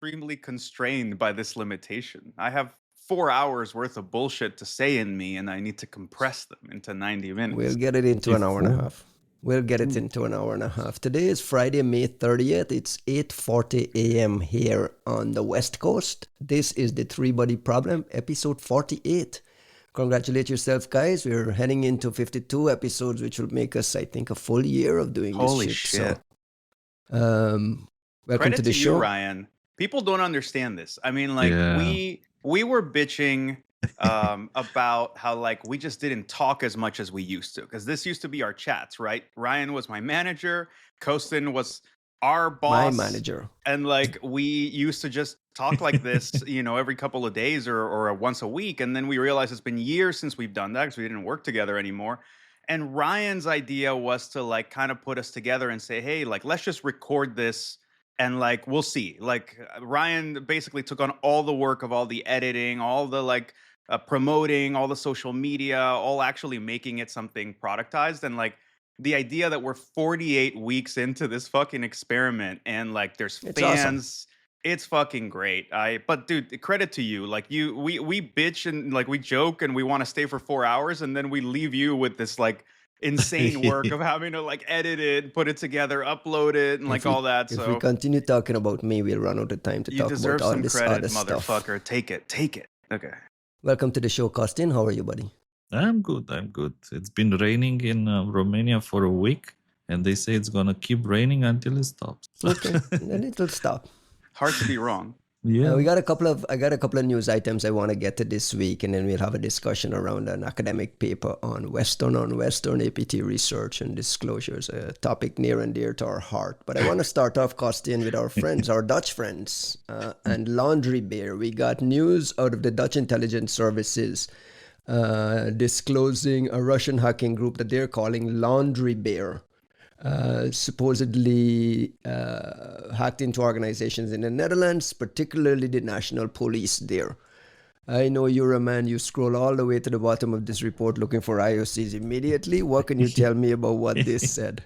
extremely constrained by this limitation. I have 4 hours worth of bullshit to say in me, and I need to compress them into 90 minutes. We'll get it into an hour and a half. We'll get it into an hour and a half. Today is Friday, May 30th. It's 8:40 a.m. here on the West Coast. This is the Three Body Problem, episode 48. Congratulate yourself, guys. We're heading into 52 episodes, which will make us, I think, a full year of doing Holy this shit. shit. So, welcome Credit to the you, show. Ryan. People don't understand this. I mean, like, we were bitching about how, like, we just didn't talk as much as we used to, because this used to be our chats, right? Ryan was my manager. Kostin was our boss. My manager. And, like, we used to just talk like this, you know, every couple of days or once a week. And then we realized it's been years since we've done that because we didn't work together anymore. And Ryan's idea was to, like, kind of put us together and say, hey, like, let's just record this and, like, we'll see. Like, Ryan basically took on all the work of all the editing, all the, like, promoting, all the social media, all actually making it something productized. And, like, the idea that we're 48 weeks into this fucking experiment and, like, there's fans. Awesome. It's fucking great. But dude, credit to you. Like, we bitch and, like, we joke and we want to stay for 4 hours, and then we leave you with this, like, insane work of having to, like, edit it, put it together, upload it, and like all that. If we continue talking about me, we'll run out of time to talk about all this other stuff. You deserve some credit, motherfucker. Take it. Okay. Welcome to the show, Kostin. How are you, buddy? I'm good. It's been raining in Romania for a week, and they say it's gonna keep raining until it stops. Okay, then it'll stop. Hard to be wrong. Yeah, I got a couple of news items I want to get to this week, and then we'll have a discussion around an academic paper on Western APT research and disclosures, a topic near and dear to our heart. But I want to start off, Kostin, with our friends, our Dutch friends, and Laundry Bear. We got news out of the Dutch intelligence services disclosing a Russian hacking group that they're calling Laundry Bear. Supposedly hacked into organizations in the Netherlands, particularly the national police there. I know you're a man, you scroll all the way to the bottom of this report looking for IOCs immediately. What can you tell me about what this said?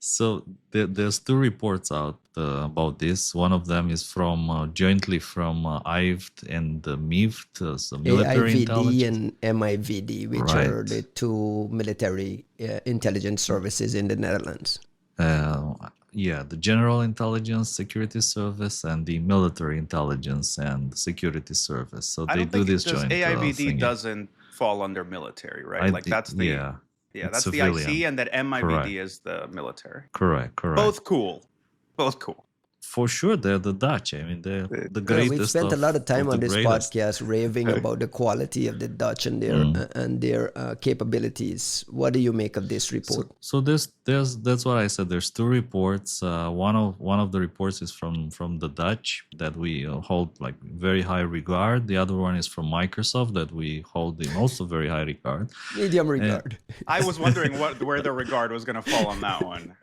So there's two reports out about this. One of them is from jointly from IVD and MIVD, so military AIVD intelligence. and MIVD, which are the two military intelligence services in the Netherlands. The General Intelligence Security Service and the Military Intelligence and Security Service. So they do this joint. AIVD doesn't fall under military, right? Like, that's the that's civilian. The IC, and that MIVD is the military. Correct. Both cool. For sure, they're the Dutch. I mean, they're the greatest. We've spent a lot of time on this podcast raving about the quality of the Dutch and their capabilities. What do you make of this report? So that's what I said. There's two reports. One of the reports is from the Dutch that we hold, like, very high regard. The other one is from Microsoft that we hold in also very high regard. Medium regard. I was wondering where the regard was going to fall on that one.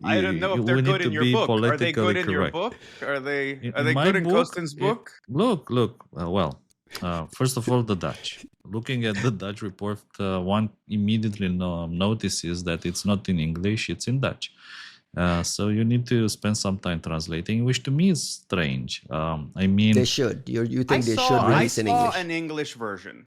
I don't know if they're good in your book. Are they good in your book? Are they good in Kostin's book? Look. First of all, the Dutch. Looking at the Dutch report, one immediately notices that it's not in English, it's in Dutch. So you need to spend some time translating, which to me is strange. I mean, they should. You think they should release in English? I saw an English version.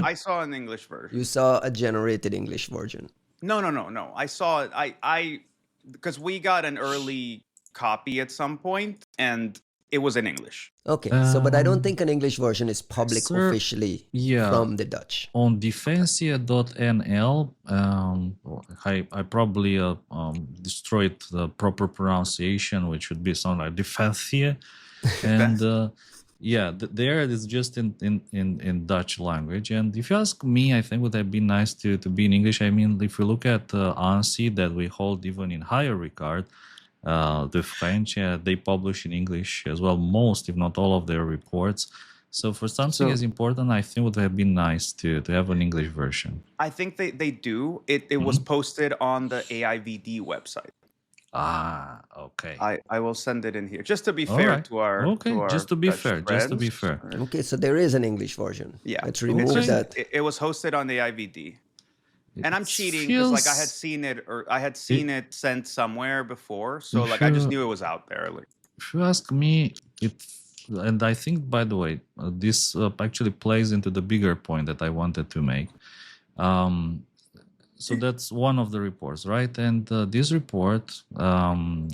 I saw an English version. You saw a generated English version. No. I saw it. I because we got an early copy at some point, and it was in English. Okay, but I don't think an English version is public officially from the Dutch. On defensia.nl, I probably destroyed the proper pronunciation, which would be something like Defensia. And there it is just in Dutch language. And if you ask me, I think it would have been nice to be in English. I mean, if you look at ANSI that we hold even in higher regard, the French, they publish in English as well, most, if not all, of their reports. So for something as important, I think it would have been nice to have an English version. I think they do. It was posted on the AIVD website. Okay. I will send it in here, just to be fair to our just to be Dutch fair. Okay, so there is an English version. Yeah, let's remove that. It was hosted on the AIVD. And I'm cheating because, like, I had seen it sent somewhere before, so, like, I just knew it was out there. Like, if you ask me, and I think, by the way, this actually plays into the bigger point that I wanted to make. So that's one of the reports, right? And this report from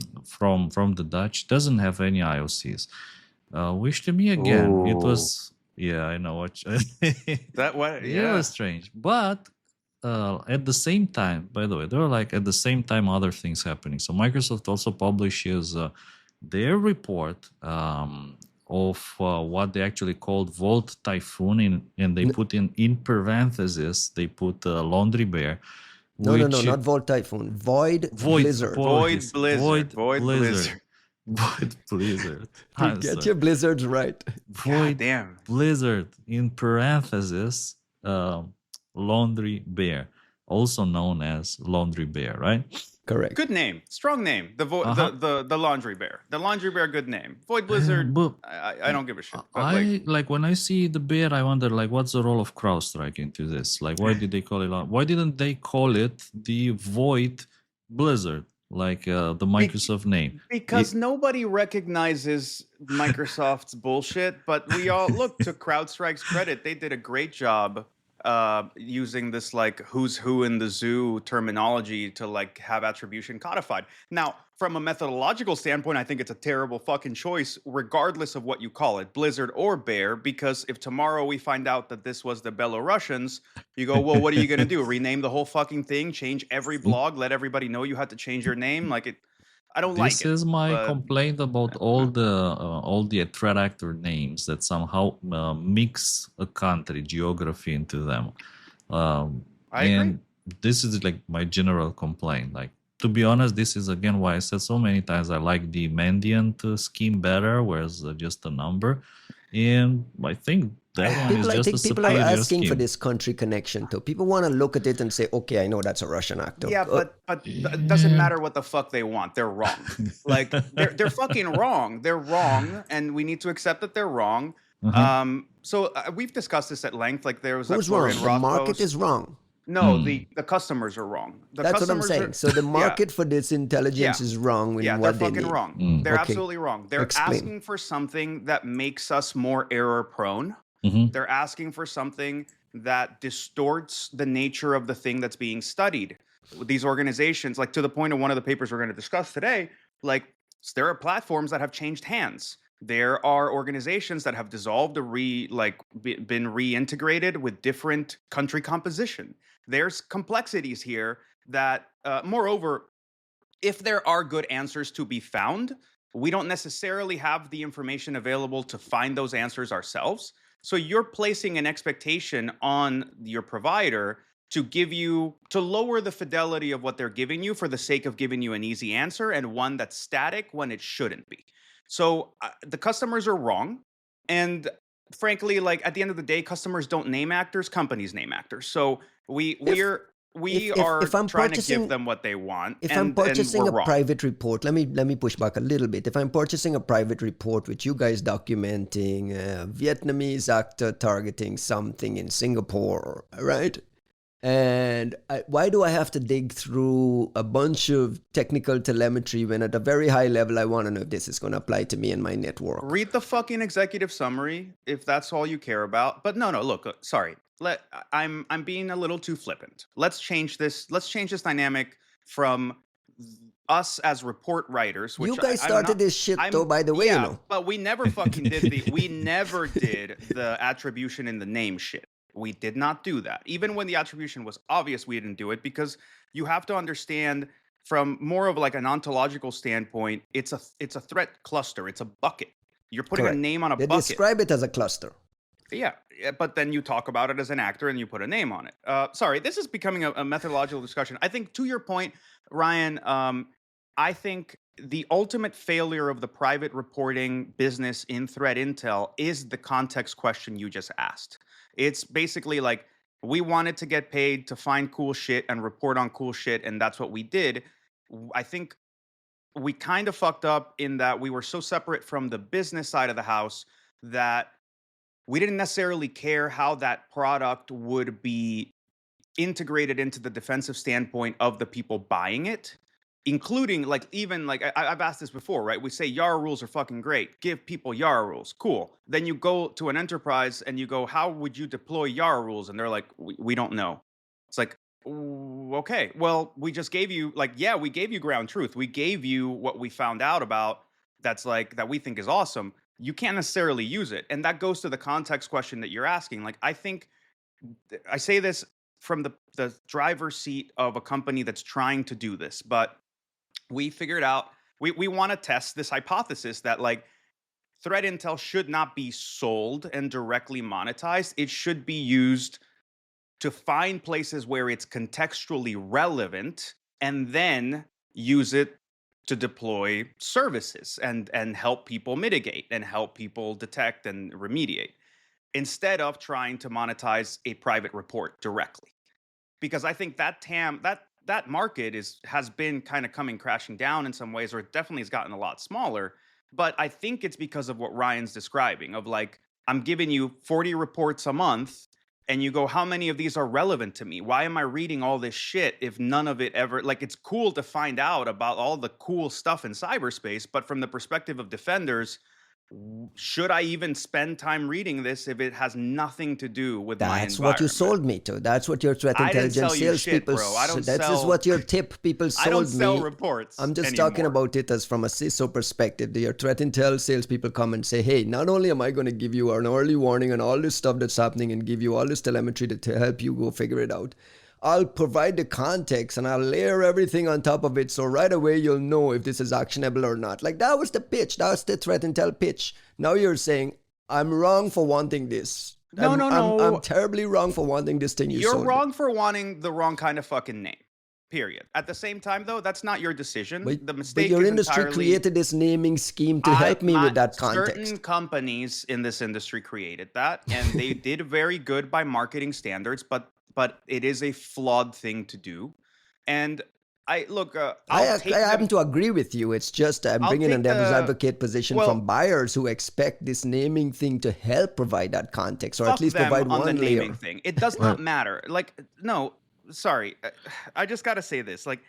the Dutch doesn't have any IOCs. Which to me again, it was I know what That what? it Yeah. was strange, but at the same time, by the way, there are like at the same time other things happening. So Microsoft also publishes their report of what they actually called Volt Typhoon, and they put in parentheses they put Laundry Bear. No, not Volt Typhoon. Void Blizzard. Void Blizzard. Void Blizzard. Void Blizzard. Get your blizzards right. Void damn. Blizzard in parentheses Laundry Bear, also known as Laundry Bear, right? Correct. Good name, strong name. The Laundry Bear. The Laundry Bear, good name. Void Blizzard. But I don't give a shit. But I like when I see the bear, I wonder like what's the role of CrowdStrike into this? Like why did they call it? Why didn't they call it the Void Blizzard? Like the Microsoft name. Because nobody recognizes Microsoft's bullshit, but we all look to CrowdStrike's credit. They did a great job using this like who's who in the zoo terminology to like have attribution codified. Now, from a methodological standpoint, I think it's a terrible fucking choice, regardless of what you call it, Blizzard or Bear, because if tomorrow we find out that this was the Belarusians, you go, well, what are you going to do? Rename the whole fucking thing, change every blog, let everybody know you had to change your name? Like it, I don't like it. This is my complaint about all the threat actor names that somehow mix a country geography into them. I agree. This is like my general complaint. Like to be honest, this is again why I said so many times I like the Mandiant scheme better, whereas just a number. And I think that one is just a superior people are asking scheme. for this country connection too. People want to look at it and say, okay, I know that's a Russian actor. Yeah, but it doesn't matter what the fuck they want. They're wrong. Like they're fucking wrong. They're wrong, and we need to accept that they're wrong. So we've discussed this at length. Like there was who's wrong? The market is wrong. No, the customers are wrong. That's what I'm saying. So the market for this intelligence is wrong. Yeah, they're fucking wrong. They're absolutely wrong. They're asking for something that makes us more error prone. They're asking for something that distorts the nature of the thing that's being studied. These organizations, like to the point of one of the papers we're going to discuss today, like there are platforms that have changed hands. There are organizations that have dissolved or been reintegrated with different country composition. There's complexities here that, moreover, if there are good answers to be found, we don't necessarily have the information available to find those answers ourselves. So you're placing an expectation on your provider to lower the fidelity of what they're giving you for the sake of giving you an easy answer and one that's static when it shouldn't be. So the customers are wrong. And frankly, like at the end of the day, customers don't name actors, companies name actors. So we are trying to give them what they want. If I'm purchasing a private report, let me push back a little bit. If I'm purchasing a private report with you guys documenting Vietnamese actor targeting something in Singapore, right? And why do I have to dig through a bunch of technical telemetry when at a very high level I want to know if this is going to apply to me and my network? Read the fucking executive summary if that's all you care about. But no, look, sorry. I'm being a little too flippant. Let's change this. Let's change this dynamic from us as report writers. Which you guys started this shit though, by the way. Yeah, you know. But we never fucking did we never did the attribution in the name shit. We did not do that. Even when the attribution was obvious, we didn't do it because you have to understand from more of like an ontological standpoint, it's a threat cluster. It's a bucket. You're putting a name on a bucket. They describe it as a cluster. Yeah, but then you talk about it as an actor and you put a name on it. Sorry, this is becoming a methodological discussion. I think to your point, Ryan, I think the ultimate failure of the private reporting business in threat intel is the context question you just asked. It's basically like we wanted to get paid to find cool shit and report on cool shit, and that's what we did. I think we kind of fucked up in that we were so separate from the business side of the house that we didn't necessarily care how that product would be integrated into the defensive standpoint of the people buying it. including like even like I've asked this before, right? We say Yara rules are fucking great. Give people Yara rules, cool. Then you go to an enterprise and you go, how would you deploy Yara rules? And they're like, we don't know. It's like, okay, well, we just gave you like, yeah, we gave you ground truth. We gave you what we found out about that's like that we think is awesome. You can't necessarily use it, and that goes to the context question that you're asking. Like, I think I say this from the driver's seat of a company that's trying to do this, but we figured out we want to test this hypothesis that like threat intel should not be sold and directly monetized. It should be used to find places where it's contextually relevant and then use it to deploy services and help people mitigate and help people detect and remediate instead of trying to monetize a private report directly, because I think that that market has been kind of coming crashing down in some ways, or it definitely has gotten a lot smaller. But I think it's because of what Ryan's describing of like, I'm giving you 40 reports a month and you go, how many of these are relevant to me? Why am I reading all this shit if none of it ever, like, it's cool to find out about all the cool stuff in cyberspace, but from the perspective of defenders, should I even spend time reading this if it has nothing to do with my environment? That's what you sold me to. That's what your threat I didn't intelligence sell you shit, salespeople. bro. I don't That is sell. what your tip people sold I don't me. sell reports. I'm just anymore. talking about it as from a CISO perspective. Your threat intel salespeople come and say, hey, not only am I going to give you an early warning on all this stuff that's happening and give you all this telemetry to help you go figure it out, I'll provide the context and I'll layer everything on top of it. So right away, you'll know if this is actionable or not. Like that was the pitch. That was the threat intel pitch. Now you're saying, I'm wrong for wanting this. No. I'm terribly wrong for wanting this thing you You're sold wrong me. for wanting the wrong kind of fucking name. Period. At the same time, though, that's not your decision. The mistake but your is industry entirely, created this naming scheme to help me with that context. Certain companies in this industry created that, and they did very good by marketing standards, but it is a flawed thing to do. And I look, I happen to agree with you. It's just I'm bringing a devil's advocate position from buyers who expect this naming thing to help provide that context, or at least provide on one the layer. naming thing. It does not matter. Like, no, sorry, I just got to say this, like,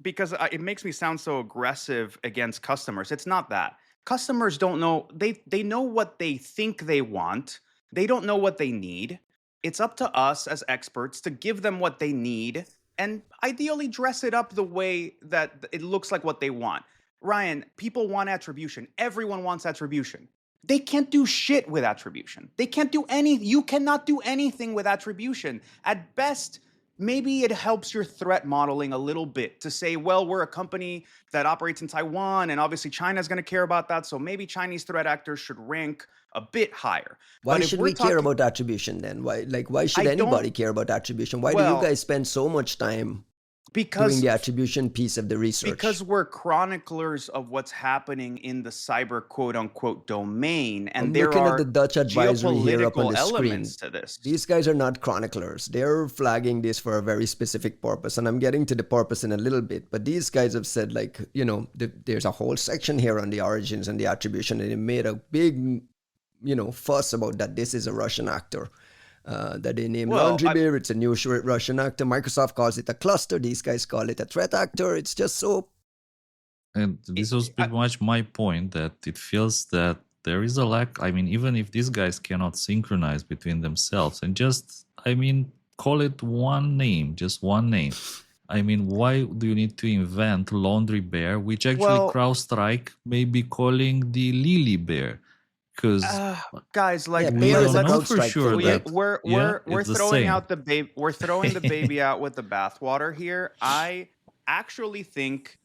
because it makes me sound so aggressive against customers. It's not that. Customers don't know. They know what they think they want. They don't know what they need. It's up to us as experts to give them what they need and ideally dress it up the way that it looks like what they want. Ryan, people want attribution. Everyone wants attribution. They can't do shit with attribution. They can't do you cannot do anything with attribution. At best, maybe it helps your threat modeling a little bit to say, well, we're a company that operates in Taiwan, and obviously China's going to care about that, so maybe Chinese threat actors should rank a bit higher. Why should we care about attribution then? Why should anybody care about attribution? Why do you guys spend so much time doing the attribution piece of the research? Because we're chroniclers of what's happening in the cyber quote-unquote domain, and there looking are at the Dutch advisory here up on the screen. To this. These guys are not chroniclers. They're flagging this for a very specific purpose, and I'm getting to the purpose in a little bit. But these guys have said, like, there's a whole section here on the origins and the attribution, and it made a big, fuss about that this is a Russian actor. That they name Laundry Beer. It's a new Russian actor. Microsoft calls it a cluster. These guys call it a threat actor. It's just so. And this was pretty much my point, that it feels that there is a lack. I mean, even if these guys cannot synchronize between themselves and just, call it one name, just one name. I mean, why do you need to invent Laundry Bear, which actually CrowdStrike may be calling the Lily Bear? Because guys, like, we don't know for sure that we're throwing out the baby. We're throwing the baby out with the bathwater here. I actually think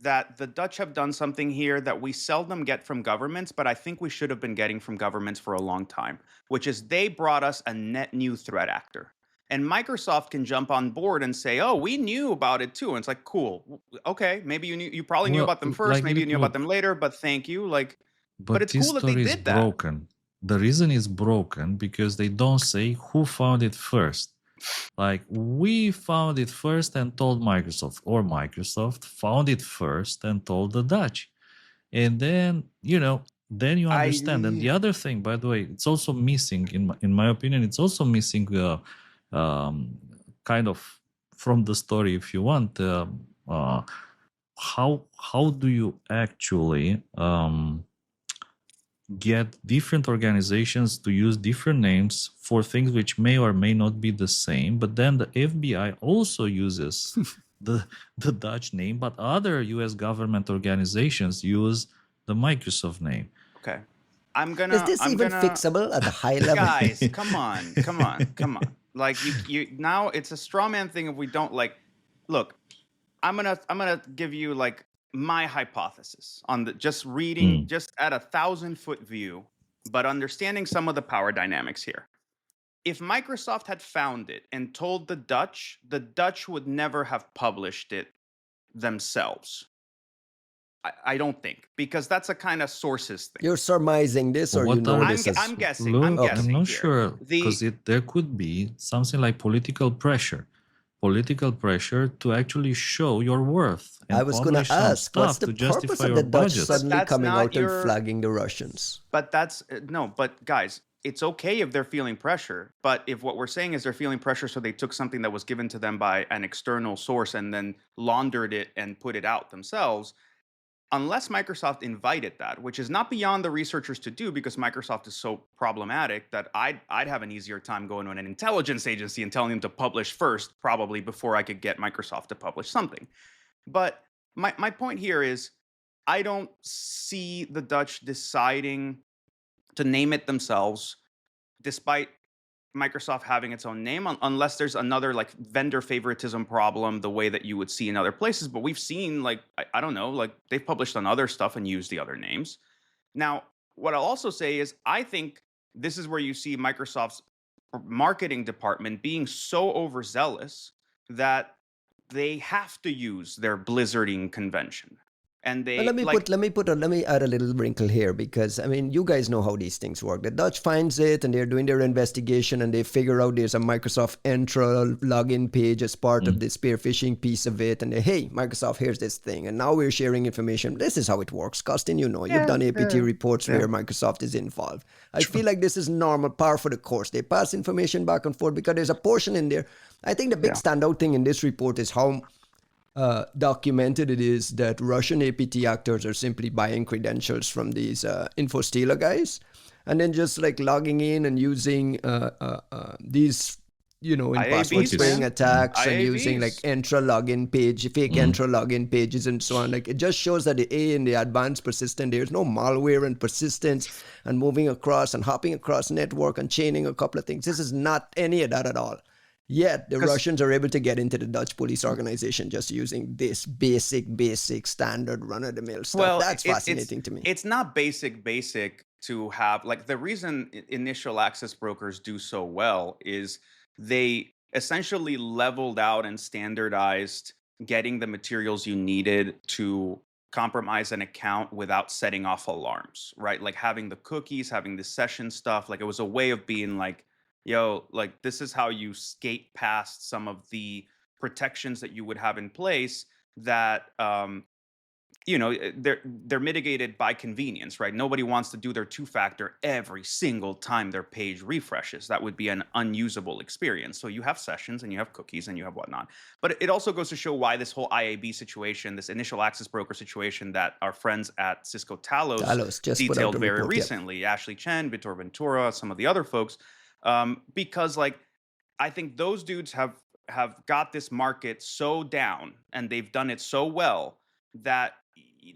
that the Dutch have done something here that we seldom get from governments, but I think we should have been getting from governments for a long time, which is they brought us a net new threat actor. And Microsoft can jump on board and say, "Oh, we knew about it too." And it's like, cool, okay, maybe you probably knew about them first, maybe you knew about them later, but thank you, like. But it's cool that they did that. Broken. The reason is broken because they don't say who found it first. Like, we found it first and told Microsoft, or Microsoft found it first and told the Dutch. And then, then you understand. And the other thing, by the way, it's also missing, in my opinion, it's also missing kind of from the story, if you want, how do you actually get different organizations to use different names for things which may or may not be the same, but then the FBI also uses the Dutch name, but other US government organizations use the Microsoft name. Okay. Is this I'm even gonna fixable at the high level? guys, come on, come on, come on. Like you now it's a straw man thing if we don't like look, I'm gonna give you like my hypothesis on the just reading Mm, just at 1,000-foot view, but understanding some of the power dynamics here. If Microsoft had found it and told the Dutch would never have published it themselves. I don't think, because that's a kind of sources thing. You're surmising this, or you what know are this as I'm guessing. I'm look? okay. I'm guessing not here. sure The because there could be something like political pressure to actually show your worth I and was gonna publish some ask, what's stuff the to purpose justify of your the Dutch budgets. suddenly that's coming not out and your. flagging the Russians? But that's no. But guys, it's okay if they're feeling pressure. But if what we're saying is they're feeling pressure, so they took something that was given to them by an external source and then laundered it and put it out themselves. Unless Microsoft invited that, which is not beyond the researchers to do because Microsoft is so problematic that I'd have an easier time going to an intelligence agency and telling them to publish first, probably before I could get Microsoft to publish something. But my point here is I don't see the Dutch deciding to name it themselves, despite Microsoft having its own name, unless there's another like vendor favoritism problem, the way that you would see in other places. But we've seen like I don't know, like they've published on other stuff and used the other names. Now, what I'll also say is I think this is where you see Microsoft's marketing department being so overzealous that they have to use their blizzarding convention. And Well, they like let me add a little wrinkle here, because I mean, you guys know how these things work. The Dutch finds it and they're doing their investigation and they figure out there's a Microsoft Entra login page as part of Mm, the spear phishing piece of it, and they, hey, Microsoft, here's this thing, and now we're sharing information. This is how it works, Costin. You know, you've yeah, done APT yeah, reports yeah. where Microsoft is involved. I sure. feel like this is normal, par for the course. They pass information back and forth because there's a portion in there. I think the big Yeah. standout thing in this report is how documented it is that Russian APT actors are simply buying credentials from these InfoStealer guys, and then just like logging in and using these, you know, in password IABs, spraying Cookies. man. Mm, attacks and using like IABs. Entra login page, fake mm, Entra login pages, and so on. Like it just shows that the A in the advanced persistent, there's no malware and persistence and moving across and hopping across network and chaining a couple of things. This is not any of that at all. Yet the Because Russians are able to get into the Dutch police organization just using this basic, standard run-of-the-mill stuff. well, That's fascinating to me. it's not basic to have like the reason initial access brokers do so well is they essentially leveled out and standardized getting the materials you needed to compromise an account without setting off alarms, right? Like having the cookies, having the session stuff, like it was a way of being like, yo, like this is how you skate past some of the protections that you would have in place that they're mitigated by convenience, right? Nobody wants to do their two factor every single time their page refreshes. That would be an unusable experience. So you have sessions and you have cookies and you have whatnot. But it also goes to show why this whole IAB situation, this initial access broker situation that our friends at Cisco Talos Talos just put out detailed a very report. Yep. recently, Ashley Chen, Vitor Ventura, some of the other folks, because like I think those dudes have got this market so down and they've done it so well that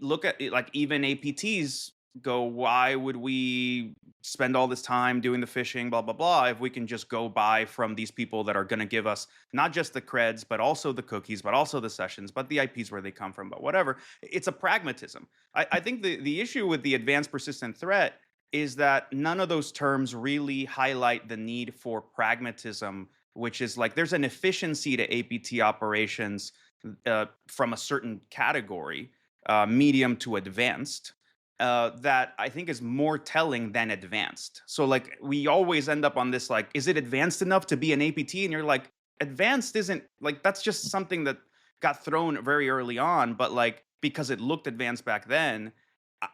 look at it, like even APTs go, why would we spend all this time doing the phishing, blah blah blah, if we can just go buy from these people that are going to give us not just the creds, but also the cookies, but also the sessions, but the IPs where they come from, but whatever. It's a pragmatism. I think the issue with the advanced persistent threat is that none of those terms really highlight the need for pragmatism, which is like there's an efficiency to APT operations from a certain category, medium to advanced, that I think is more telling than advanced. So like we always end up on this like, is it advanced enough to be an APT? And you're like, advanced isn't like that's just something that got thrown very early on, but like because it looked advanced back then.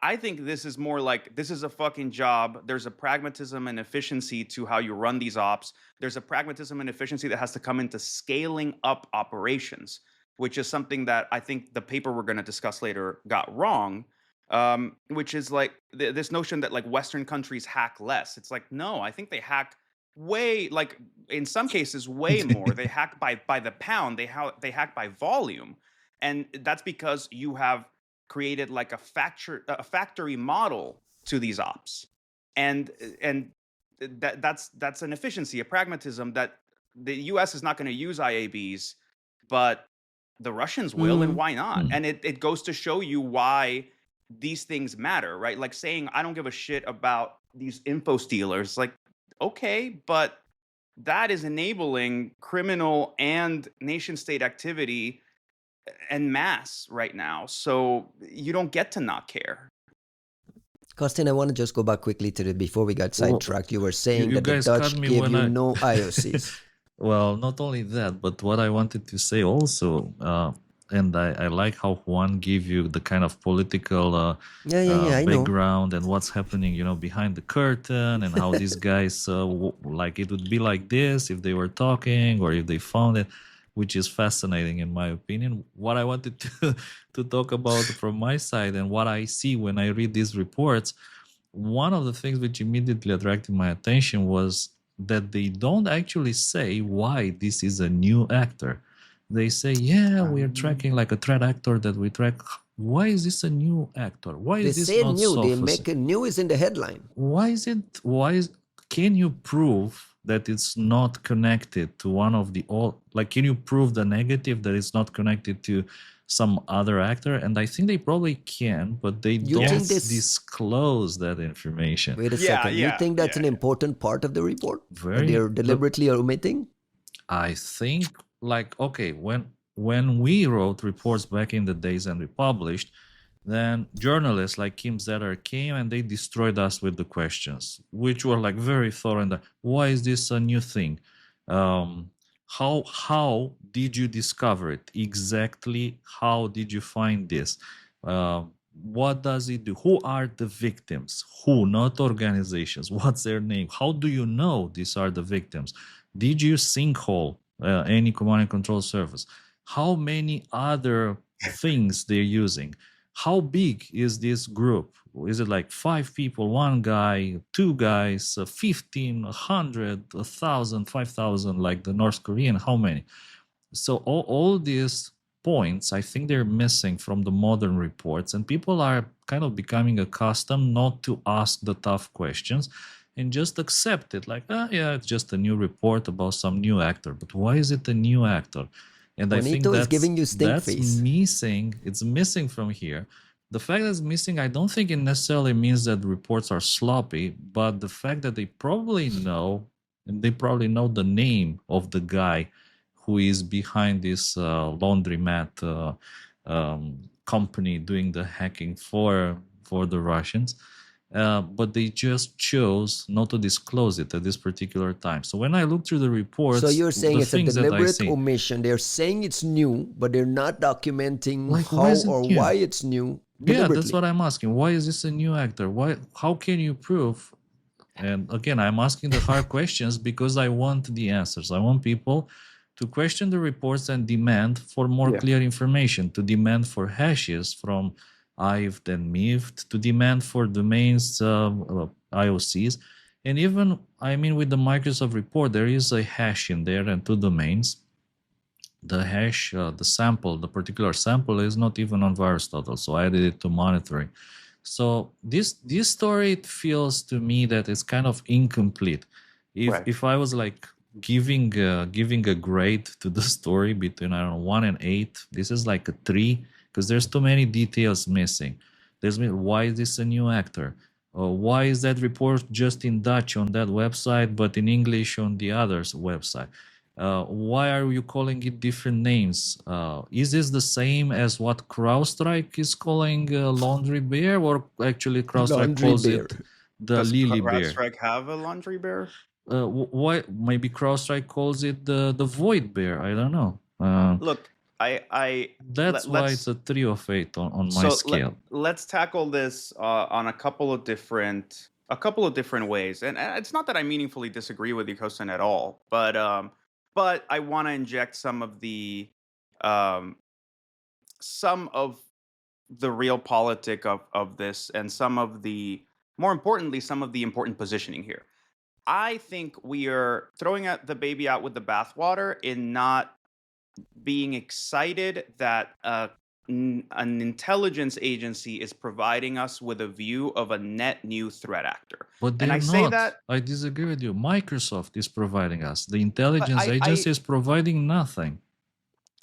I think this is more like this is a fucking job. There's a pragmatism and efficiency to how you run these ops. There's a pragmatism and efficiency that has to come into scaling up operations. which is something that I think the paper we're going to discuss later got wrong. Which is like this notion that like Western countries hack less. It's like no, I think they hack way like in some cases way more. They hack by the pound. They hack by volume, and that's because you have created like a factory model to these ops, and and that's an efficiency, a pragmatism that the U.S. is not going to use IABs, but the Russians will, and Mm. why not? Mm. And it goes to show you why these things matter, right? Like saying I don't give a shit about these info stealers. Like, okay, but that is enabling criminal and nation state activity en masse right now. So you don't get to not care. Costin, I want to just go back quickly to the before we got Well, sidetracked. You were saying you that the guys cut Dutch me gave when you I. no IOCs. Well, not only that, but what I wanted to say also, and I like how Juan gave you the kind of political Yeah, I know. background and what's happening, behind the curtain, and how these guys, like it would be like this if they were talking or if they found it, which is fascinating in my opinion. What I wanted to to talk about from my side and what I see when I read these reports, one of the things which immediately attracted my attention was that they don't actually say why this is a new actor. They say, yeah, we are tracking like a threat actor that we track. Why is this a new actor? Why They is this say not new. They surfacing? make new is in the headline. Why is it? Can you prove that it's not connected to one of the all? Like, can you prove the negative that it's not connected to some other actor? And I think they probably can, but they You don't think this? disclose that information. Wait a Yeah, second. You yeah, think that's yeah, an yeah. important part of the report that Very, they're but deliberately omitting? I think like okay, when we wrote reports back in the days and we published, then journalists like Kim Zetter came and they destroyed us with the questions, which were like very thorough. And why is this a new thing? Um, how did you discover it exactly? How did you find this? What does it do? Who are the victims? Who, not organizations? What's their name? How do you know these are the victims? Did you sinkhole any command and control service? How many other things they're using? How big is this group? Is it like 5 people, 1 guy, 2 guys, 15, 100, 1,000, 5,000, like the North Korean? How many? So all these points, I think they're missing from the modern reports, and people are kind of becoming accustomed not to ask the tough questions and just accept it like, yeah, it's just a new report about some new actor. But why is it a new actor? And I think Juanito is giving you stink that's face. missing. It's missing from here. The fact that it's missing, I don't think it necessarily means that the reports are sloppy, but the fact that they probably know, and they probably know the name of the guy who is behind this laundromat company doing the hacking for the Russians. But they just chose not to disclose it at this particular time. So when I look through the reports, So you're saying the it's a things that I deliberate see, omission. They're saying it's new, but they're not documenting like, why how is it or new? why it's new Yeah, deliberately. that's what I'm asking. Why is this a new actor? Why? How can you prove? And again, I'm asking the hard questions because I want the answers. I want people to question the reports and demand for more Yeah. clear information, to demand for hashes from IVed and MIVed, to demand for domains, IOCs. And even, I mean, with the Microsoft report, there is a hash in there and 2 domains. The hash, the sample, the particular sample is not even on VirusTotal, so I added it to monitoring. So this story, it feels to me that it's kind of incomplete. If I was like giving a grade to the story between, I don't know, 1 and 8, this is like a 3 because there's too many details missing. Why is this a new actor? Why is that report just in Dutch on that website but in English on the other's website? Why are you calling it different names? Is this the same as what CrowdStrike is calling Laundry Bear, or actually CrowdStrike Laundry calls bear. it the Does Lily Bear? CrowdStrike have a laundry bear? Why? Maybe CrowdStrike calls it the Void Bear. I don't know. Look, I That's why it's let's a 3 of 8 on my so scale. let's tackle this on a couple of different ways. And it's not that I meaningfully disagree with you, Kosin, at all, but I want to inject some of the some of the real politic of this, and some of the, more importantly, some of the important positioning here. I think we are throwing out the baby out with the bathwater in not being excited that an intelligence agency is providing us with a view of a net new threat actor. But And they're I say not. that, I disagree with you. Microsoft is providing us. The but intelligence agency is providing nothing.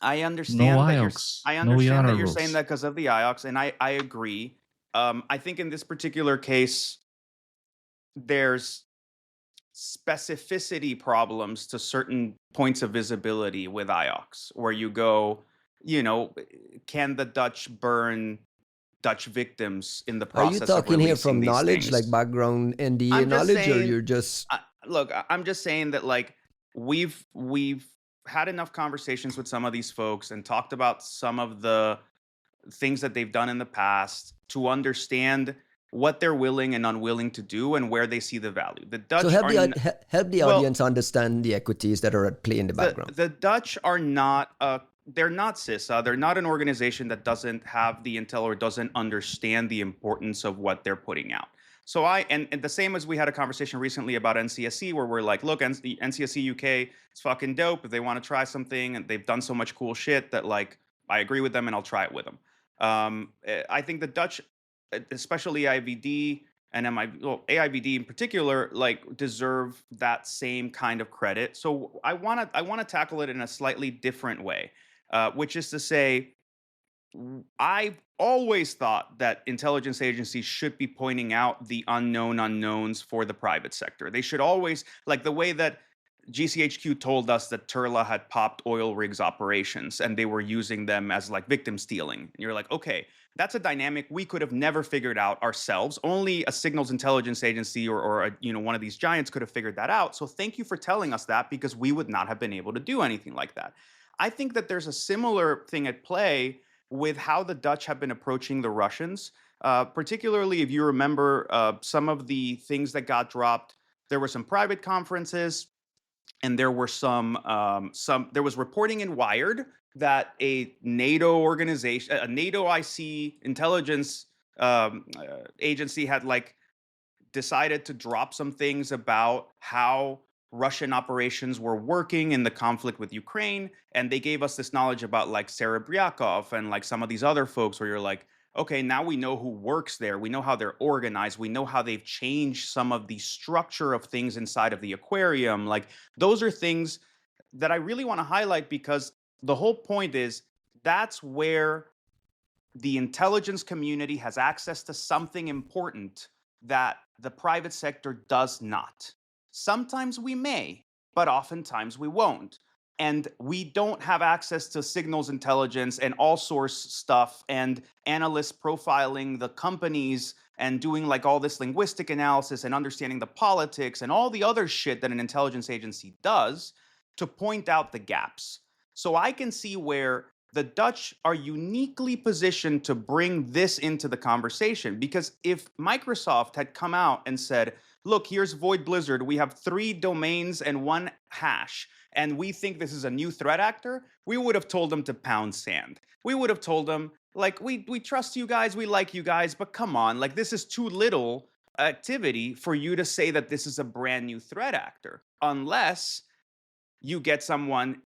I No understand that IOCs, I no understand IARA that you're saying rules. that because of the IOCs, and I agree. I think in this particular case, there's specificity problems to certain points of visibility with IOCs, where you go, you know, can the Dutch burn Dutch victims in the Are you process of talking here releasing from these knowledge, like things? background NDA I'm just knowledge, or saying, you're just look, I'm just saying that, like, we've had enough conversations with some of these folks and talked about some of the things that they've done in the past to understand what they're willing and unwilling to do and where they see the value. The so Dutch are help the well, audience understand the equities that are at play in the background. the Dutch are not they're not CISA. They're not an organization that doesn't have the intel or doesn't understand the importance of what they're putting out. So and the same as we had a conversation recently about NCSC, where we're like, look, NCSC UK is fucking dope. If they want to try something, and they've done so much cool shit that, like, I agree with them and I'll try it with them. I think the Dutch, especially AIVD and AIVD in particular, like, deserve that same kind of credit. So I want to tackle it in a slightly different way, which is to say, I've always thought that intelligence agencies should be pointing out the unknown unknowns for the private sector. They should always, like the way that GCHQ told us that Turla had popped oil rigs operations and they were using them as, like, victim stealing. And you're like, okay, that's a dynamic we could have never figured out ourselves. Only a signals intelligence agency or one of these giants could have figured that out. So thank you for telling us that, because we would not have been able to do anything like that. I think that there's a similar thing at play with how the Dutch have been approaching the Russians. Particularly, if you remember, some of the things that got dropped, there were some private conferences, and there were some there was reporting in Wired that a NATO organization, a NATO IC intelligence agency, had, like, decided to drop some things about how Russian operations were working in the conflict with Ukraine. And they gave us this knowledge about, like, Serebryakov and, like, some of these other folks, where you're like, okay, now we know who works there. We know how they're organized. We know how they've changed some of the structure of things inside of the aquarium. Like, those are things that I really want to highlight, because the whole point is that's where the intelligence community has access to something important that the private sector does not. Sometimes we may, but oftentimes we won't. And we don't have access to signals intelligence and all source stuff and analysts profiling the companies and doing, like, all this linguistic analysis and understanding the politics and all the other shit that an intelligence agency does to point out the gaps. So I can see where the Dutch are uniquely positioned to bring this into the conversation, because if Microsoft had come out and said, look, here's Void Blizzard, we have 3 domains and 1 hash, and we think this is a new threat actor, we would have told them to pound sand. We would have told them, like, we trust you guys, we like you guys, but come on, like, this is too little activity for you to say that this is a brand new threat actor, unless you get someone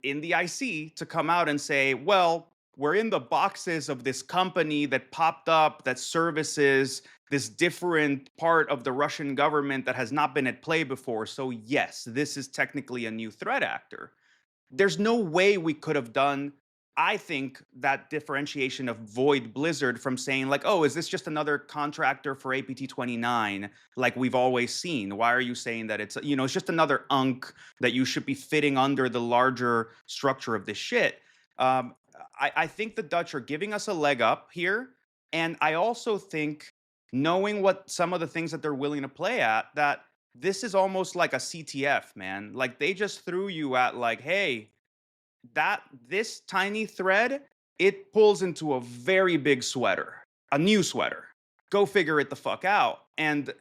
in the IC to come out and say, well, we're in the boxes of this company that popped up that services this different part of the Russian government that has not been at play before. So, yes, this is technically a new threat actor. There's no way we could have done, I think, that differentiation of Void Blizzard from saying, like, oh, is this just another contractor for APT 29 like we've always seen? Why are you saying that it's just another unk that you should be fitting under the larger structure of this shit? Um, I think the Dutch are giving us a leg up here. And I also think, knowing what some of the things that they're willing to play at, that this is almost like a CTF, man. Like, they just threw you at, like, hey, that this tiny thread, it pulls into a very big sweater, a new sweater. Go figure it the fuck out. And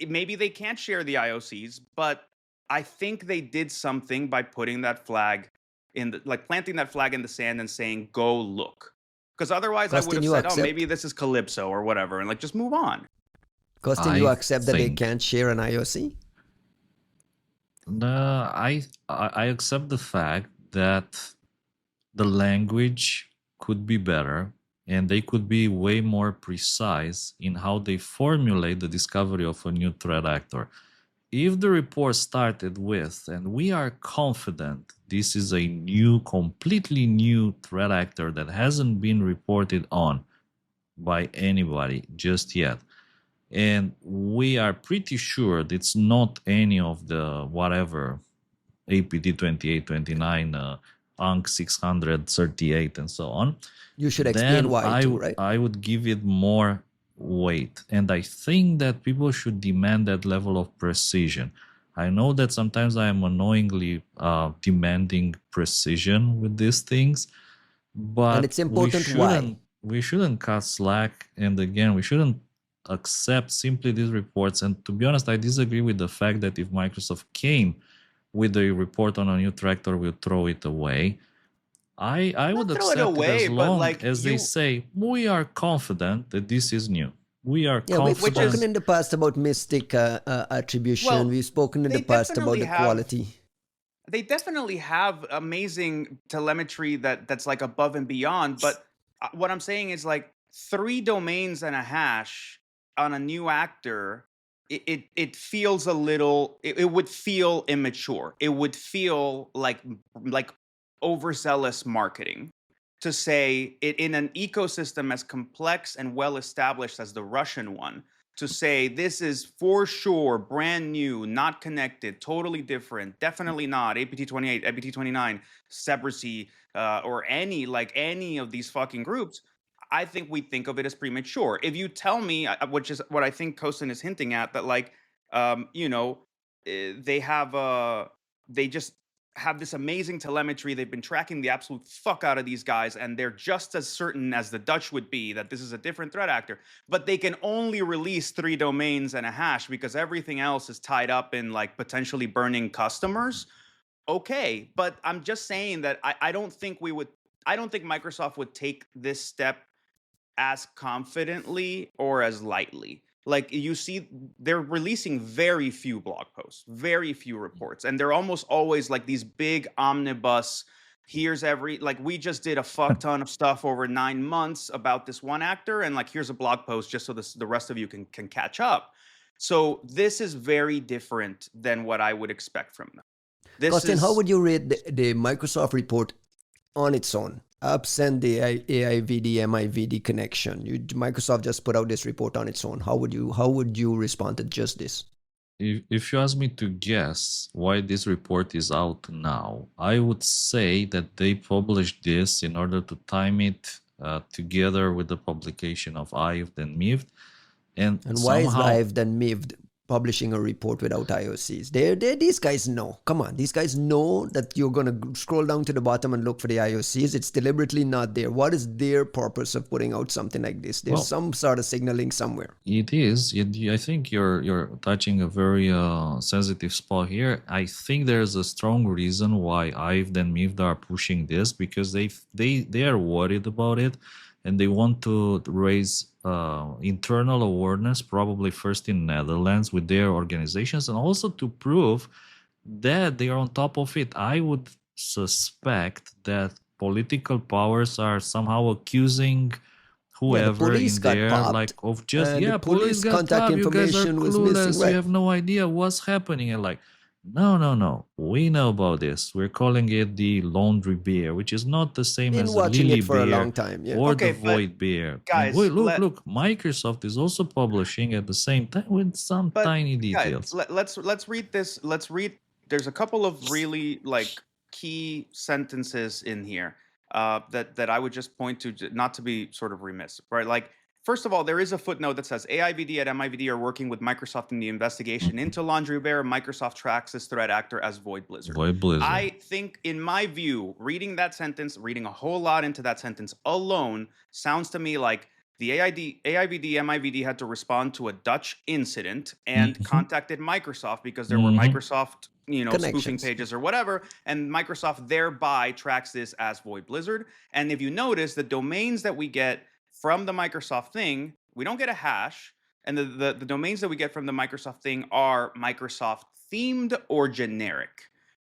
maybe they can't share the IOCs, but I think they did something by putting that flag in the, like, planting that flag in the sand and saying, go look. Because otherwise I would Costin, have you said, oh, accept? maybe this is Calypso or whatever, and like just move on. Costin, you I accept that they think can't share an IOC? I accept the fact that the language could be better and they could be way more precise in how they formulate the discovery of a new threat actor. If the report started with, and we are confident this is a new, completely new threat actor that hasn't been reported on by anybody just yet, and we are pretty sure that it's not any of the whatever APT 2829, UNC 638, and so on, You should explain then why too, right? I would give it more weight. And I think that people should demand that level of precision. I know that sometimes I am annoyingly demanding precision with these things, And but it's important why. we shouldn't cut slack. And again, we shouldn't accept simply these reports. And to be honest, I disagree with the fact that if Microsoft came with a report on a new tractor, we'll throw it away. I would Not throw it accept it as away, but long like as they say, we are confident that this is new. We are Yeah, we've Which spoken is- confident. in the past about mystic attribution. Well, We've spoken in they the past about definitely the have- quality. they definitely have amazing telemetry that's like above and beyond. But what I'm saying is like 3 domains and a hash on a new actor. It feels a little. It would feel immature. It would feel like overzealous marketing to say it in an ecosystem as complex and well established as the Russian one, to say this is for sure brand new, not connected, totally different, definitely not APT 28, APT 29, Sebracy, or any of these fucking groups. I think we think of it as premature. If you tell me, which is what I think Kosin is hinting at, that like, they have they just have this amazing telemetry. They've been tracking the absolute fuck out of these guys, and they're just as certain as the Dutch would be that this is a different threat actor. But they can only release 3 domains and a hash because everything else is tied up in like potentially burning customers. Okay, but I'm just saying that I don't think Microsoft would take this step as confidently or as lightly. Like you see, they're releasing very few blog posts, very few reports, and they're almost always like these big omnibus. Here's like we just did a fuck ton of stuff over 9 months about this one actor, and like here's a blog post just so the rest of you can catch up. So this is very different than what I would expect from them. Costin, how would you rate the Microsoft report on its own, absent the AIVD MIVD connection? Microsoft just put out this report on its own. How would you respond to just this? If you ask me to guess why this report is out now, I would say that they published this in order to time it together with the publication of IVD and MIVD. And why is IVD and MIVD publishing a report without IOCs? These guys know. Come on, these guys know that you're going to scroll down to the bottom and look for the IOCs. It's deliberately not there. What is their purpose of putting out something like this? There's some sort of signaling somewhere. It is. I think you're touching a very sensitive spot here. I think there's a strong reason why IVD and MIVD are pushing this, because they are worried about it, and they want to raise internal awareness, probably first in Netherlands with their organizations, and also to prove that they are on top of it. I would suspect that political powers are somehow accusing whoever in there, like of just the police got contact popped. You guys are information was clueless. missing, right? You have no idea what's happening, and like. No. We know about this. We're calling it the laundry beer, which is not the same Been as the watching lily it for beer a long time, yeah. or Okay, the but void beer. guys, And wait, look. Microsoft is also publishing at the same time with some tiny details. Guys, let's read this. Let's read. There's a couple of really like key sentences in here that I would just point to, not to be sort of remiss, right? Like, first of all, there is a footnote that says AIVD at MIVD are working with Microsoft in the investigation into Laundry Bear. Microsoft tracks this threat actor as Void Blizzard. Void Blizzard. I think, in my view, reading that sentence, reading a whole lot into that sentence alone, sounds to me like the AIVD, MIVD had to respond to a Dutch incident and contacted Microsoft because there were Microsoft spoofing pages or whatever, and Microsoft thereby tracks this as Void Blizzard. And if you notice, the domains that we get from the Microsoft thing, we don't get a hash, and the domains that we get from the Microsoft thing are Microsoft themed or generic.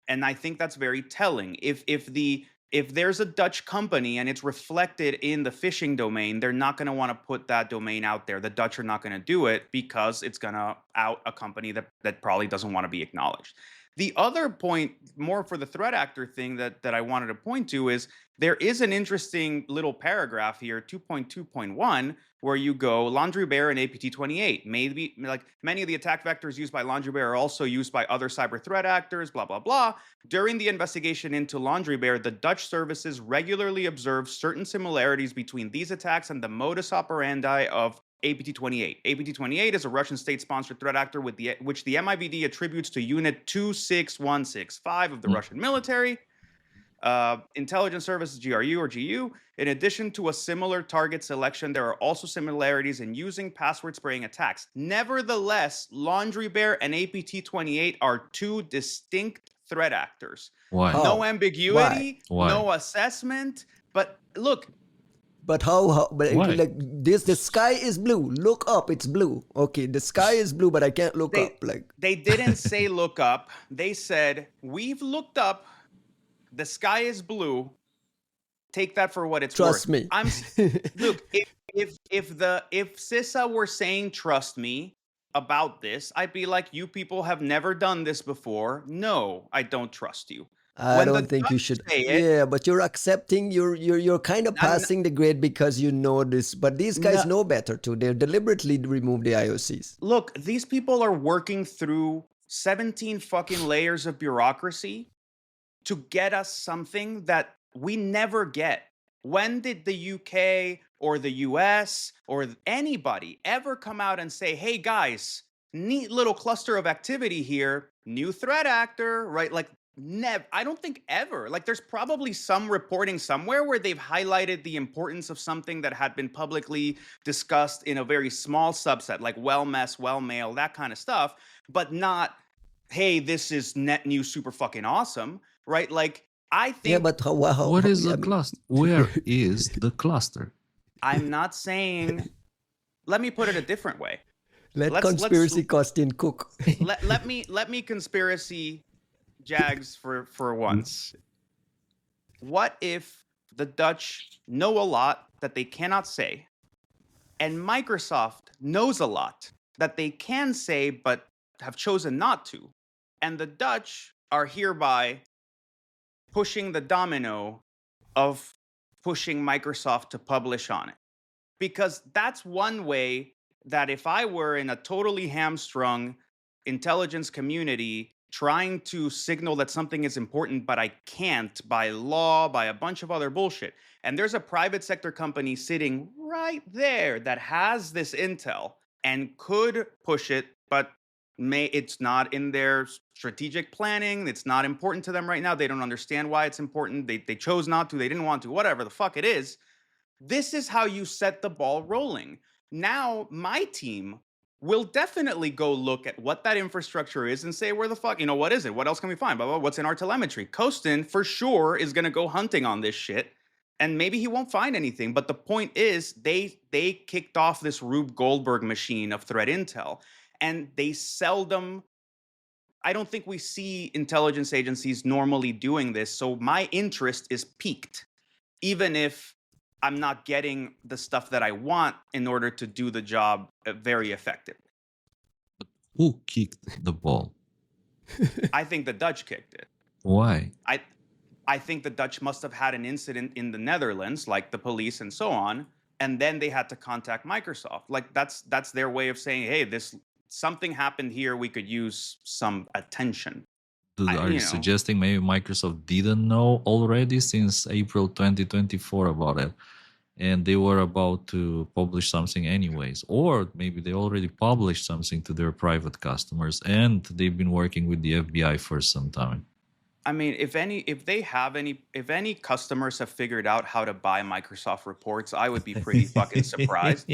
And I think that's very telling. If there's a Dutch company and it's reflected in the phishing domain, they're not going to want to put that domain out there. The Dutch are not going to do it because it's going to out a company that probably doesn't want to be acknowledged. The other point, more for the threat actor thing that I wanted to point to, is there is an interesting little paragraph here, 2.2.1, where you go Laundry Bear and APT28. Maybe like many of the attack vectors used by Laundry Bear are also used by other cyber threat actors, blah, blah, blah. During the investigation into Laundry Bear, the Dutch services regularly observed certain similarities between these attacks and the modus operandi of APT28. APT28 is a Russian state-sponsored threat actor which the MIVD attributes to Unit 26165 of the Russian military. Intelligence Services GRU or GU. In addition to a similar target selection, there are also similarities in using password spraying attacks. Nevertheless, Laundry Bear and APT28 are two distinct threat actors. Why? No ambiguity, Why? no assessment. But look. But how but Why? like this, the sky is blue. Look up, it's blue. Okay, the sky is blue, but I can't look up. Like they didn't say look up. They said, we've looked up. The sky is blue. Take that for what it's trust worth. me. Look, if CISA were saying trust me about this, I'd be like, you people have never done this before. No, I don't trust you. I don't think you should. Yeah, but you're accepting. You're kind of passing the grade because you know this. But these guys know better too. They deliberately remove the IOCs. Look, these people are working through 17 fucking layers of bureaucracy to get us something that we never get. When did the UK or the US or anybody ever come out and say, hey guys, neat little cluster of activity here, new threat actor, right? Like, never. I don't think ever. Like, there's probably some reporting somewhere where they've highlighted the importance of something that had been publicly discussed in a very small subset, like well mess, well mail, that kind of stuff, but not, hey, this is net new, super fucking awesome. Right, like I think. Yeah, but what is the cluster? Where is the cluster? I'm not saying. Let me put it a different way. Let conspiracy Costin cook. let me conspiracy Jags for once. What if the Dutch know a lot that they cannot say, and Microsoft knows a lot that they can say but have chosen not to, and the Dutch are hereby pushing the domino of pushing Microsoft to publish on it? Because that's one way that if I were in a totally hamstrung intelligence community trying to signal that something is important, but I can't by law, by a bunch of other bullshit, and there's a private sector company sitting right there that has this intel and could push it, but it's not in their strategic planning. It's not important to them right now. They don't understand why it's important. They chose not to. They didn't want to. Whatever the fuck it is. This is how you set the ball rolling. Now, my team will definitely go look at what that infrastructure is and say, where the fuck, what is it? What else can we find? Blah, blah, what's in our telemetry? Kostin, for sure, is going to go hunting on this shit. And maybe he won't find anything. But the point is, they kicked off this Rube Goldberg machine of threat intel. And they seldom, I don't think we see intelligence agencies normally doing this. So my interest is piqued, even if I'm not getting the stuff that I want in order to do the job very effectively. But who kicked the ball? I think the Dutch kicked it. Why? I think the Dutch must have had an incident in the Netherlands, like the police and so on, and then they had to contact Microsoft. Like that's their way of saying, hey, something happened here. We could use some attention. Are you suggesting maybe Microsoft didn't know already since April 2024 about it, and they were about to publish something anyways? Or maybe they already published something to their private customers and they've been working with the FBI for some time? I mean, if any customers have figured out how to buy Microsoft reports, I would be pretty fucking surprised.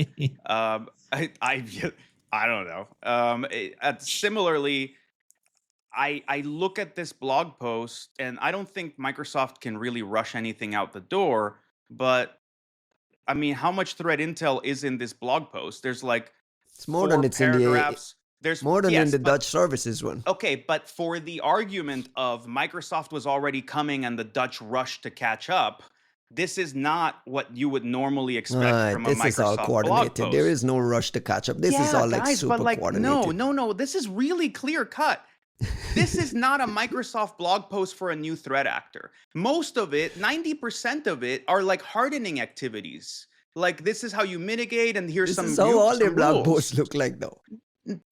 I don't know. Similarly, I look at this blog post and I don't think Microsoft can really rush anything out the door, but I mean, how much threat intel is in this blog post? There's like It's more than 4 it's in the paragraphs. There's more than in yes, the but Dutch services one. okay, but for the argument of Microsoft was already coming and the Dutch rushed to catch up, this is not what you would normally expect from a This is all Microsoft blog coordinated. There post. is no rush to catch up. This is Yeah, all like guys, but super like, no, coordinated. no, no. This is really clear cut. This is not a Microsoft blog post for a new threat actor. Most of it, 90% of it, are like hardening activities. Like, this is how you mitigate, and here's This some is how all their some blog rules. posts look like, though.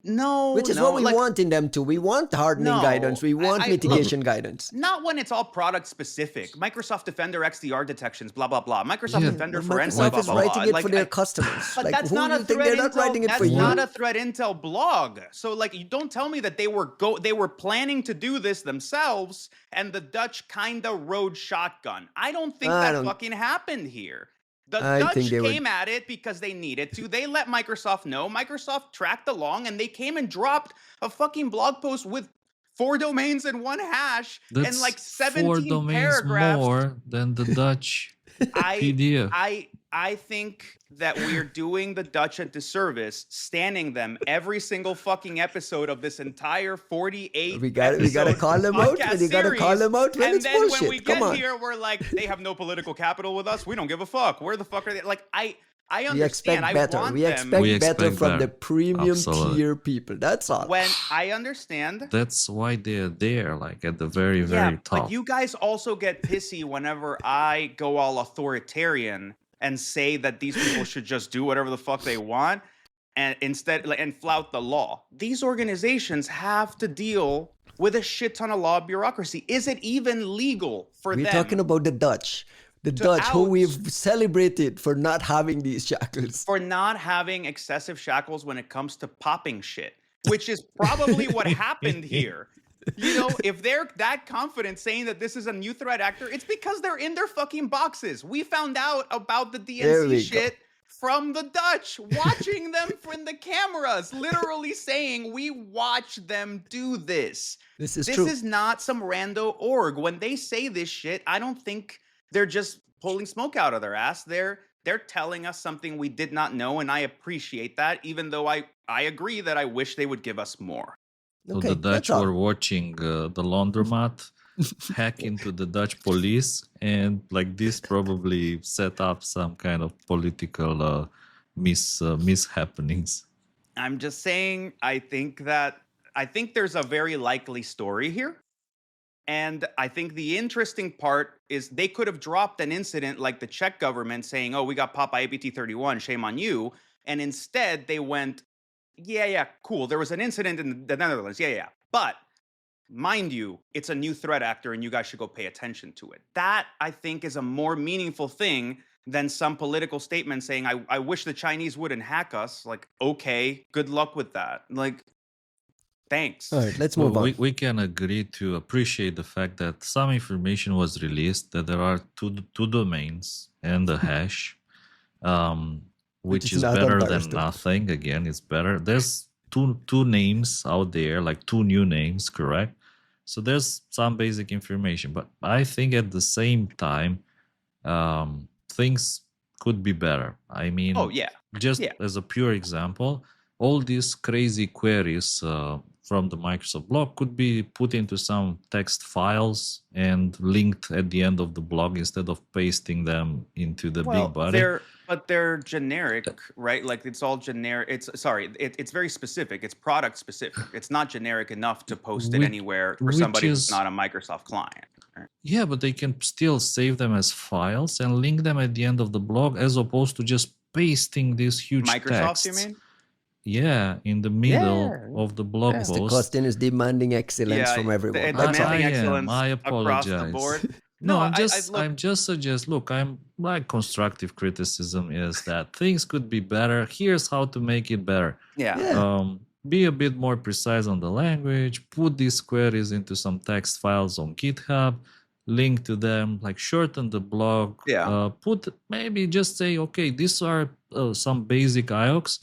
No, Which is no, what we like, want in them too. We want hardening no. guidance. We want Look, mitigation guidance. not when it's all product specific. Microsoft Defender XDR detections, blah blah blah. Microsoft Yeah, Defender But Forensic, blah Microsoft blah is blah. writing it Like, for their customers. but Like, that's who not do a you think threat they're not intel. writing it for That's you? not a threat intel blog. So like, you don't tell me that they were planning to do this themselves, and the Dutch kinda rode shotgun. I don't think I that don't. fucking happened here. The I think Dutch they were. came at it because they needed to. They let Microsoft know. Microsoft tracked along, and they came and dropped a fucking blog post with 4 domains and 1 hash and like That's 4 17 domains paragraphs. more than the Dutch I PDF. I think that we're doing the Dutch a disservice, standing them every single fucking episode of this entire 48 We gotta call them out. You gotta call them out when and it's then bullshit. when we Come get on. here, we're like, they have no political capital with us. We don't give a fuck. Where the fuck are they? Like, I We expect understand. better. I want We them. expect We better expect from the better. premium Absolutely. tier people. That's all. When I understand. That's why they're there, like at the very, Yeah, very but top. you guys also get pissy whenever I go all authoritarian and say that these people should just do whatever the fuck they want and instead and flout the law. These organizations have to deal with a shit ton of law bureaucracy. Is it even legal for We're them talking about the Dutch. The Dutch, who out- we've celebrated for not having these shackles. for not having excessive shackles when it comes to popping shit, which is probably what happened here. You know, if they're that confident saying that this is a new threat actor, it's because they're in their fucking boxes. We found out about the There we DNC shit from the Dutch, watching them from the cameras, literally saying, we watch them do this. This is This true. is not some rando org. When they say this shit, I don't think they're just pulling smoke out of their ass. They're telling us something we did not know, and I appreciate that, even though I agree that I wish they would give us more. So Okay, the that's Dutch all. were watching the laundromat hack into the Dutch police, and like this probably set up some kind of political mishappenings. I'm just saying, I think there's a very likely story here. And I think the interesting part is they could have dropped an incident like the Czech government saying, oh, we got popped by APT 31, shame on you. And instead they went, yeah, cool. There was an incident in the Netherlands. Yeah. But mind you, it's a new threat actor and you guys should go pay attention to it. That, I think, is a more meaningful thing than some political statement saying, I wish the Chinese wouldn't hack us. Like, okay, good luck with that. Like, thanks. All right, let's move on. We can agree to appreciate the fact that some information was released, that there are two domains and a hash, which is is not better unbiased. than nothing. Again, it's better. There's two names out there, like 2 new names, correct? So there's some basic information, but I think at the same time, things could be better. I mean, Oh, yeah. just Yeah. as a pure example, all these crazy queries from the Microsoft blog could be put into some text files and linked at the end of the blog instead of pasting them into the big body. They're generic, right? Like, it's all generic. It's very specific. It's product specific. It's not generic enough to post it Which- anywhere for which somebody who's is- not a Microsoft client. right? Yeah, but they can still save them as files and link them at the end of the blog as opposed to just pasting this huge Microsoft, text. you mean? Yeah, in the middle Yeah. of the blog Yes, the post. question is demanding excellence from everyone. the That's all. demanding I am. excellence I across the apologize. board. No, No, I'm I just look- I'm just suggest. Look, I'm like constructive criticism is that things could be better. Here's how to make it better. Yeah. Be a bit more precise on the language. Put these queries into some text files on GitHub. Link to them. Like shorten the blog. Yeah. Put maybe just say, okay, these are some basic IOCs,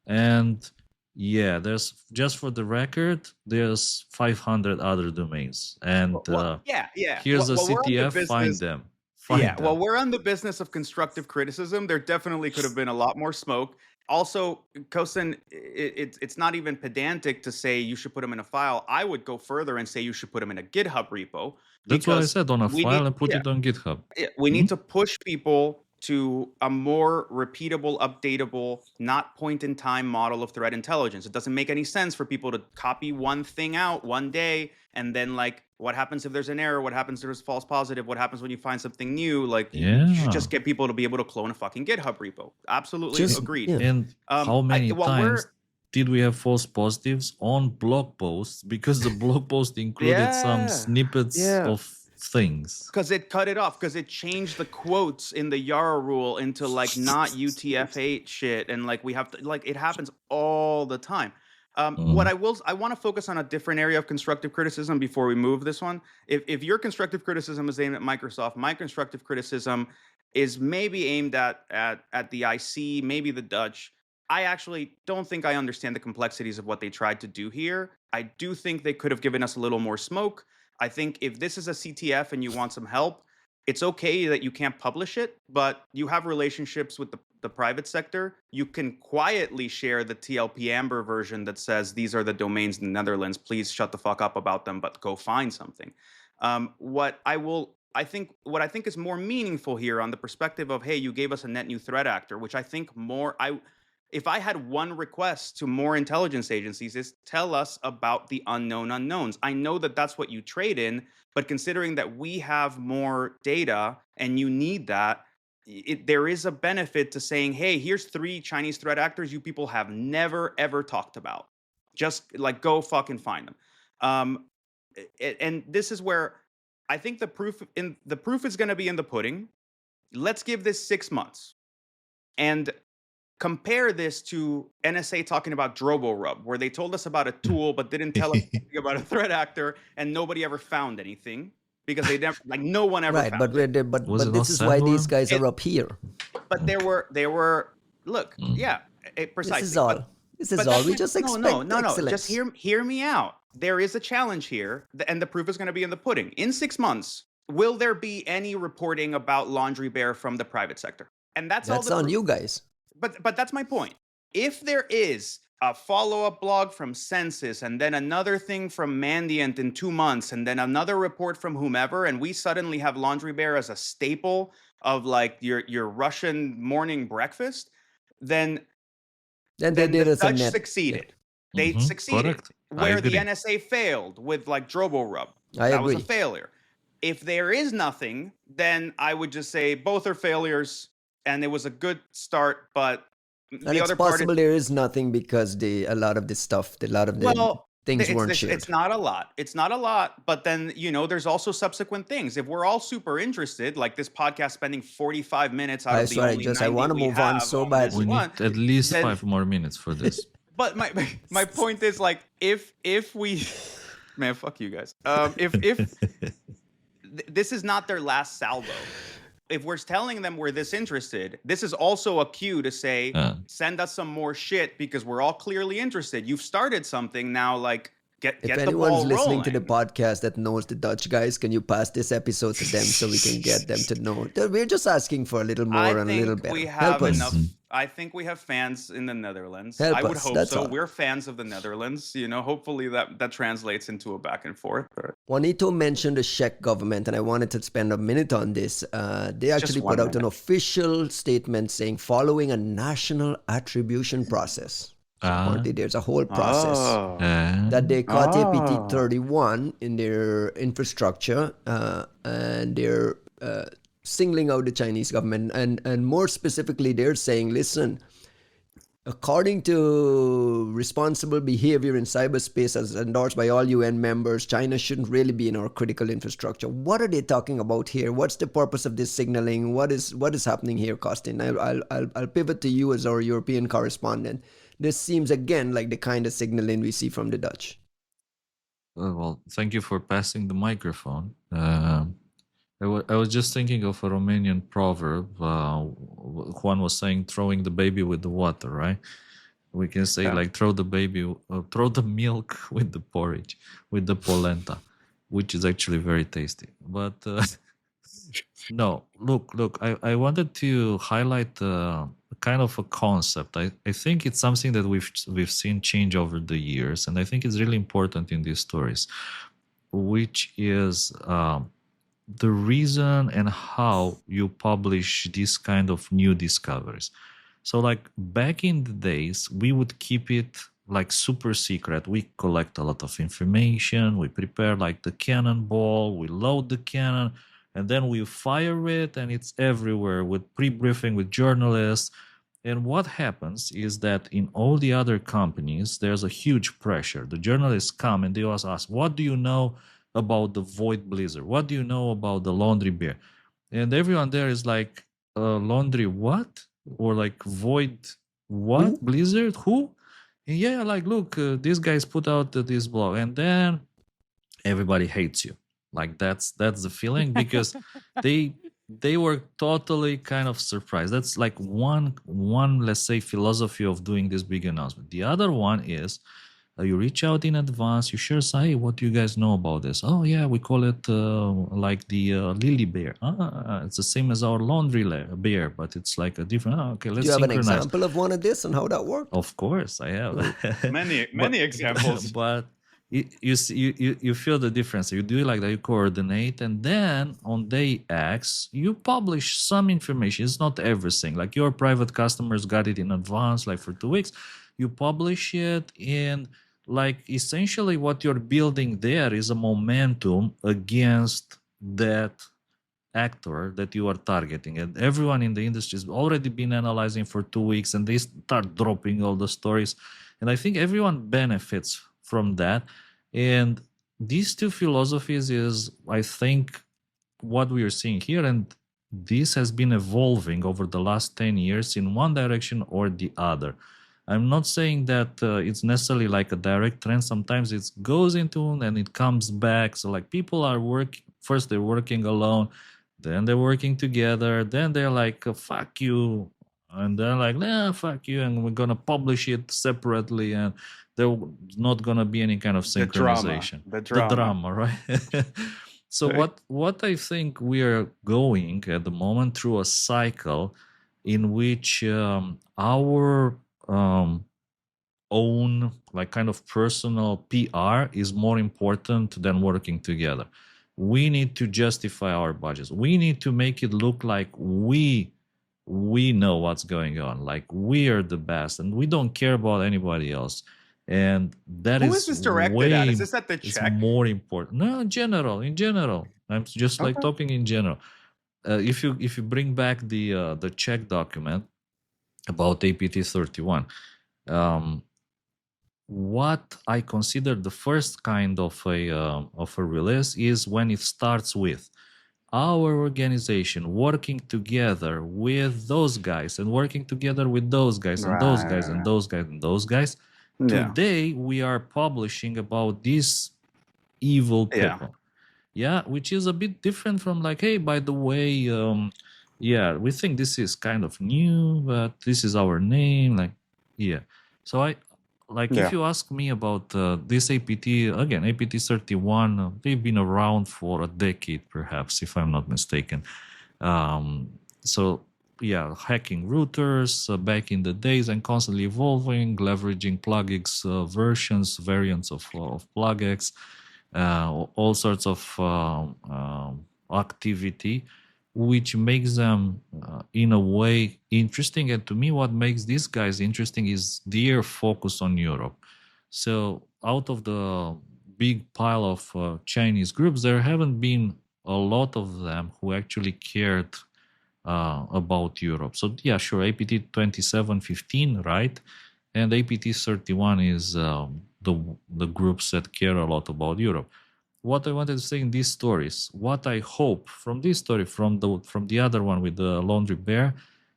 and Yeah, there's just for the record, there's 500 other domains, and Yeah. here's a Well, we're on the CTF. Find business. them. Yeah, Find well, them. we're on the business of constructive criticism. There definitely could have been a lot more smoke. Also, Kosin, it's not even pedantic to say you should put them in a file. I would go further and say you should put them in a GitHub repo That's what I because said, on a we need, file and put yeah, it on GitHub. we Hmm? need to push people to a more repeatable, updatable, not point in time model of threat intelligence. It doesn't make any sense for people to copy one thing out one day and then, like, what happens if there's an error? What happens if there's a false positive? What happens when you find something new? Like, you should Yeah. just get people to be able to clone a fucking GitHub repo. Absolutely Just agreed. yeah. And how many Well, times did we have false positives on blog posts because the blog post included some snippets of things? because it cut it off, because it changed the quotes in the Yara rule into like not UTF-8 shit, and like we have to, like, it happens all the time. What I want to focus on a different area of constructive criticism before we move this one. If your constructive criticism is aimed at Microsoft, my constructive criticism is maybe aimed at the IC, maybe the Dutch. I actually don't think I understand the complexities of what they tried to do here. I do think they could have given us a little more smoke. I think if this is a CTF and you want some help, it's okay that you can't publish it, but you have relationships with the private sector. You can quietly share the TLP Amber version that says these are the domains in the Netherlands. Please shut the fuck up about them, but go find something. What I think is more meaningful here on the perspective of, hey, you gave us a net new threat actor, which I think more if I had one request to more intelligence agencies, is tell us about the unknown unknowns. I know that that's what you trade in, but considering that we have more data and you need that, there is a benefit to saying, hey, here's 3 Chinese threat actors you people have never, ever talked about. Just like go fucking find them. And this is where I think the proof is going to be in the pudding. Let's give this 6 months. And compare this to NSA talking about DroboRub, where they told us about a tool but didn't tell us anything about a threat actor, and nobody ever found anything because they never, like, no one ever Right, found it. but this is why these guys are up here. But there were look, yeah, precisely. This is all. This is all. We just expect excellence. Just hear me out. There is a challenge here, and the proof is going to be in the pudding. In 6 months, will there be any reporting about Laundry Bear from the private sector? And that's all on you guys. But that's my point. If there is a follow-up blog from Census, and then another thing from Mandiant in 2 months, and then another report from whomever, and we suddenly have Laundry Bear as a staple of like your Russian morning breakfast, then they did the us a Dutch net. succeeded. Yeah. They succeeded. Correct. Where the NSA failed with like DroboRub. That was a failure. If there is nothing, then I would just say both are failures. And it was a good start, but and it's possible there is nothing because a lot of the things weren't shared. It's not a lot. It's not a lot, but then, there's also subsequent things. If we're all super interested, like this podcast spending 45 minutes out of the only 90 I want to move on so bad. We need at least 5 more minutes for this. But my point is, like, if we, man, fuck you guys. If this is not their last salvo. If we're telling them we're this interested, this is also a cue to say, send us some more shit because we're all clearly interested. You've started something now, like, get the ball rolling. If anyone's listening to the podcast that knows the Dutch guys, can you pass this episode to them so we can get them to know? We're just asking for a little more and a little better. We have enough. I think we have fans in the Netherlands. I would hope so. We're fans of the Netherlands. Hopefully that translates into a back and forth. Juanito mentioned the Czech government, and I wanted to spend a minute on this. They actually put out an official statement saying, following a national attribution process. Apparently, there's a whole process that they caught APT31 in their infrastructure, and they're singling out the Chinese government. And more specifically, they're saying, listen, according to responsible behavior in cyberspace as endorsed by all UN members, China shouldn't really be in our critical infrastructure. What are they talking about here? What's the purpose of this signaling? What is happening here, Kostin? I'll pivot to you as our European correspondent. This seems, again, like the kind of signaling we see from the Dutch. Well, thank you for passing the microphone. I was just thinking of a Romanian proverb. Juan was saying, throwing the baby with the water, right? We can say like throw the milk with the porridge, with the polenta, which is actually very tasty. But no, look, I wanted to highlight kind of a concept. I think it's something that we've seen change over the years, and I think it's really important in these stories, which is the reason and how you publish this kind of new discoveries. So like back in the days, we would keep it like super secret. We collect a lot of information, we prepare like the cannonball, we load the cannon, and then we fire it, and it's everywhere with pre-briefing with journalists. And what happens is that in all the other companies, there's a huge pressure. The journalists come and they always ask, what do you know about the void blizzard? What do you know about the laundry bear? And everyone there is like, laundry what? Or like void what? Who? Blizzard? Who? And yeah, like, look, these guys put out this blog. And then everybody hates you. Like that's the feeling, because they were totally kind of surprised. That's like one let's say philosophy of doing this big announcement. The other one is you reach out in advance, you share, say, hey, what do you guys know about this? Oh yeah, we call it like the lily bear. It's the same as our laundry bear, but it's like a different. Okay, let's Do you have an synchronize. example of one of this and how that worked? Of course, I have many examples. But you feel the difference. You do it like that, you coordinate, and then on day X you publish some information. It's not everything. Like your private customers got it in advance, like for 2 weeks. You publish it, and like essentially what you're building there is a momentum against that actor that you are targeting. And everyone in the industry has already been analyzing for 2 weeks, and they start dropping all the stories. And I think everyone benefits from that. And these two philosophies is, I think, what we are seeing here. And this has been evolving over the last 10 years in one direction or the other. I'm not saying that it's necessarily like a direct trend. Sometimes it goes into and it comes back. So like people are first they're working alone, then they're working together, then they're like, fuck you. And they're like, nah, fuck you. And we're going to publish it separately. And there's not going to be any kind of synchronization. The drama, right? So what I think we are going at the moment through a cycle in which our own like kind of personal PR is more important than working together. We need to justify our budgets. We need to make it look like we know what's going on, like we are the best, and we don't care about anybody else. And that Who is this directed at? Is this at the Czech? It's more important. No, in general. I'm just like talking in general. If you bring back the Czech document about APT 31, what I consider the first kind of a release is when it starts with our organization working together with those guys and working together with those guys and those guys and those guys and those guys. Yeah. Today we are publishing about these evil people. Yeah, which is a bit different from like, hey, by the way, we think this is kind of new, but this is our name. Like, yeah. So if you ask me about this APT, again, APT 31, they've been around for a decade, perhaps, if I'm not mistaken. So, yeah, hacking routers back in the days and constantly evolving, leveraging plugx variants of plugx, all sorts of activity, which makes them in a way interesting. And to me, what makes these guys interesting is their focus on Europe. So out of the big pile of Chinese groups, there haven't been a lot of them who actually cared about Europe. So yeah, sure, APT 2715, right? And APT 31 is the groups that care a lot about Europe. What I wanted to say in these stories, what I hope from this story, from the other one with the laundry bear,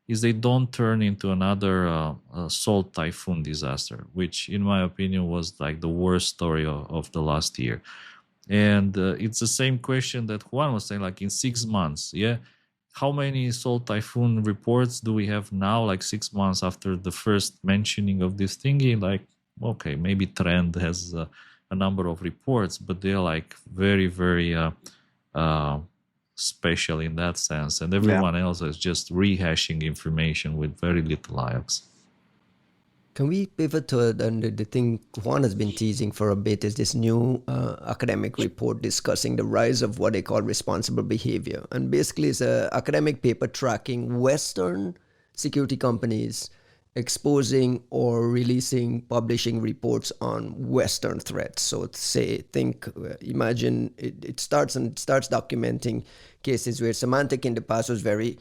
is they don't turn into another salt typhoon disaster, which in my opinion was like the worst story of the last year. And it's the same question that Juan was saying, like in 6 months, yeah, how many Salt Typhoon reports do we have now? Like 6 months after the first mentioning of this thingy, like, okay, maybe Trend has a number of reports, but they're like very, very uh, special in that sense. And everyone else is just rehashing information with very little IOCs. Can we pivot to the thing Juan has been teasing for a bit is this new academic report discussing the rise of what they call responsible behavior. And basically it's an academic paper tracking Western security companies exposing or releasing, publishing reports on Western threats. So imagine it starts documenting cases where Symantec in the past was very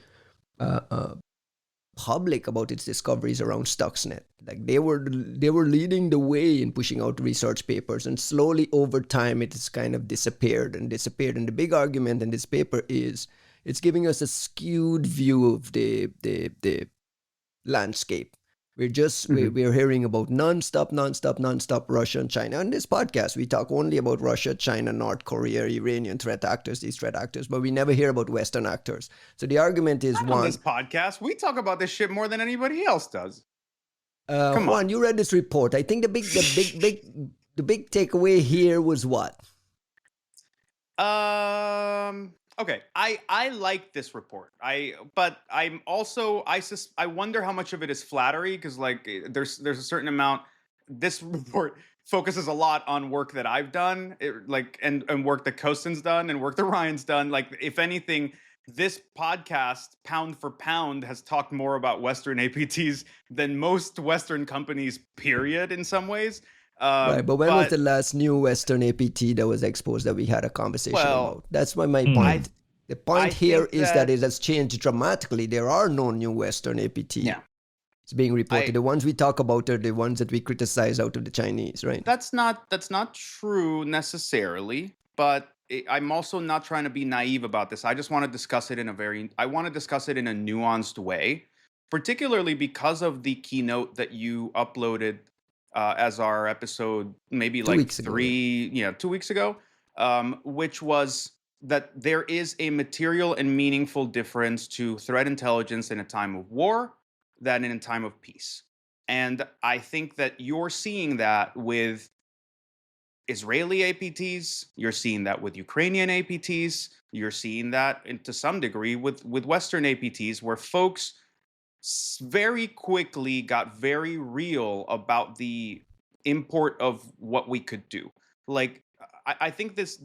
public about its discoveries around Stuxnet. Like they were leading the way in pushing out research papers, and slowly over time it has kind of disappeared. And the big argument in this paper is it's giving us a skewed view of the landscape. We're hearing about non-stop Russia and China. On this podcast, we talk only about Russia, China, North Korea, Iranian these threat actors, but we never hear about Western actors. So the argument is, Not on this podcast, we talk about this shit more than anybody else does. Come Juan, you read this report. I think the big takeaway here was what? Okay, I like this report. But I'm also I wonder how much of it is flattery, because like there's a certain amount. This report focuses a lot on work that I've done, and work that Kosten's done and work that Ryan's done. Like if anything, this podcast pound for pound has talked more about Western APTs than most Western companies. Period. In some ways. Right, but when was the last new Western APT that was exposed that we had a conversation about? That's my point. The point here is that it has changed dramatically. There are no new Western APT. Yeah. It's being reported. The ones we talk about are the ones that we criticize out of the Chinese, right? That's not true necessarily, but I'm also not trying to be naive about this. I just want to discuss it in a nuanced way, particularly because of the keynote that you uploaded as our episode, maybe like 2 weeks ago, which was that there is a material and meaningful difference to threat intelligence in a time of war than in a time of peace. And I think that you're seeing that with Israeli APTs, you're seeing that with Ukrainian APTs, you're seeing that to some degree with Western APTs, where folks very quickly got very real about the import of what we could do. Like I think this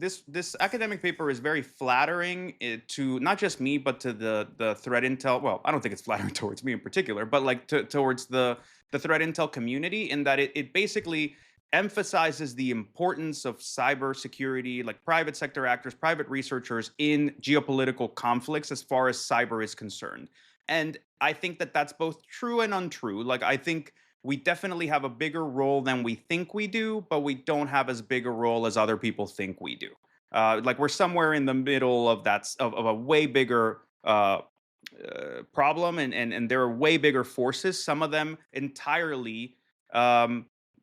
academic paper is very flattering to not just me, but to the threat intel. Well, I don't think it's flattering towards me in particular, but like towards the threat intel community, in that it basically emphasizes the importance of cybersecurity, like private sector actors, private researchers in geopolitical conflicts as far as cyber is concerned. And I think that that's both true and untrue. Like, I think we definitely have a bigger role than we think we do, but we don't have as big a role as other people think we do. Like, we're somewhere in the middle of of a way bigger problem, and there are way bigger forces, some of them entirely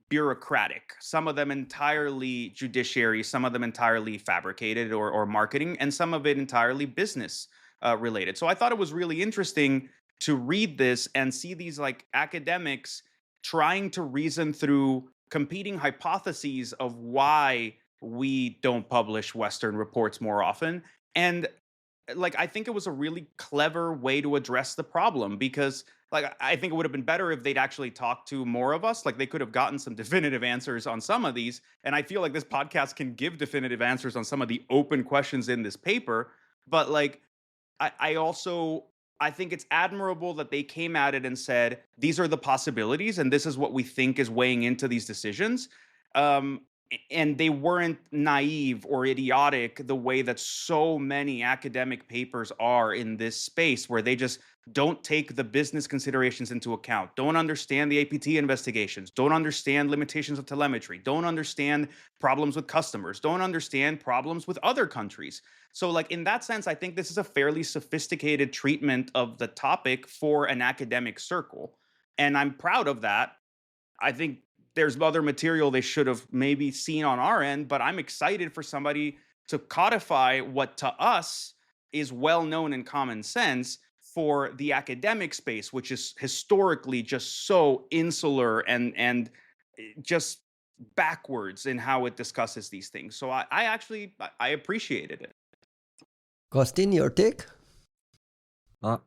bureaucratic, some of them entirely judiciary, some of them entirely fabricated or marketing, and some of it entirely business related. So I thought it was really interesting to read this and see these like academics trying to reason through competing hypotheses of why we don't publish Western reports more often. And like, I think it was a really clever way to address the problem, because like I think it would have been better if they'd actually talked to more of us. Like, they could have gotten some definitive answers on some of these. And I feel like this podcast can give definitive answers on some of the open questions in this paper. But like, I think it's admirable that they came at it and said, these are the possibilities, and this is what we think is weighing into these decisions. And they weren't naive or idiotic the way that so many academic papers are in this space, where they just don't take the business considerations into account, don't understand the APT investigations, don't understand limitations of telemetry, don't understand problems with customers, don't understand problems with other countries. So like, in that sense, I think this is a fairly sophisticated treatment of the topic for an academic circle. And I'm proud of that. I think there's other material they should have maybe seen on our end, but I'm excited for somebody to codify what to us is well known in common sense for the academic space, which is historically just so insular and just backwards in how it discusses these things. So I actually I appreciated it. Costin, your take?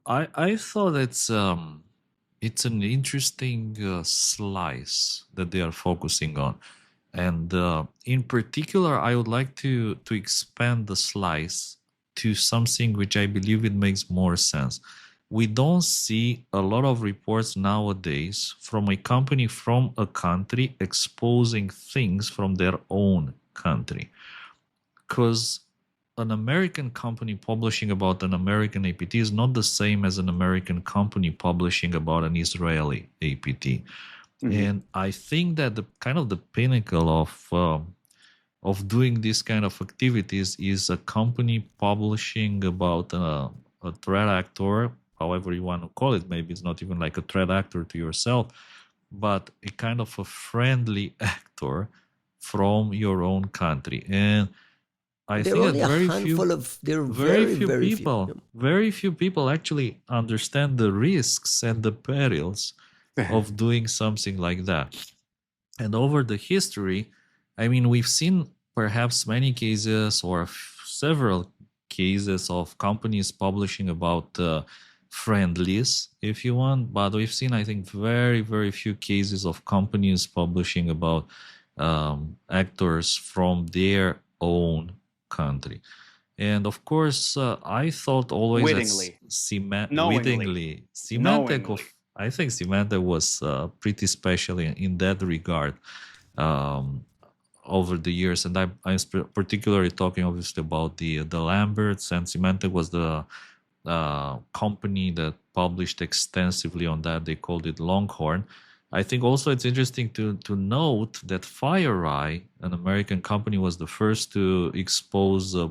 I thought it's an interesting slice that they are focusing on, and in particular, I would like to expand the slice to something which I believe it makes more sense. We don't see a lot of reports nowadays from a company from a country exposing things from their own country, because an American company publishing about an American APT is not the same as an American company publishing about an Israeli APT. Mm-hmm. And I think that the kind of the pinnacle of doing this kind of activities is a company publishing about a threat actor, however you want to call it. Maybe it's not even like a threat actor to yourself, but a kind of a friendly actor from your own country. And I think that very few people actually understand the risks and the perils of doing something like that. And over the history, I mean, we've seen perhaps many cases or several cases of companies publishing about friendlies, if you want, but we've seen, I think, very, very few cases of companies publishing about actors from their own country. And of course, I thought always wittingly. Symantec, I think Symantec was pretty special in that regard over the years. And I'm particularly talking obviously about the Lamberts, and Symantec was the company that published extensively on that. They called it Longhorn. I think also it's interesting to note that FireEye, an American company, was the first to expose a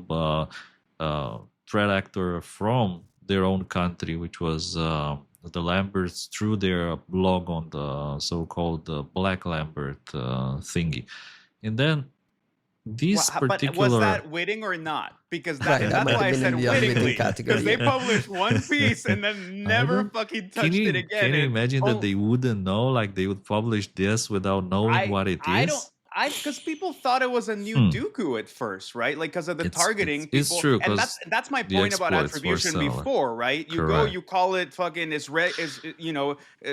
threat actor from their own country, which was the Lamberts, through their blog on the so-called Black Lambert thingy. And then this particular... But was that witting or not? Because that's why I said wittingly. Because they published one piece and then never fucking touched it again. Can you imagine that they wouldn't know? Like they would publish this without knowing what it is? Because people thought it was a new Dooku at first, right? Like because of the targeting. It's true. And that's my point about attribution before, right? You go, you call it fucking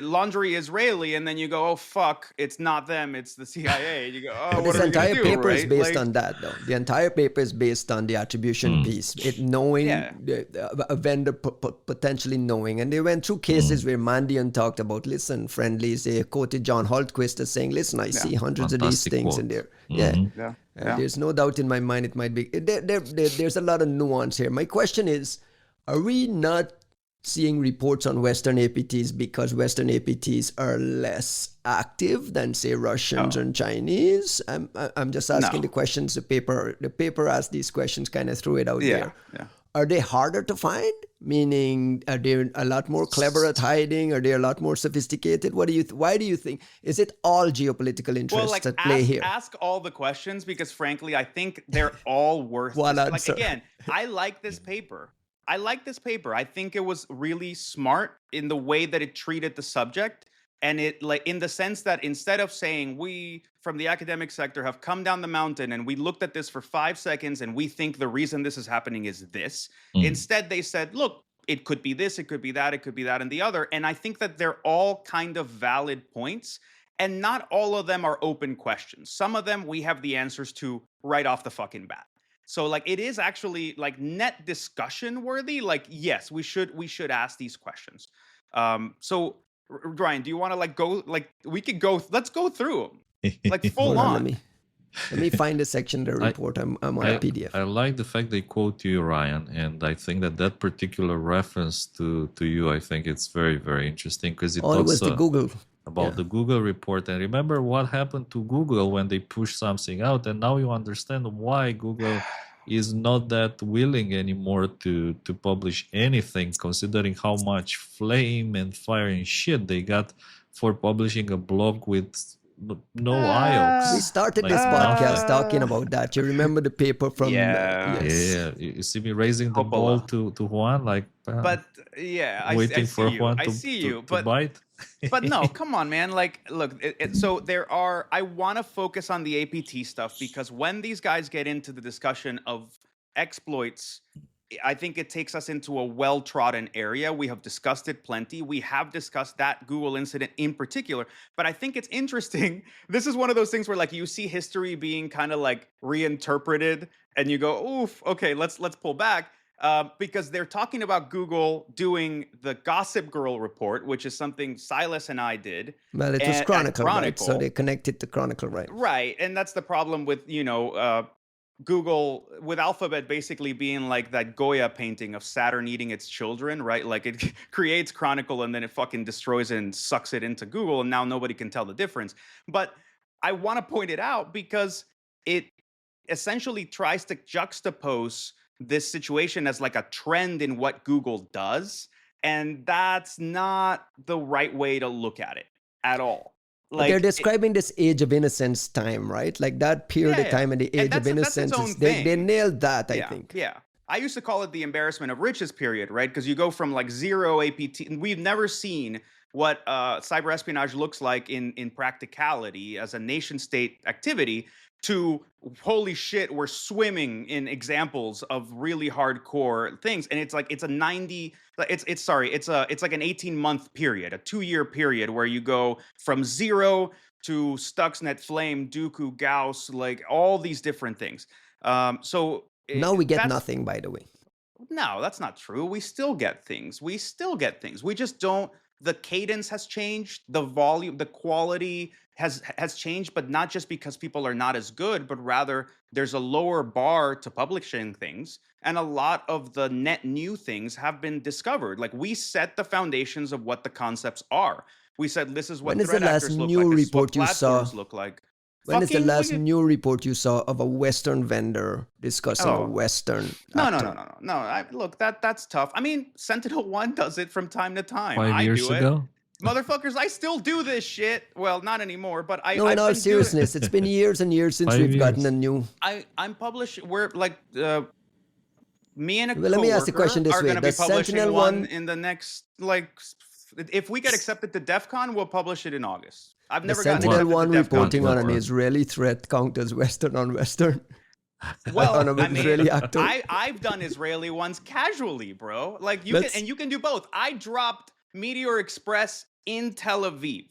laundry Israeli, and then you go, oh fuck, it's not them, it's the CIA. You go, oh, what this entire paper is based on that, though. The entire paper is based on the attribution piece. It knowing a vendor potentially knowing, and they went through cases where Mandian talked about, listen, friendlies. They quoted John Hultquist as saying, listen, I see hundreds of these things in there. There's no doubt in my mind it might be there's a lot of nuance here. My question is, are we not seeing reports on Western APTs because Western APTs are less active than, say, Russians and Chinese? I'm just asking the questions. The paper asked these questions, kind of threw it out there. Are they harder to find? Meaning, are they a lot more clever at hiding? Are they a lot more sophisticated? Why do you think? Is it all geopolitical interests at play here? Ask all the questions, because frankly, I think they're all worth one answer. Like, again, I like this paper. I think it was really smart in the way that it treated the subject. And it, like, in the sense that instead of saying we from the academic sector have come down the mountain and we looked at this for 5 seconds and we think the reason this is happening is this, instead they said, look, it could be this, it could be that, it could be that and the other. And I think that they're all kind of valid points, and not all of them are open questions. Some of them we have the answers to right off the fucking bat. So like it is actually like net discussion worthy. Like, yes, we should ask these questions. So Ryan, do you want to like go, like we could go, let's go through them like full on. Let me find a section of the report. I'm on a PDF. I like the fact they quote you, Ryan, and I think that particular reference to you, I think it's very, very interesting, because it talks the Google about the Google report. And remember what happened to Google when they pushed something out, and now you understand why Google is not that willing anymore to publish anything, considering how much flame and fire and shit they got for publishing a blog with no We IOCs, started like this podcast nothing. talking about that. You remember the paper from Yeah. yes. Yeah, you see me raising the ball Coppola. to Juan, like But yeah, I waiting see for you. Juan I see you. to bite. But no, come on, man. Like, look, so there are, I want to focus on the APT stuff because when these guys get into the discussion of exploits, I think it takes us into a well-trodden area. We have discussed it plenty. We have discussed that Google incident in particular, but I think it's interesting. This is one of those things where like you see history being kind of like reinterpreted and you go, oof, okay, let's pull back. Because they're talking about Google doing the Gossip Girl report, which is something Silas and I did. Well, it was at Chronicle, right? So Chronicle. they connected to Chronicle, right? Right. And that's the problem with, Google with Alphabet basically being like that Goya painting of Saturn eating its children, right? Like it creates Chronicle and then it fucking destroys it and sucks it into Google. And now nobody can tell the difference. But I want to point it out because it essentially tries to juxtapose this situation as like a trend in what Google does. And that's not the right way to look at it at all. But they're describing this age of innocence time, right? Like that period of time in the age of innocence. They nailed that, I think. Yeah. I used to call it the embarrassment of riches period, right? Because you go from like 0 APT, and we've never seen what cyber espionage looks like in practicality as a nation state activity to holy shit, we're swimming in examples of really hardcore things. And it's like it's like an 18-month period, a 2-year period where you go from 0 to Stuxnet, Flame, Dooku, Gauss, like all these different things. So now we get nothing, by the way. No, that's not true. We still get things. We just don't. The cadence has changed, the volume, the quality has changed, but not just because people are not as good, but rather there's a lower bar to publishing things, and a lot of the net new things have been discovered. Like we set the foundations of what the concepts are. We said this is what threat actors look like. This is what platforms look like. When is the last new report you saw of a Western vendor discussing a Western actor? No. Look, that's tough. I mean, Sentinel-1 does it from time to time. 5 years ago? Motherfuckers, I still do this shit. Well, not anymore, but I... No, in all seriousness, it's been years and years since we've gotten a new... I'm publishing... We're like... me and a let me ask the question this way. Are going to be publishing Sentinel-1 in the next... Like, if we get accepted to DEF CON, we'll publish it in August. I've never gotten Sentinel-1 reporting on an Israeli threat counters Western on Western. Well, on an Israeli actor. I've done Israeli ones casually, bro. Like you can do both. I dropped Meteor Express in Tel Aviv.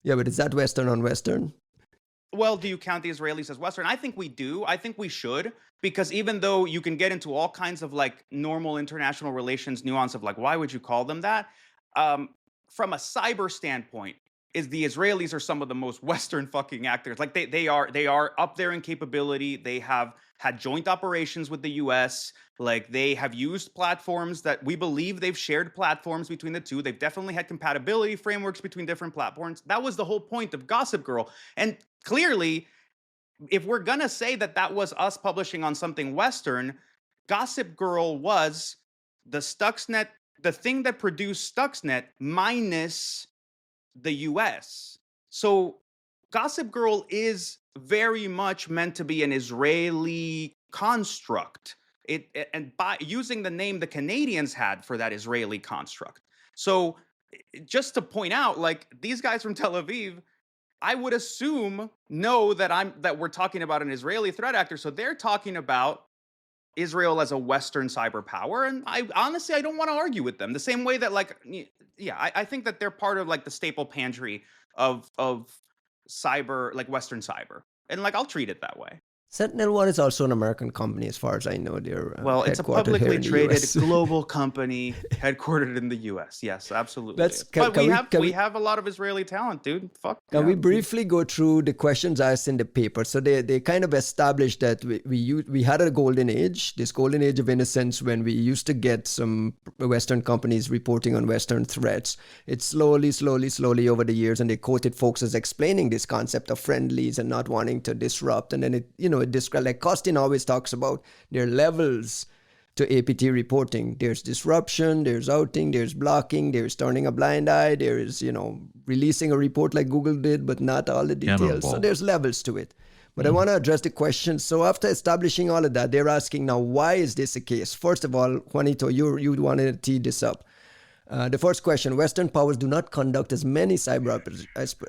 Yeah, but is that Western on Western? Well, do you count the Israelis as Western? I think we do. I think we should, because even though you can get into all kinds of like normal international relations nuance of like why would you call them that? From a cyber standpoint, is the Israelis are some of the most Western fucking actors. Like they are up there in capability. They have had joint operations with the US. Like they have used platforms that we believe they've shared platforms between the two. They've definitely had compatibility frameworks between different platforms. That was the whole point of Gossip Girl. And clearly, if we're gonna say that was us publishing on something Western, Gossip Girl was the Stuxnet, the thing that produced Stuxnet minus the US. So Gossip Girl is very much meant to be an Israeli construct. And by using the name the Canadians had for that Israeli construct. So just to point out, like these guys from Tel Aviv, I would assume know that we're talking about an Israeli threat actor. So they're talking about Israel as a Western cyber power. And I honestly don't want to argue with them. The same way that like, yeah, I think that they're part of like the staple pantry of cyber, like Western cyber. And like, I'll treat it that way. Sentinel-1 is also an American company, as far as I know. They're it's a publicly traded global company headquartered in the U.S. Yes, absolutely. We have a lot of Israeli talent, dude. Fuck. Can we briefly go through the questions asked in the paper? So they kind of established that we had a golden age, this golden age of innocence, when we used to get some Western companies reporting on Western threats. It's slowly over the years, and they quoted folks as explaining this concept of friendlies and not wanting to disrupt, and then it describes, like Costin always talks about, there are levels to APT reporting. There's disruption, there's outing, there's blocking, there's turning a blind eye, there is, releasing a report like Google did, but not all the details. So there's levels to it. But I want to address the question. So after establishing all of that, they're asking now, why is this the case? First of all, Juanito, you wanted to tee this up. The first question, Western powers do not conduct as many cyber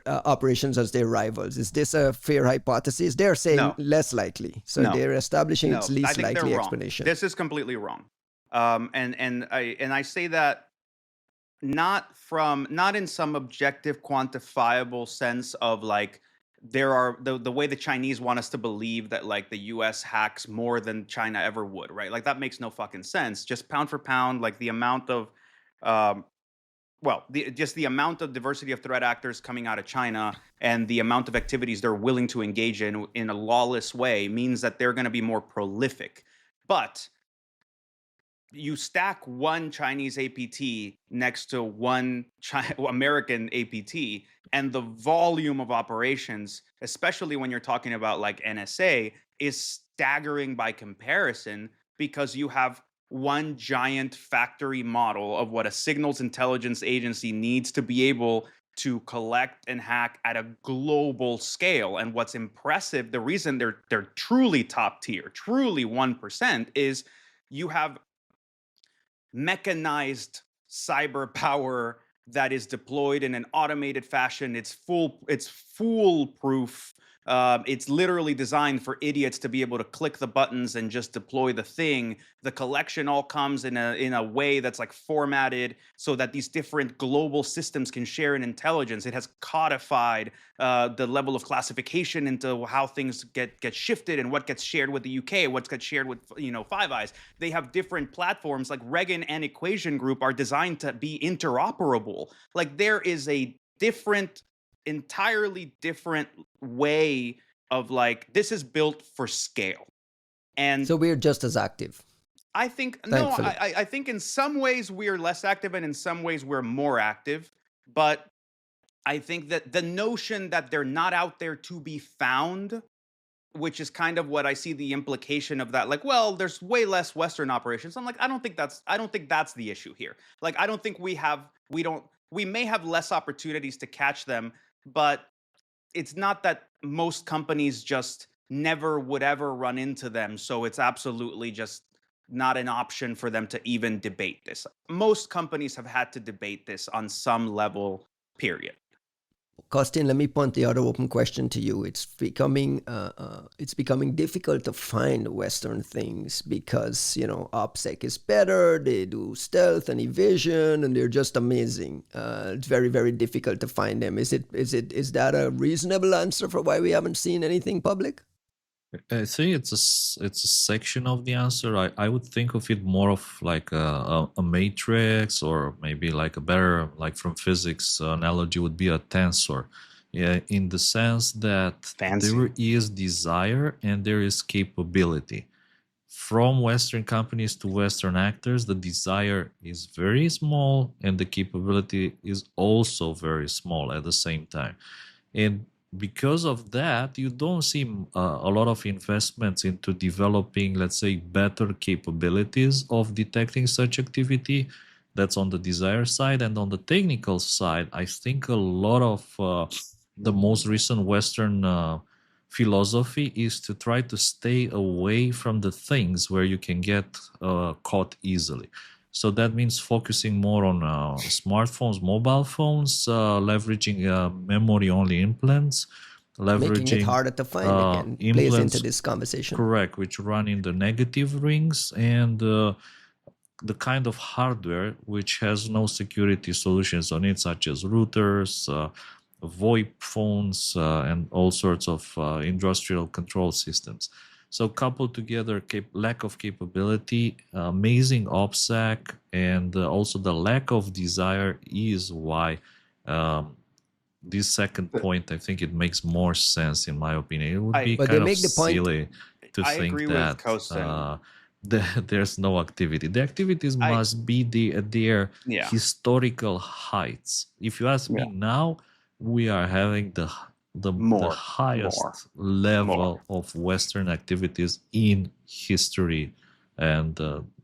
operations as their rivals. Is this a fair hypothesis? They're saying less likely. So they're establishing its least likely explanation. This is completely wrong. And I say that not in some objective quantifiable sense of like, there are the way the Chinese want us to believe that like the US hacks more than China ever would, right? Like that makes no fucking sense. Just pound for pound, like the amount of the amount of diversity of threat actors coming out of China and the amount of activities they're willing to engage in a lawless way means that they're going to be more prolific. But you stack one Chinese APT next to one American APT, and the volume of operations, especially when you're talking about like NSA, is staggering by comparison, because you have one giant factory model of what a signals intelligence agency needs to be able to collect and hack at a global scale. And what's impressive, the reason they're truly top tier, truly 1%, is you have mechanized cyber power that is deployed in an automated fashion. It's foolproof. It's literally designed for idiots to be able to click the buttons and just deploy the thing. The collection all comes in a way that's like formatted so that these different global systems can share in intelligence. It has codified the level of classification into how things get shifted and what gets shared with the UK, what gets shared with Five Eyes. They have different platforms like Regan and Equation Group are designed to be interoperable. Like there is a entirely different way of like, this is built for scale. And so we're just as active. I think I think in some ways we're less active and in some ways we're more active, but I think that the notion that they're not out there to be found, which is kind of what I see the implication of that, like, well, there's way less Western operations. I'm like, I don't think that's the issue here. Like, I don't think we may have less opportunities to catch them, but it's not that most companies just never would ever run into them. So it's absolutely just not an option for them to even debate this. Most companies have had to debate this on some level, period. Costin, let me point the other open question to you. It's becoming difficult to find Western things because OPSEC is better. They do stealth and evasion, and they're just amazing. It's very, very difficult to find them. Is that a reasonable answer for why we haven't seen anything public? I think it's a section of the answer. I would think of it more of like a matrix, or maybe like a better, like from physics analogy would be a tensor. Yeah, in the sense that there is desire and there is capability. From Western companies to Western actors, the desire is very small and the capability is also very small at the same time. And because of that, you don't see a lot of investments into developing, let's say, better capabilities of detecting such activity. That's on the desire side. And on the technical side, I think a lot of the most recent Western philosophy is to try to stay away from the things where you can get caught easily. So that means focusing more on smartphones, mobile phones, leveraging memory-only implants, leveraging making it harder to find again. Plays into this conversation. Correct, which run in the negative rings, and the kind of hardware which has no security solutions on it, such as routers, VoIP phones, and all sorts of industrial control systems. So coupled together, lack of capability, amazing OPSEC, and also the lack of desire is why this second point, I think it makes more sense in my opinion. It would be kind of silly to think that there's no activity. The activities must be at their historical heights. If you ask me now, we are having the highest level of Western activities in history, and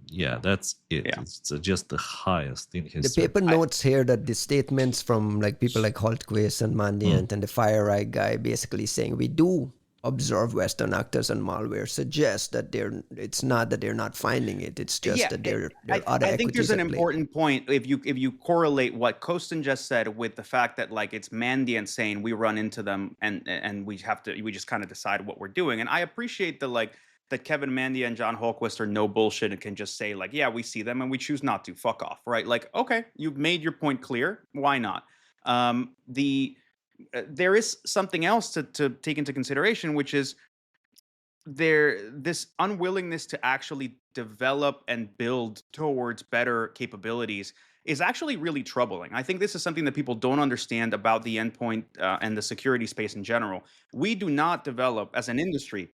yeah, that's it. Yeah. It's just the highest in The history. paper notes here that the statements from like people like Holtquist and Mandiant and the FireEye guy basically saying we do observe Western actors and malware suggest that it's not that they're not finding it. It's just Yeah, that there are other I think there's equities an at play. important point if you correlate what Kostin just said with the fact that like it's Mandiant saying we run into them and we just kind of decide what we're doing. And I appreciate the like that Kevin Mandia and John Holquist are no bullshit and can just say like, yeah, we see them and we choose not to. Fuck off, right? Like, okay, you've made your point clear. Why not? There is something else to take into consideration, which is this unwillingness to actually develop and build towards better capabilities is actually really troubling. I think this is something that people don't understand about the endpoint and the security space in general. We do not develop as an industry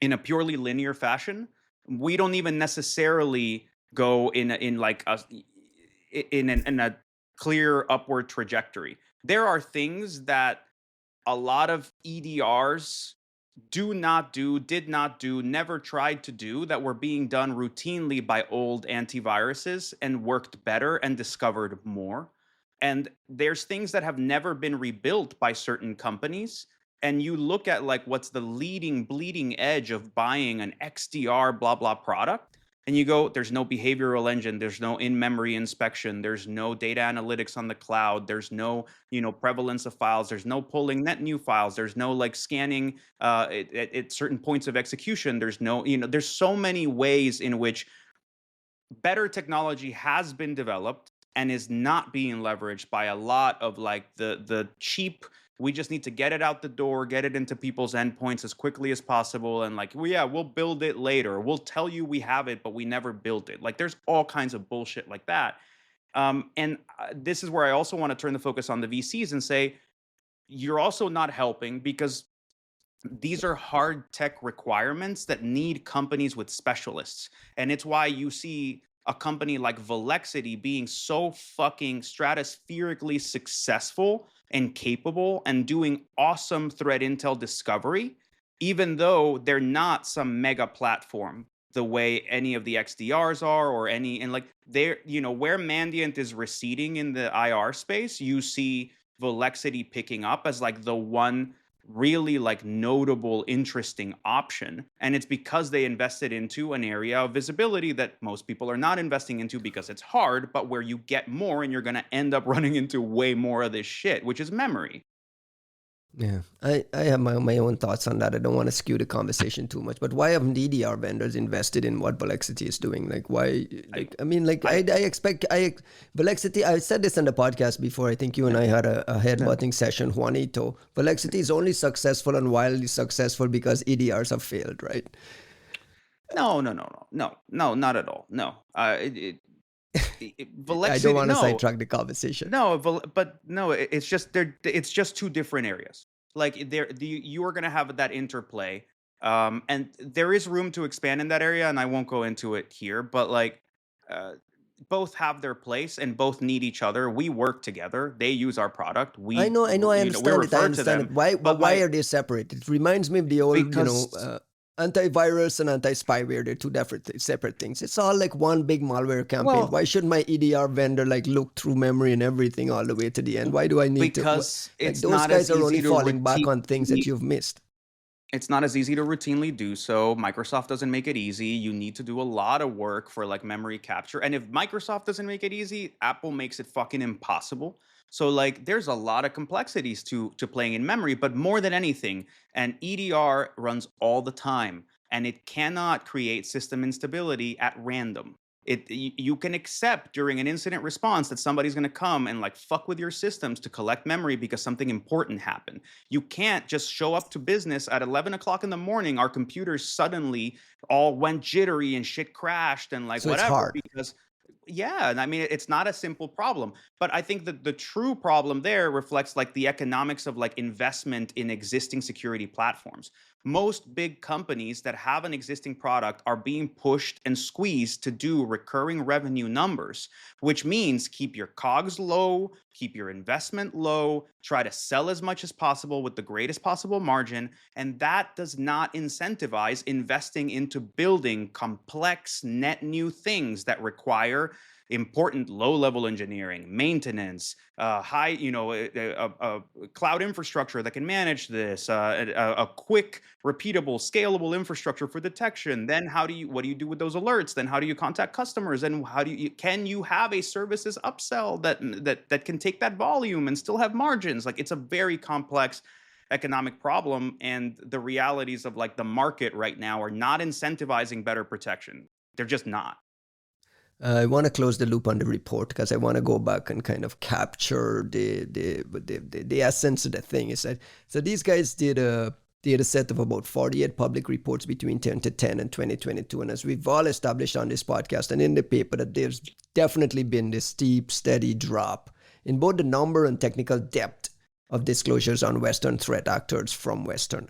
in a purely linear fashion. We don't even necessarily go in a clear upward trajectory. There are things that a lot of EDRs did not do, never tried to do that were being done routinely by old antiviruses and worked better and discovered more. And there's things that have never been rebuilt by certain companies. And you look at like what's the leading bleeding edge of buying an XDR blah blah product, and you go, there's no behavioral engine, there's no in-memory inspection, there's no data analytics on the cloud, there's no prevalence of files, there's no pulling net new files, there's no like scanning at certain points of execution, there's no there's so many ways in which better technology has been developed and is not being leveraged by a lot of like the cheap, we just need to get it out the door, get it into people's endpoints as quickly as possible, and like, well, yeah, we'll build it later, we'll tell you we have it but we never built it. Like there's all kinds of bullshit like that. And this is where I also want to turn the focus on the VCs and say you're also not helping, because these are hard tech requirements that need companies with specialists. And it's why you see a company like Valexity being so fucking stratospherically successful and capable and doing awesome threat intel discovery, even though they're not some mega platform the way any of the XDRs are or any, and like they're, where Mandiant is receding in the IR space, you see Valexity picking up as like the one really like notable interesting option, and it's because they invested into an area of visibility that most people are not investing into because it's hard, but where you get more and you're going to end up running into way more of this shit, which is memory. Yeah, I have my own thoughts on that. I don't want to skew the conversation too much, but why haven't EDR vendors invested in what Valexity is doing? Like, why? Like, I expect Valexity. I said this on the podcast before. I think you and I had a headbutting session, Juanito. Valexity is only successful and wildly successful because EDRs have failed, right? No, not at all. No, Valexity, I don't want to sidetrack the conversation. No, but no, it's just two different areas. Like you are going to have that interplay, and there is room to expand in that area, and I won't go into it here. But like, both have their place and both need each other. We work together. They use our product. I know. I understand it. Why are they separate? It reminds me of the old, antivirus and anti-spyware. They're two separate things. It's all like one big malware campaign. Well, why should my EDR vendor like look through memory and everything all the way to the end? Why do I need because to? it's those not guys as are only easy to falling back on things that you've missed. It's not as easy to routinely do so. Microsoft doesn't make it easy. You need to do a lot of work for like memory capture. And if Microsoft doesn't make it easy, Apple makes it fucking impossible. So like there's a lot of complexities to playing in memory, but more than anything, an EDR runs all the time and it cannot create system instability at random. You can accept during an incident response that somebody's going to come and like fuck with your systems to collect memory because something important happened. You can't just show up to business at 11 o'clock in the morning. Our computers suddenly all went jittery and shit crashed and like So whatever. it's hard. Because yeah, I mean, it's not a simple problem, but I think that the true problem there reflects like the economics of like investment in existing security platforms. Most big companies that have an existing product are being pushed and squeezed to do recurring revenue numbers, which means keep your cogs low, keep your investment low, try to sell as much as possible with the greatest possible margin. And that does not incentivize investing into building complex, net new things that require important low-level engineering, maintenance, high, cloud infrastructure that can manage this, a quick, repeatable, scalable infrastructure for detection. Then what do you do with those alerts? Then how do you contact customers? And can you have a services upsell that can take that volume and still have margins? Like, it's a very complex economic problem, and the realities of like the market right now are not incentivizing better protection. They're just not. I want to close the loop on the report because I want to go back and kind of capture the essence of the thing. Is that so these guys did a set of about 48 public reports between 10 and 2022, and as we've all established on this podcast and in the paper, that there's definitely been this steep, steady drop in both the number and technical depth of disclosures on Western threat actors from Western.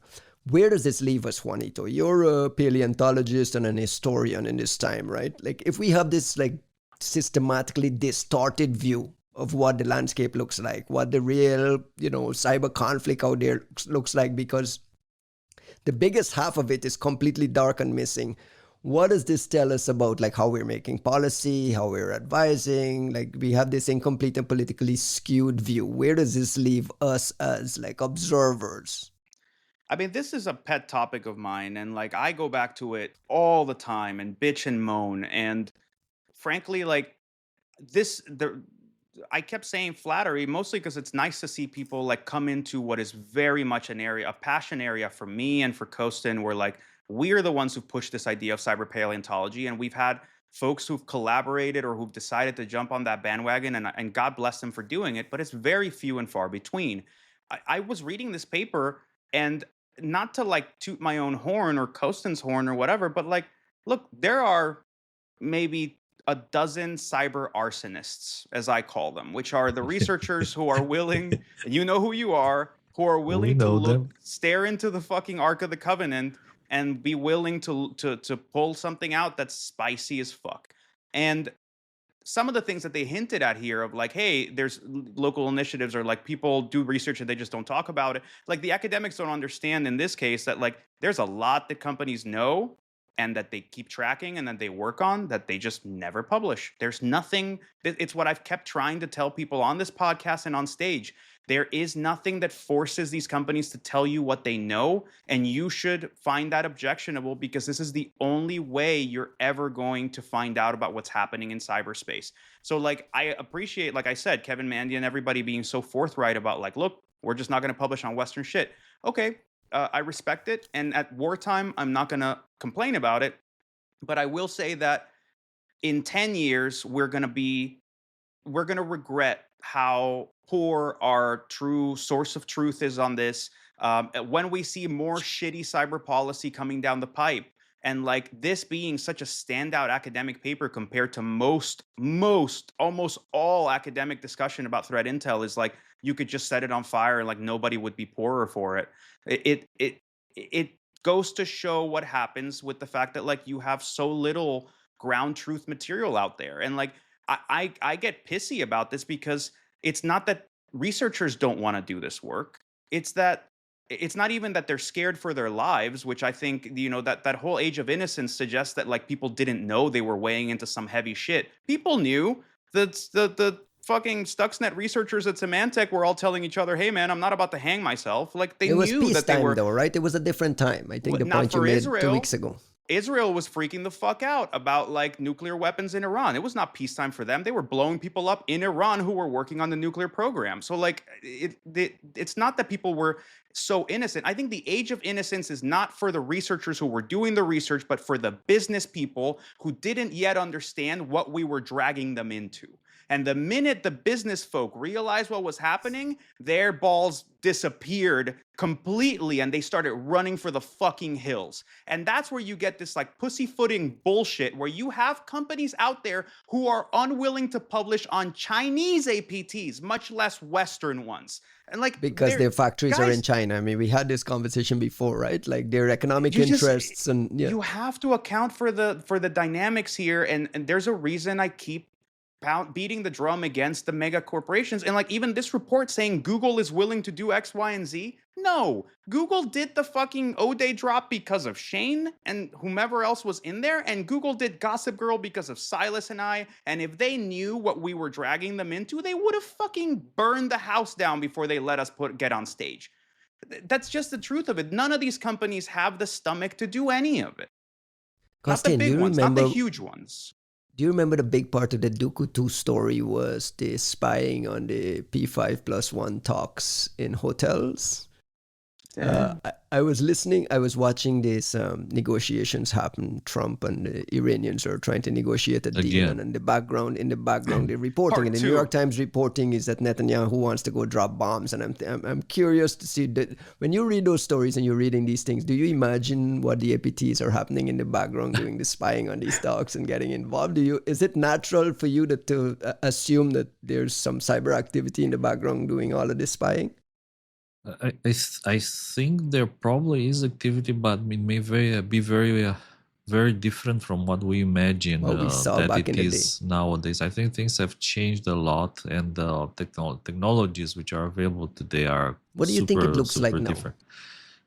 Where does this leave us, Juanito? You're a paleontologist and an historian in this time, right? Like, if we have this like systematically distorted view of what the landscape looks like, what the real, cyber conflict out there looks like, because the biggest half of it is completely dark and missing. What does this tell us about like how we're making policy, how we're advising? Like, we have this incomplete and politically skewed view. Where does this leave us as like observers? I mean, this is a pet topic of mine, and like I go back to it all the time and bitch and moan. And frankly, like I kept saying flattery mostly because it's nice to see people like come into what is very much a passion area for me and for Kostin, where like we're the ones who've pushed this idea of cyber paleontology, and we've had folks who've collaborated or who've decided to jump on that bandwagon, and God bless them for doing it, but it's very few and far between. I was reading this paper, and not to like toot my own horn or Kostin's horn or whatever, but like, look, there are maybe a dozen cyber arsonists, as I call them, which are the researchers who are willing, you know who you are, who are We willing to know them. stare into the fucking Ark of the Covenant and be willing to pull something out that's spicy as fuck. And some of the things that they hinted at here of like, hey, there's local initiatives, or like people do research and they just don't talk about it. Like, the academics don't understand in this case that like there's a lot that companies know and that they keep tracking and that they work on that they just never publish. There's nothing. It's what I've kept trying to tell people on this podcast and on stage. There is nothing that forces these companies to tell you what they know, and you should find that objectionable, because this is the only way you're ever going to find out about what's happening in cyberspace. So like, I appreciate, like I said, Kevin Mandy and everybody being so forthright about like, look, we're just not going to publish on Western shit. Okay, I respect it, and at wartime, I'm not going to complain about it, but I will say that in 10 years, we're going to regret how poor our true source of truth is on this. When we see more shitty cyber policy coming down the pipe, and like this being such a standout academic paper compared to most, almost all academic discussion about threat intel, is like you could just set it on fire and like nobody would be poorer for it. It goes to show what happens with the fact that like you have so little ground truth material out there. And like, I get pissy about this, because it's not that researchers don't want to do this work. It's that it's not even that they're scared for their lives, which I think, that whole age of innocence suggests that like people didn't know they were weighing into some heavy shit. People knew. The fucking Stuxnet researchers at Symantec were all telling each other, hey man, I'm not about to hang myself. Like, they It was knew that they peacetime were. though, right? It was a different time. I think the Not point you for made Israel. 2 weeks ago. Israel was freaking the fuck out about like nuclear weapons in Iran. It was not peacetime for them. They were blowing people up in Iran who were working on the nuclear program. So like it's not that people were so innocent. I think the age of innocence is not for the researchers who were doing the research, but for the business people who didn't yet understand what we were dragging them into. And the minute the business folk realized what was happening, their balls disappeared completely and they started running for the fucking hills. And that's where you get this like pussyfooting bullshit where you have companies out there who are unwilling to publish on Chinese APTs, much less Western ones. And like Because their factories are in guys, China. I mean, we had this conversation before, right? Like their economic you just interests and yeah. you have to account for the dynamics here, and there's a reason I keep beating the drum against the mega corporations. And like even this report saying Google is willing to do X, Y, and Z. No, Google did the fucking O'Day drop because of Shane and whomever else was in there, and Google did Gossip Girl because of Silas and I. And if they knew what we were dragging them into, they would have fucking burned the house down before they let us get on stage. That's just the truth of it. None of these companies have the stomach to do any of it. Not the Costin, big ones, not the huge ones. do you remember the big part of the Dooku 2 story was the spying on the P5+1 talks in hotels? I was listening, I was watching these negotiations happen. Trump and the Iranians are trying to negotiate a deal, and in the background, they're reporting, and the New York Times reporting is that Netanyahu wants to go drop bombs. And I'm curious to see that when you read those stories and you're reading these things, do you imagine what the APTs are happening in the background doing the spying on these talks and getting involved? Is it natural for you to assume that there's some cyber activity in the background doing all of this spying? I think there probably is activity, but it may be very different from what we imagine What we saw that back it in the is nowadays. I think things have changed a lot, and the technologies which are available today are What do you think it looks like now? different.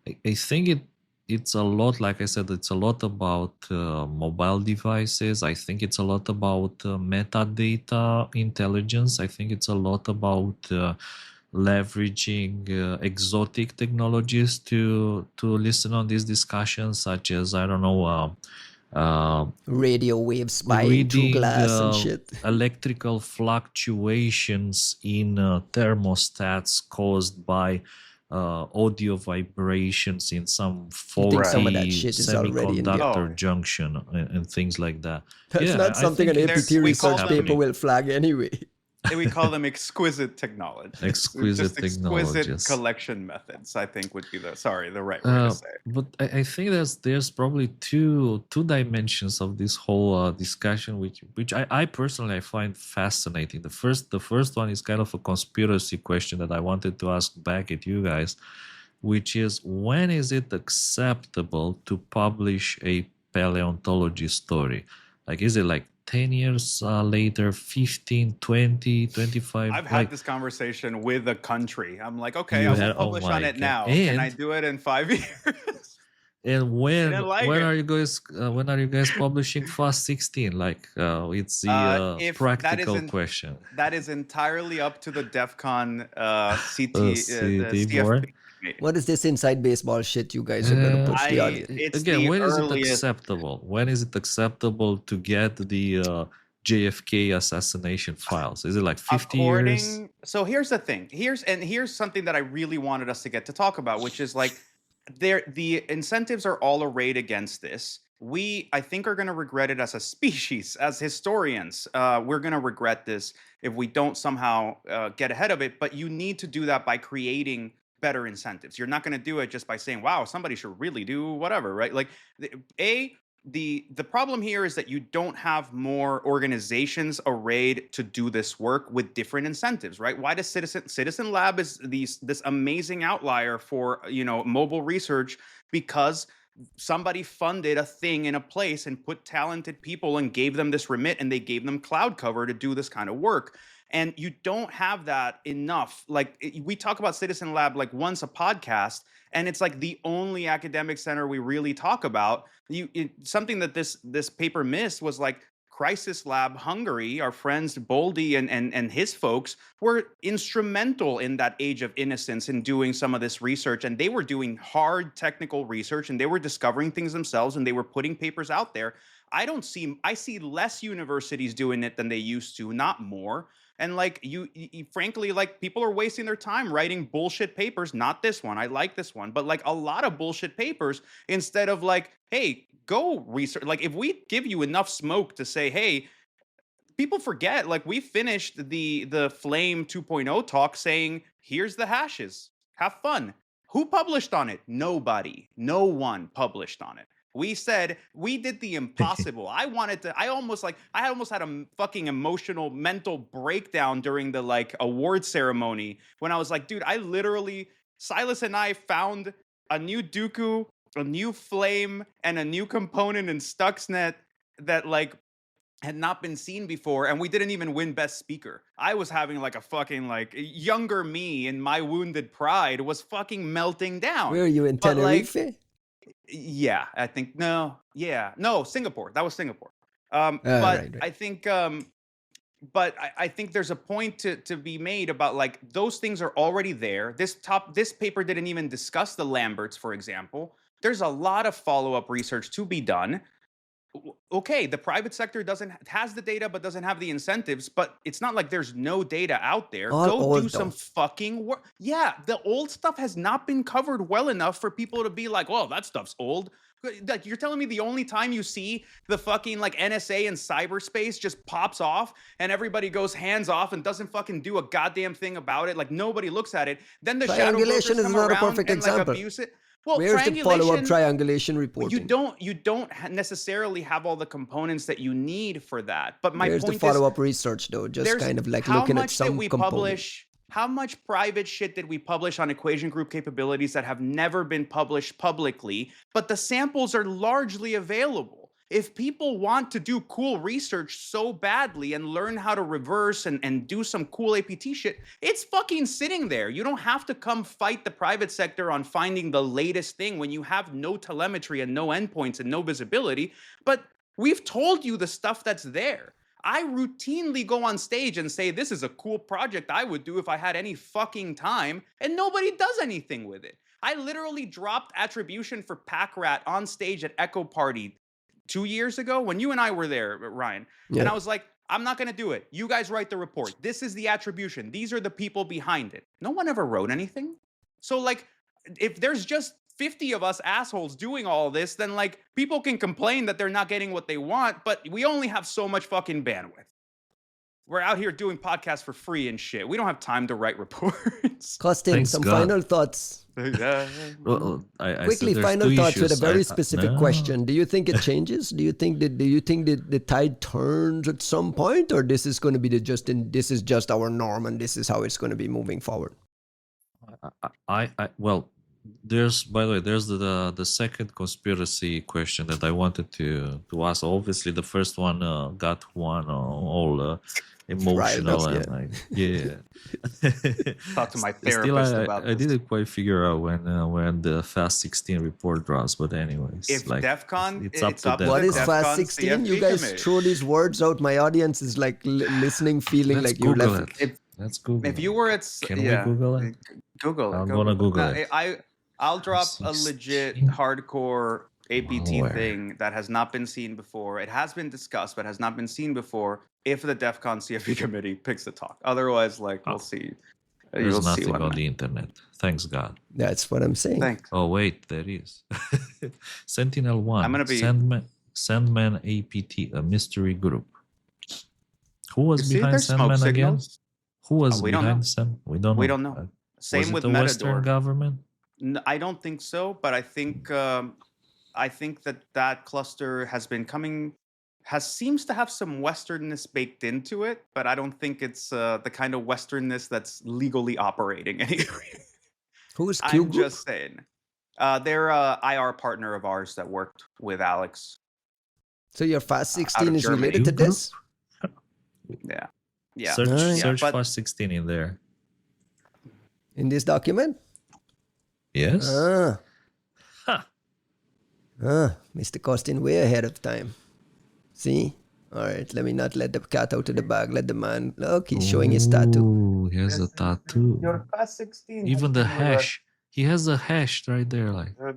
I think it's a lot, like I said, it's a lot about mobile devices. I think it's a lot about metadata intelligence. I think it's a lot about leveraging exotic technologies to listen on these discussions, such as, I don't know, radio wave spying through glass and shit. Electrical fluctuations in thermostats caused by audio vibrations in some faulty semiconductor junction and things like that. That's not something an APT research paper will flag anyway. We call them exquisite technology. Exquisite collection methods, I think, would be the right way to say it. But I think there's probably two dimensions of this whole discussion, which I personally find fascinating. The first one is kind of a conspiracy question that I wanted to ask back at you guys, which is, when is it acceptable to publish a paleontology story? Like, is it like 10 years later, 15, 20, 25? I've had this conversation with a country. I'm like, okay, I will publish on it now. Can I do it in 5 years? And when are you guys publishing FAST 16? Like, it's the practical question. That is entirely up to the DEF CON CT board. What is this inside baseball shit you guys are going to push the audience? Again, when is it acceptable? When is it acceptable to get the JFK assassination files? Is it like 50 years? So here's the thing. Here's something that I really wanted us to get to talk about, which is like, the incentives are all arrayed against this. We, I think, are going to regret it as a species, as historians. We're going to regret this if we don't somehow get ahead of it. But you need to do that by creating better incentives. You're not going to do it just by saying, wow, somebody should really do whatever, right? Like, the problem here is that you don't have more organizations arrayed to do this work with different incentives, right? Why does Citizen Lab is this amazing outlier for, mobile research? Because somebody funded a thing in a place and put talented people and gave them this remit, and they gave them cloud cover to do this kind of work. And you don't have that enough. Like, we talk about Citizen Lab like once a podcast, and it's like the only academic center we really talk about. Something that this paper missed was like Crisis Lab Hungary. Our friends Boldy and his folks were instrumental in that age of innocence in doing some of this research, and they were doing hard technical research, and they were discovering things themselves, and they were putting papers out there. I see less universities doing it than they used to, not more. And like you frankly, like, people are wasting their time writing bullshit papers. Not this one. I like this one, but like a lot of bullshit papers, instead of like, hey, go research. Like, if we give you enough smoke to say, hey, people forget, like, we finished the Flame 2.0 talk saying, here's the hashes. Have fun. Who published on it? Nobody. No one published on it. We said we did the impossible. I almost had a fucking emotional mental breakdown during the like award ceremony when I was like, dude, I literally, Silas and I found a new Dooku, a new Flame, and a new component in Stuxnet that like had not been seen before, and we didn't even win best speaker. I was having like a fucking like younger me, and my wounded pride was fucking melting down. Where are you in But like, Tenerife? yeah, I think no, Singapore. That was Singapore. Ah, But right. I think, I think there's a point to be made about like those things are already there. This paper didn't even discuss the Lamberts, for example. There's a lot of follow-up research to be done. Okay, the private sector has the data but doesn't have the incentives, but it's not like there's no data out there. All Go old do some though. fucking work. Yeah, the old stuff has not been covered well enough for people to be like, "Oh, that stuff's old." Like, you're telling me the only time you see the fucking like NSA and cyberspace just pops off and everybody goes hands off and doesn't fucking do a goddamn thing about it, like nobody looks at it, then the shadow brokers Triangulation is come not a around perfect and like example. abuse it. Well, Where's the follow-up triangulation reporting? you don't necessarily have all the components that you need for that. But my Where's point the follow-up research though? Just kind of like looking at some components. how much private shit did we publish on equation group capabilities that have never been published publicly, but the samples are largely available? If people want to do cool research so badly and learn how to reverse and do some cool APT shit, it's fucking sitting there. You don't have to come fight the private sector on finding the latest thing when you have no telemetry and no endpoints and no visibility. But we've told you the stuff that's there. I routinely go on stage and say, this is a cool project I would do if I had any fucking time, and nobody does anything with it. I literally dropped attribution for Pack Rat on stage at Echo Party 2 years ago when you and I were there, Ryan. Yeah. And I was like, I'm not going to do it. You guys write the report. This is the attribution. These are the people behind it. No one ever wrote anything. So like, if there's just 50 of us assholes doing all this, then like people can complain that they're not getting what they want, but we only have so much fucking bandwidth. We're out here doing podcasts for free and shit. We don't have time to write reports. Costin, Thanks some God. final thoughts. Well, I Quickly, said there's final two thoughts with a issues. very specific No. question. Do you think it changes? Do you think that the tide turns at some point, or this is going to be this is just our norm and this is how it's going to be moving forward? Well, there's, by the way, there's the second conspiracy question that I wanted to ask. Obviously, the first one got one all emotional Right, and like, yeah. Talk to my Still, therapist about I this. didn't quite figure out when the Fast 16 report drops, but anyways, If like, DEF CON, it's up to them. What is DEF Fast CON 16? You CFP guys committee. throw these words out. My audience is like listening, feeling Let's like you're Google left. it. Let's Google If it. you were at, Can we Google it? Google it. I'm gonna Google it. I'll drop a legit 16? hardcore APT Malware. thing that has not been seen before. It has been discussed, but has not been seen before. If the DEF CON CFP committee picks the talk, otherwise, like we'll see. There's You'll see nothing what on I the internet. Thanks God. That's what I'm saying. Thanks. Oh wait, there is. Sentinel One. I'm gonna be- Sandman APT, a mystery group. Who You was see, behind there's smoke Sandman again? signals. Who was we don't behind know. Sandman? We don't know. We don't know. Same was it with the Western Metador. government? I don't think so, but I think that cluster seems to have some Westernness baked into it, but I don't think it's the kind of Westernness that's legally operating anywhere. Who's Q I'm Group? just saying. They're a IR partner of ours that worked with Alex. So your Fast out 16 of is Germany. related to Q Group? this? Yeah. Yeah. Search, Alright. search but- Fast 16 in there. In this document? Yes. Ah. Huh. Mr. Costin way ahead of time. See? All right, let me not let the cat out of the bag. Let the man look. He's showing his tattoo. Ooh, he has a tattoo. Fast 16. Even the hash. He has a hash right there, like. I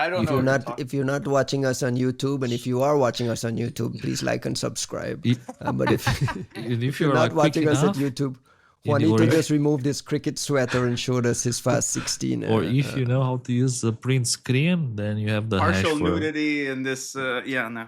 don't If know. you're not watching us on YouTube, and if you are watching us on YouTube, please like and subscribe. If- But if And if you're you're not like quick watching us at enough, YouTube, in the Juanito ori- just removed his cricket sweater and showed us his Fast 16. or if you know how to use the print screen, then you have the partial hash for nudity in this. Yeah, no.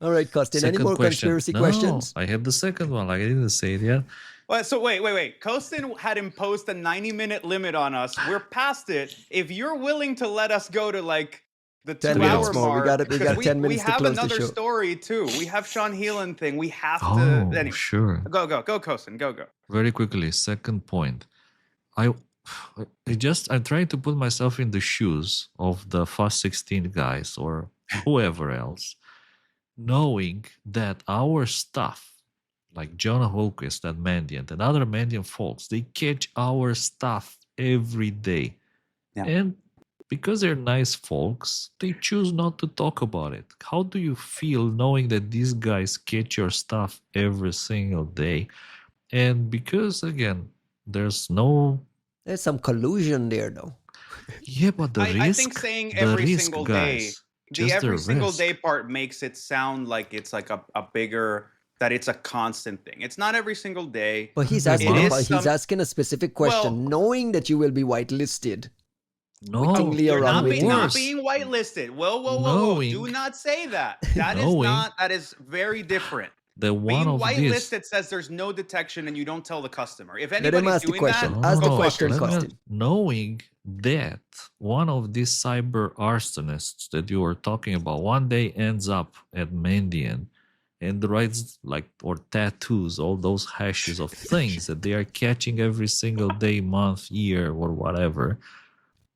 All right, Costin, any Second more question. conspiracy No, questions? I have the second one. Like I didn't say it yet. Well, so wait. Kostin had imposed a 90-minute limit on us. We're past it. If you're willing to let us go to like the 10 minutes two-hour more. We got mark, it. We because got 10 we minutes to have close the another show. story too. We have Sean Heelan thing. We have to. Oh, Anyway, sure. go, Kostin, go. Very quickly, second point. I'm trying to put myself in the shoes of the Fast 16 guys or whoever else, knowing that our stuff, like Jonah Holquist and Mandiant and other Mandiant folks, they catch our stuff every day. Yeah. And because they're nice folks, they choose not to talk about it. How do you feel knowing that these guys catch your stuff every single day? And because, again, there's some collusion there, though. Yeah, but the risk. I think saying every single day, the every single day part makes it sound like it's like a bigger, that it's a constant thing. It's not every single day. But he's asking a specific question, knowing that you will be whitelisted. No, you're not being whitelisted. Whoa. Do not say that. That is very different. Being whitelisted says there's no detection and you don't tell the customer. If anybody's doing that, ask the question, Costin. Knowing that one of these cyber arsonists that you were talking about one day ends up at Mandiant and writes or tattoos all those hashes of things that they are catching every single day, month, year, or whatever.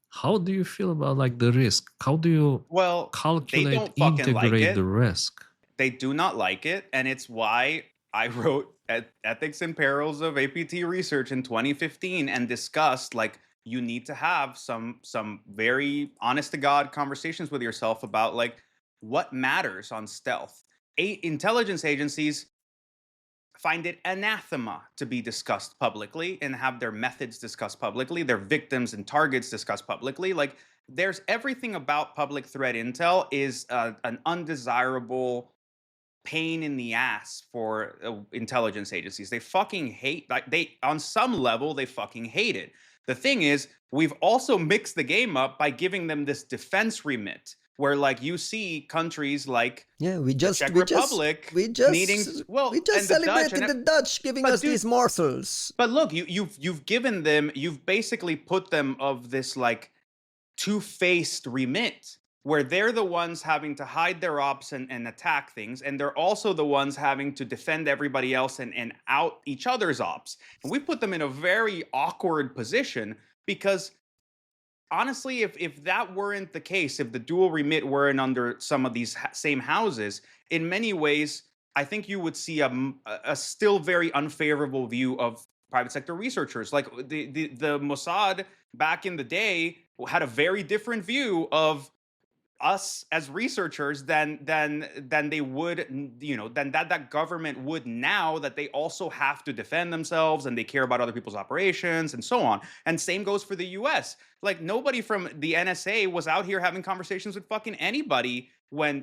How do you feel about the risk? How do you calculate, integrate the risk? They do not like it, and it's why I wrote Ethics and Perils of APT Research in 2015 and discussed you need to have some very honest to God conversations with yourself about what matters on stealth. Intelligence agencies find it anathema to be discussed publicly and have their methods discussed publicly, their victims and targets discussed publicly. There's everything about public threat intel is an undesirable pain in the ass for intelligence agencies. They fucking hate, on some level, they fucking hate it. The thing is, we've also mixed the game up by giving them this defense remit, where you see countries like Czech Republic celebrated the Dutch giving us these morsels. But look, you've given them, you've basically put them of this two-faced remit, where they're the ones having to hide their ops and attack things, and they're also the ones having to defend everybody else and out each other's ops. And we put them in a very awkward position because, honestly, if that weren't the case, if the dual remit weren't under some of these same houses, in many ways, I think you would see a still very unfavorable view of private sector researchers. The Mossad back in the day had a very different view of us as researchers than they would, than that government would now, that they also have to defend themselves and they care about other people's operations and so on. And same goes for the US. Nobody from the NSA was out here having conversations with fucking anybody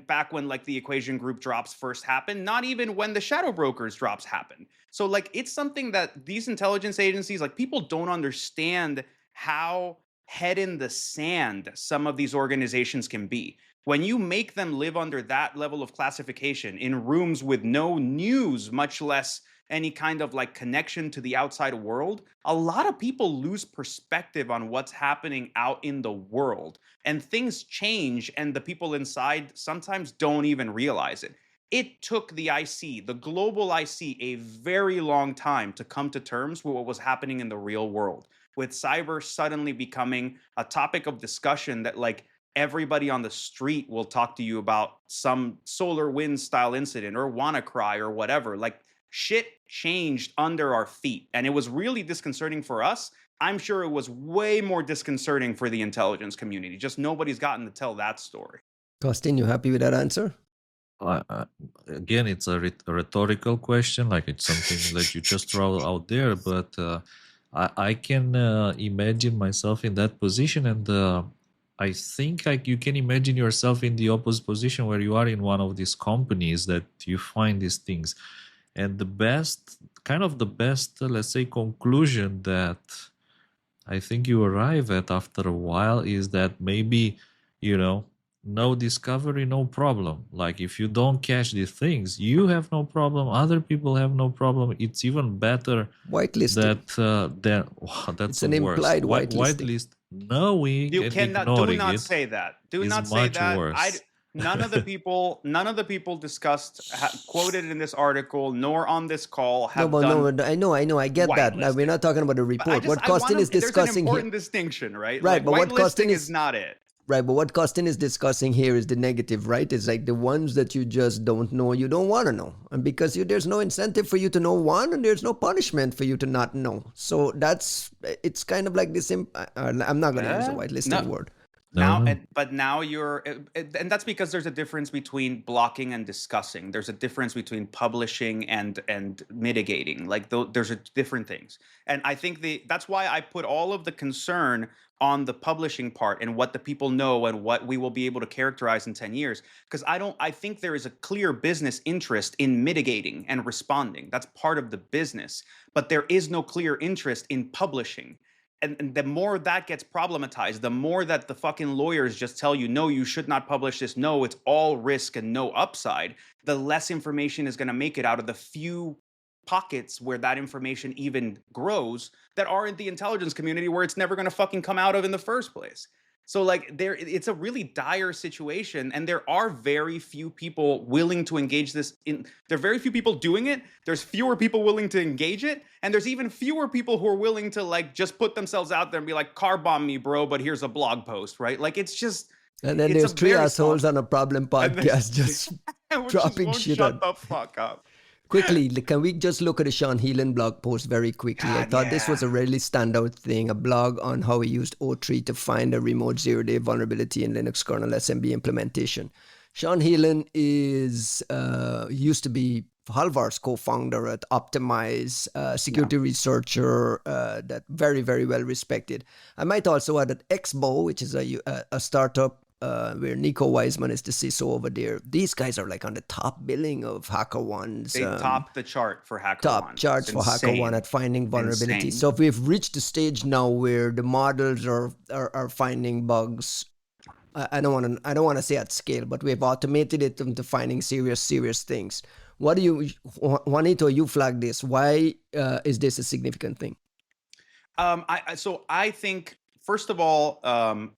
back when the Equation Group drops first happened, not even when the Shadow Brokers drops happened. So it's something that these intelligence agencies, people don't understand how head in the sand some of these organizations can be. When you make them live under that level of classification in rooms with no news, much less any kind of connection to the outside world, a lot of people lose perspective on what's happening out in the world. And things change, and the people inside sometimes don't even realize it. It took the IC, the global IC, a very long time to come to terms with what was happening in the real world, with cyber suddenly becoming a topic of discussion that everybody on the street will talk to you about some SolarWinds style incident or WannaCry or whatever. Shit changed under our feet, and it was really disconcerting for us. I'm sure it was way more disconcerting for the intelligence community. Just nobody's gotten to tell that story. Costin, you happy with that answer? Again, it's a rhetorical question. It's something that you just throw out there, but I can imagine myself in that position, and I think you can imagine yourself in the opposite position, where you are in one of these companies that you find these things. And the best, let's say, conclusion that I think you arrive at after a while is that maybe, no discovery, no problem. Like if you don't catch these things, you have no problem. Other people have no problem. It's even better Whitelisting. that wow, that's It's the an worst. implied whitelisting. Whitelist knowing You and cannot do ignoring not it say that. Do is not say much that. worse. None of the people discussed quoted in this article nor on this call No, have but no, done I know, I get that. Now, we're whitelisting. not talking about the But I report. just What I want Costin is to there's an discussing here, important distinction, right? right? Like But what Costin whitelisting is is not it. right, but what Costin is discussing here is the negative, right? It's like the ones that you just don't know, you don't want to know, and because there's no incentive for you to know one, and there's no punishment for you to not know. So it's kind of like this. I'm not going to use a whitelisting No. word. No, no. But now you're, and that's because there's a difference between blocking and discussing. There's a difference between publishing and mitigating. Like there's different things, and I think that's why I put all of the concern on the publishing part and what the people know and what we will be able to characterize in 10 years. Because I think there is a clear business interest in mitigating and responding. That's part of the business, but there is no clear interest in publishing. And the more that gets problematized, the more that the fucking lawyers just tell you, no, you should not publish this. No, it's all risk and no upside. The less information is going to make it out of the few pockets where that information even grows that are in the intelligence community where it's never going to fucking come out of in the first place. So like it's a really dire situation, and there are very few people willing to engage this in. There are very few people doing it. There's fewer people willing to engage it, and there's even fewer people who are willing to like just put themselves out there and be like, car bomb me, bro, but here's a blog post, right? Like it's just And then it's a there's three very assholes small, on a problem and podcast just which just dropping won't shit shut on. the fuck up. Quickly, can we just look at the Sean Heelan blog post very quickly? I God, thought this was a yeah. really standout thing, a blog on how he used O3 to find a remote zero-day vulnerability in Linux kernel SMB implementation. Sean Heelan is used to be Halvar's co-founder at Optimize, security researcher that very, very well respected. I might also add that Exbo, which is a startup where Nico Wiseman is the CISO over there. These guys are like on the top billing of HackerOne's. They topped the chart for HackerOne. Top charts for HackerOne at finding vulnerabilities. Insane. So if we've reached the stage now where the models are finding bugs, I don't want to say at scale, but we've automated it into finding serious things. What do you, Juanito? You flagged this. Why is this a significant thing? So I think, first of all,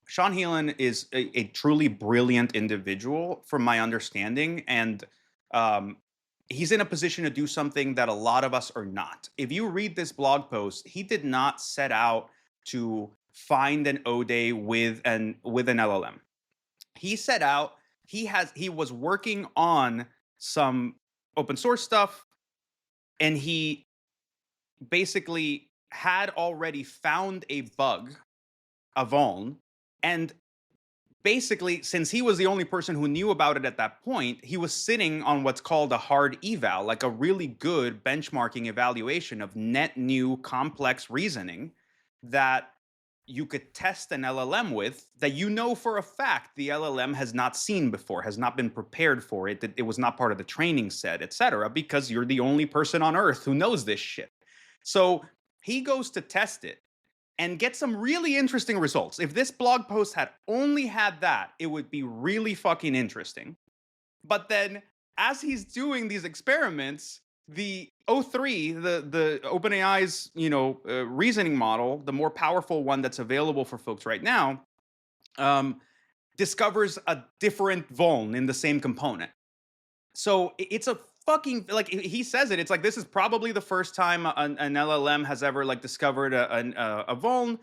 Sean Heelan is a truly brilliant individual, from my understanding, and he's in a position to do something that a lot of us are not. If you read this blog post, he did not set out to find an O-Day with an LLM. He set out, he was working on some open source stuff, and he basically had already found a bug, a vuln, and basically, since he was the only person who knew about it at that point, he was sitting on what's called a hard eval, like a really good benchmarking evaluation of net new complex reasoning that you could test an LLM with, that you know for a fact the LLM has not seen before, has not been prepared for it, that it was not part of the training set, etc., because you're the only person on earth who knows this shit. So he goes to test it and get some really interesting results. If this blog post had only had that, it would be really fucking interesting. But then, as he's doing these experiments, the O3, the OpenAI's reasoning model, the more powerful one that's available for folks right now, discovers a different vuln in the same component. So it's a fucking, like he says it's like, this is probably the first time an LLM has ever like discovered a vuln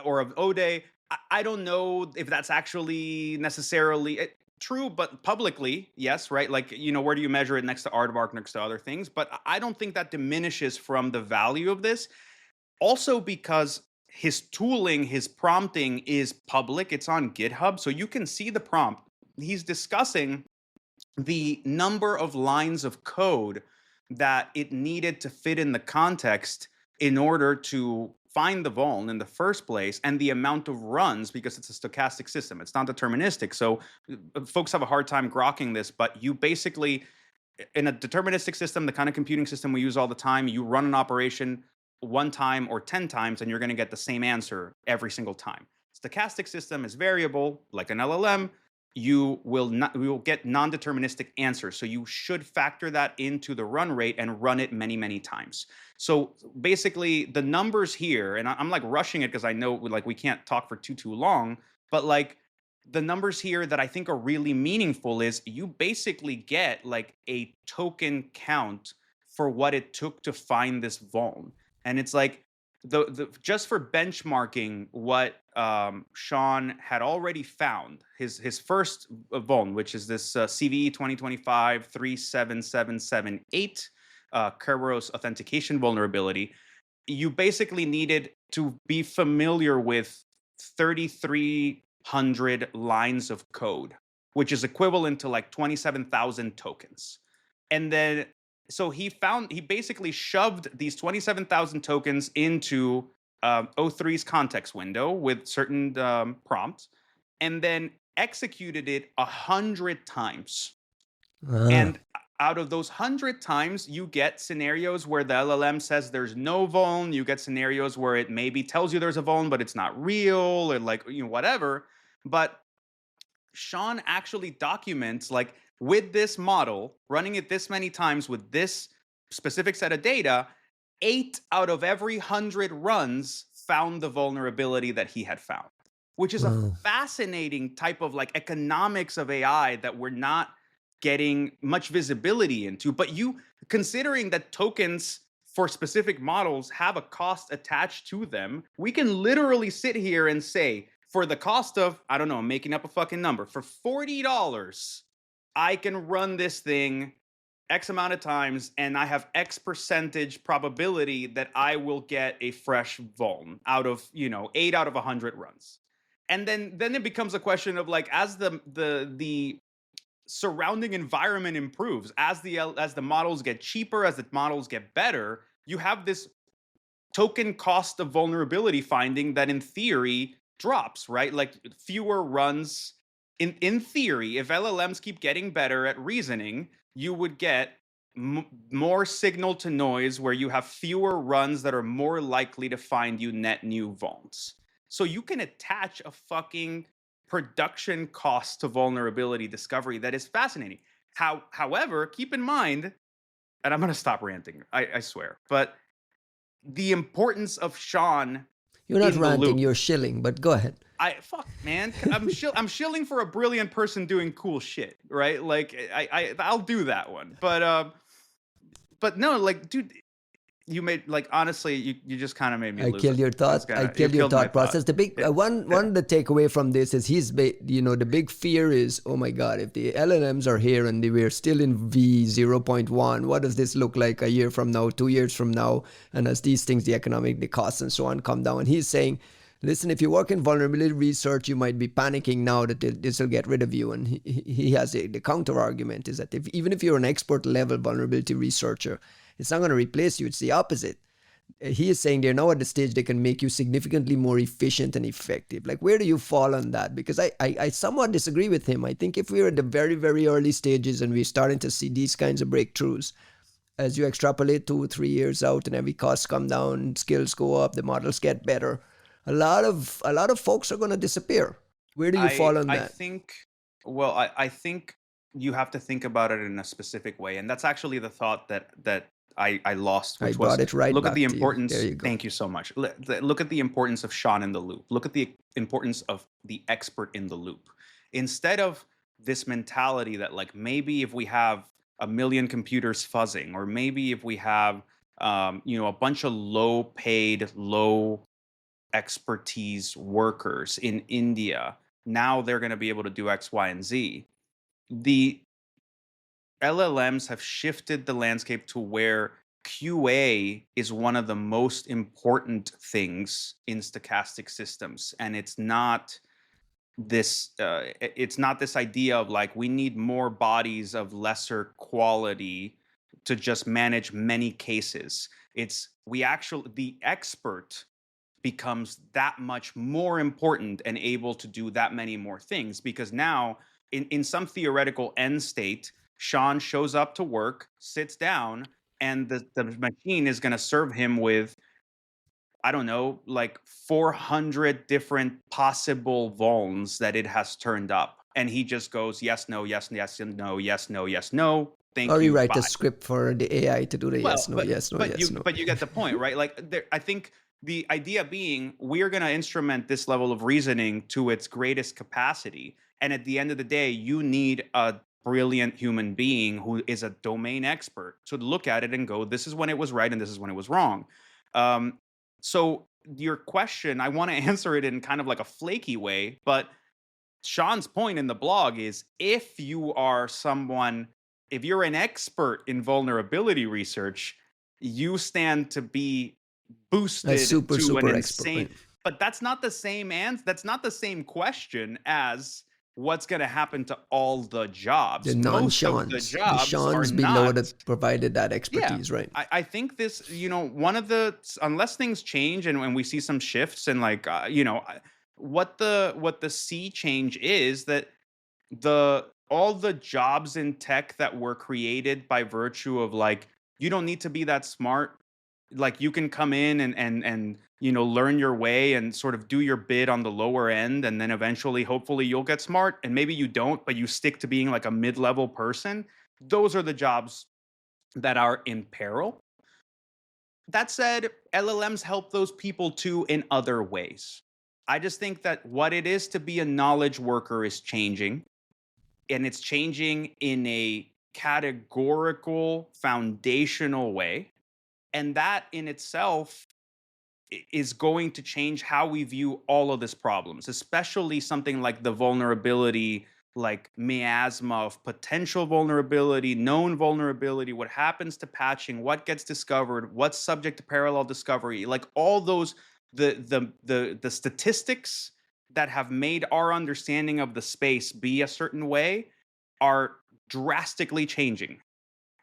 or an O-Day. I don't know if that's actually necessarily true, but publicly, yes, right? Like, where do you measure it next to Aardvark, next to other things? But I don't think that diminishes from the value of this. Also because his tooling, his prompting is public. It's on GitHub, so you can see the prompt. He's discussing the number of lines of code that it needed to fit in the context in order to find the vuln in the first place, and the amount of runs, because it's a stochastic system. It's not deterministic. So folks have a hard time grokking this, but you basically, in a deterministic system, the kind of computing system we use all the time, you run an operation one time or 10 times, and you're going to get the same answer every single time. Stochastic system is variable, like an LLM. you will get non-deterministic answers. So you should factor that into the run rate and run it many, many times. So basically the numbers here, and I'm like rushing it because I know like we can't talk for too long, but like the numbers here that I think are really meaningful is you basically get like a token count for what it took to find this vuln. And it's like the just for benchmarking what Sean had already found, his first vuln, which is this CVE 2025 37778 Kerberos authentication vulnerability. You basically needed to be familiar with 3,300 lines of code, which is equivalent to like 27,000 tokens. And then so he basically shoved these 27,000 tokens into O3's context window with certain prompts, and then executed it 100 times. Ah, And out of those 100 times, you get scenarios where the LLM says there's no vuln. You get scenarios where it maybe tells you there's a vuln, but it's not real, or like whatever. But Sean actually documents like with this model, running it this many times with this specific set of data, 8 out of every 100 runs found the vulnerability that he had found, which is a wow. fascinating type of like economics of AI that we're not getting much visibility into. But you considering that tokens for specific models have a cost attached to them, we can literally sit here and say, for the cost of, I don't know, I'm making up a fucking number, for $40, I can run this thing X amount of times and I have X percentage probability that I will get a fresh vuln out of, 8 out of 100 runs. And then it becomes a question of like, as the surrounding environment improves, as the models get cheaper, as the models get better, you have this token cost of vulnerability finding that in theory drops, right? Like fewer runs. In theory, if LLMs keep getting better at reasoning, you would get more signal to noise where you have fewer runs that are more likely to find you net new vulns. So you can attach a fucking production cost to vulnerability discovery that is fascinating. However, keep in mind, and I'm going to stop ranting, I swear, but the importance of Sean You're not in the ranting, loop. you're shilling, but go ahead. Man, I'm shilling for a brilliant person doing cool shit, right? Like I'll do that one. But no, like dude, you made like honestly, you just kind of made me I lose killed it. your That's thought. I gonna you killed your killed my thought thought. process. The big one of the takeaway from this is the big fear is, oh my god, if the LLMs are here and we're still in V 0.1, what does this look like a year from now, 2 years from now? And as these things, the economic, the costs and so on come down, and he's saying, listen, if you work in vulnerability research, you might be panicking now that this will get rid of you. And he has the counter argument is that even if you're an expert level vulnerability researcher, it's not going to replace you. It's the opposite. He is saying they're now at the stage they can make you significantly more efficient and effective. Like, where do you fall on that? Because I somewhat disagree with him. I think if we're at the very, very early stages and we're starting to see these kinds of breakthroughs, as you extrapolate 2 or 3 years out and every cost come down, skills go up, the models get better, a lot of folks are going to disappear. Where do you fall on I that? think well, I think you have to think about it in a specific way, and that's actually the thought that I lost, I which was brought it right look at the back to you. There importance. you go. Thank you so much. Look at the importance of Sean in the loop. Look at the importance of the expert in the loop. Instead of this mentality that like maybe if we have a million computers fuzzing, or maybe if we have a bunch of low paid, low expertise workers in India, now they're going to be able to do X, Y, and Z. The LLMs have shifted the landscape to where QA is one of the most important things in stochastic systems, and it's not this idea of like we need more bodies of lesser quality to just manage many cases. It's we actually the expert becomes that much more important and able to do that many more things, because now in some theoretical end state, Sean shows up to work, sits down, and the machine is going to serve him with, I don't know, like 400 different possible vulns that it has turned up. and he just goes yes, no, yes, yes, no, yes, no, yes, no. Thank Or you you. write a Bye. script for the AI to do the Well, yes, no, yes, no, yes, no. but you get the point, right? Like there, I think the idea being we're going to instrument this level of reasoning to its greatest capacity, and at the end of the day, you need a brilliant human being who is a domain expert to look at it and go, "This is when it was right, and this is when it was wrong." Um, so your question, I want to answer it in kind of like a flaky way, but Sean's point in the blog is if you are someone, if you're an expert in vulnerability research, you stand to be A boosted super, to an super expert, insane. right? But that's not the same answer. That's not the same question as what's going to happen to all the The jobs. Most of the non-Seans, the jobs are Seans below not. that provided that Yeah. expertise, right? I think this, one of the, unless things change and when we see some shifts and like, what the sea change is that the all the jobs in tech that were created by virtue of like you don't need to be that smart, like you can come in and learn your way and sort of do your bit on the lower end, and then eventually hopefully you'll get smart, and maybe you don't but you stick to being like a mid-level person. Those are the jobs that are in peril. That said, LLMs help those people too in other ways. I just think that what it is to be a knowledge worker is changing, and it's changing in a categorical, foundational way. And that in itself is going to change how we view all of these problems, especially something like the vulnerability, like miasma of potential vulnerability, known vulnerability, what happens to patching, what gets discovered, what's subject to parallel discovery, like all those the statistics that have made our understanding of the space be a certain way are drastically changing.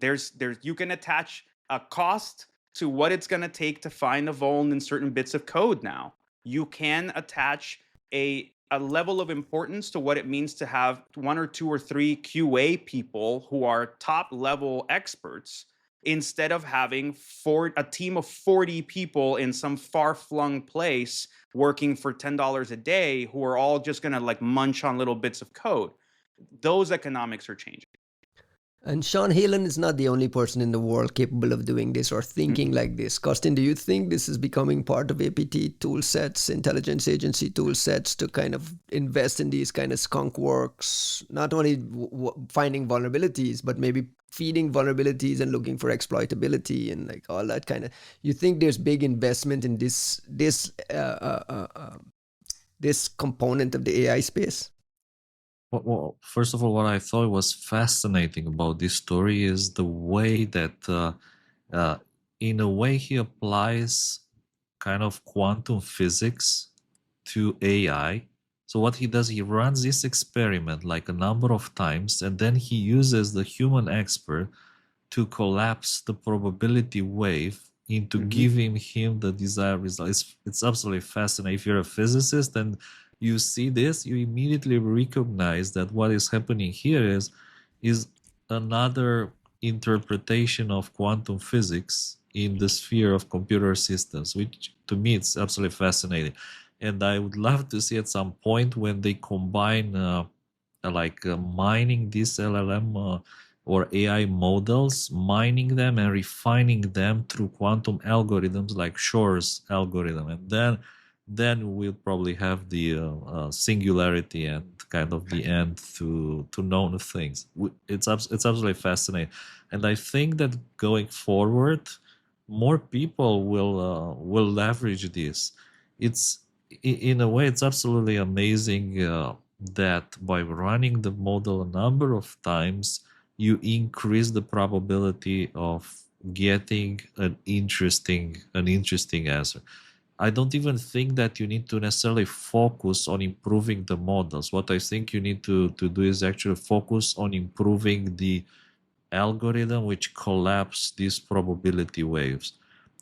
There's you can attach a cost to what it's going to take to find a vuln in certain bits of code now. You can attach a level of importance to what it means to have one or two or three QA people who are top level experts instead of having a team of 40 people in some far-flung place working for $10 a day who are all just going to like munch on little bits of code. Those economics are changing. And Sean Heelan is not the only person in the world capable of doing this or thinking like this. Costin, do you think this is becoming part of APT tool sets, intelligence agency tool sets, to kind of invest in these kind of skunk works, not only finding vulnerabilities, but maybe feeding vulnerabilities and looking for exploitability and like all that kind of. You think there's big investment in this component of the AI space? Well, first of all, what I thought was fascinating about this story is the way that, in a way, he applies kind of quantum physics to AI. So what he does, he runs this experiment like a number of times, and then he uses the human expert to collapse the probability wave into giving him the desired result. It's absolutely fascinating. If you're a physicist and you see this, you immediately recognize that what is happening here is another interpretation of quantum physics in the sphere of computer systems, which to me it's absolutely fascinating. And I would love to see at some point when they combine mining this LLM or AI models, mining them and refining them through quantum algorithms like Shor's algorithm, and then we'll probably have the singularity and kind of the end to known things. It's absolutely fascinating, and I think that going forward, more people will leverage this. It's in a way, it's absolutely amazing that by running the model a number of times, you increase the probability of getting an interesting answer. I don't even think that you need to necessarily focus on improving the models. What I think you need to do is actually focus on improving the algorithm which collapse these probability waves.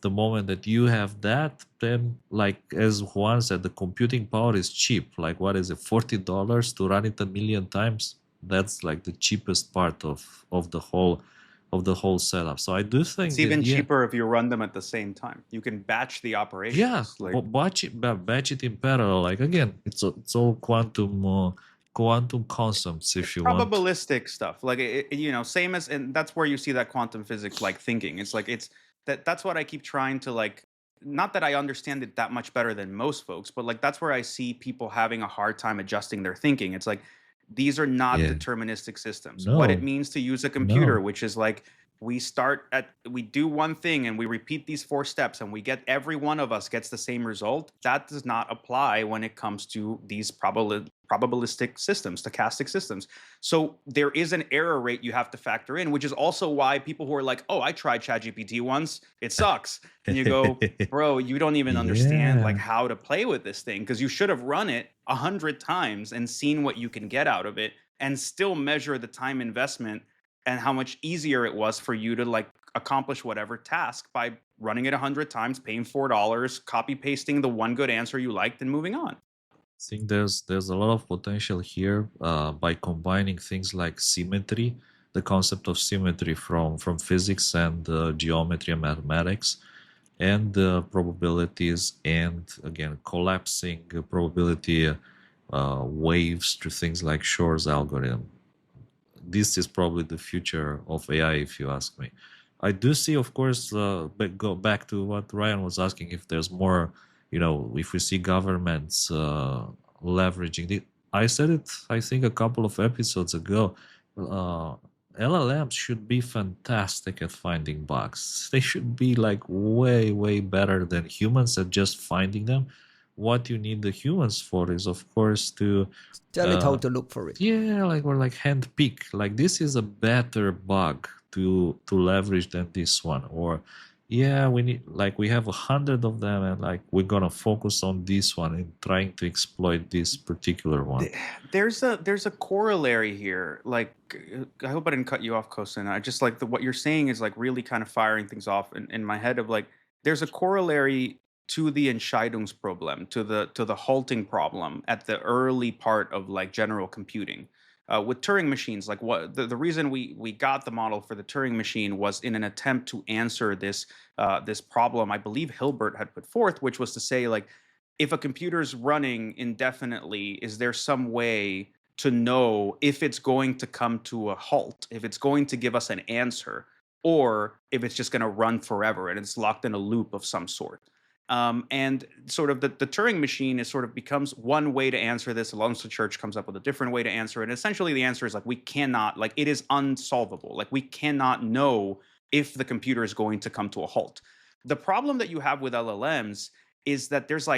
The moment that you have that, then like as Juan said, the computing power is cheap. Like what is it, $40 to run it 1,000,000 times? That's like the cheapest part of the whole setup. So I do think It's that, even yeah, cheaper if you run them at the same time. You can batch the yeah, operations. Like batch it in parallel. Like again, it's all quantum quantum concepts, if It's you want. probabilistic stuff, like same as, and that's where you see that quantum physics like thinking. It's like that's what I keep trying to like. Not that I understand it that much better than most folks, but like that's where I see people having a hard time adjusting their thinking. It's like these are not Yeah. deterministic systems. What it No. means to use a computer, No. which is like we do one thing and we repeat these 4 steps and we get every one of us gets the same result. That does not apply when it comes to these probabilistic systems, stochastic systems. So there is an error rate you have to factor in, which is also why people who are like, oh, I tried ChatGPT once, it sucks. And you go, bro, you don't even understand like Yeah. how to play with this thing, because you should have run it 100 times and seen what you can get out of it and still measure the time investment and how much easier it was for you to like accomplish whatever task by running it 100 times, paying $4, copy pasting the one good answer you liked and moving on. I think there's a lot of potential here by combining things like symmetry, the concept of symmetry from physics and geometry and mathematics, and probabilities, and again collapsing probability waves to things like Shor's algorithm. This is probably the future of AI, if you ask me. I do see, of course, but go back to what Ryan was asking, if there's more, if we see governments leveraging it. I said it, I think, a couple of episodes ago. LLMs should be fantastic at finding bugs. They should be like way, way better than humans at just finding them. What you need the humans for is, of course, to Tell it how to look for it. yeah, like hand pick. Like this is a better bug to leverage than this one. Or yeah, we have 100 of them and like we're gonna focus on this one and trying to exploit this particular one. There's a corollary here. Like, I hope I didn't cut you off, Kosin. I just like what you're saying is like really kind of firing things off in my head of like, there's a corollary to the Entscheidungsproblem, to the halting problem at the early part of like general computing. With Turing machines, like what the reason we got the model for the Turing machine was in an attempt to answer this this problem I believe Hilbert had put forth, which was to say like, if a computer's running indefinitely, is there some way to know if it's going to come to a halt, if it's going to give us an answer, or if it's just going to run forever and it's locked in a loop of some sort? And sort of the Turing machine is sort of becomes one way to answer this. Alonzo Church comes up with a different way to answer it. And essentially the answer is like, we cannot, like it is unsolvable. Like we cannot know if the computer is going to come to a halt. The problem that you have with LLMs is that there's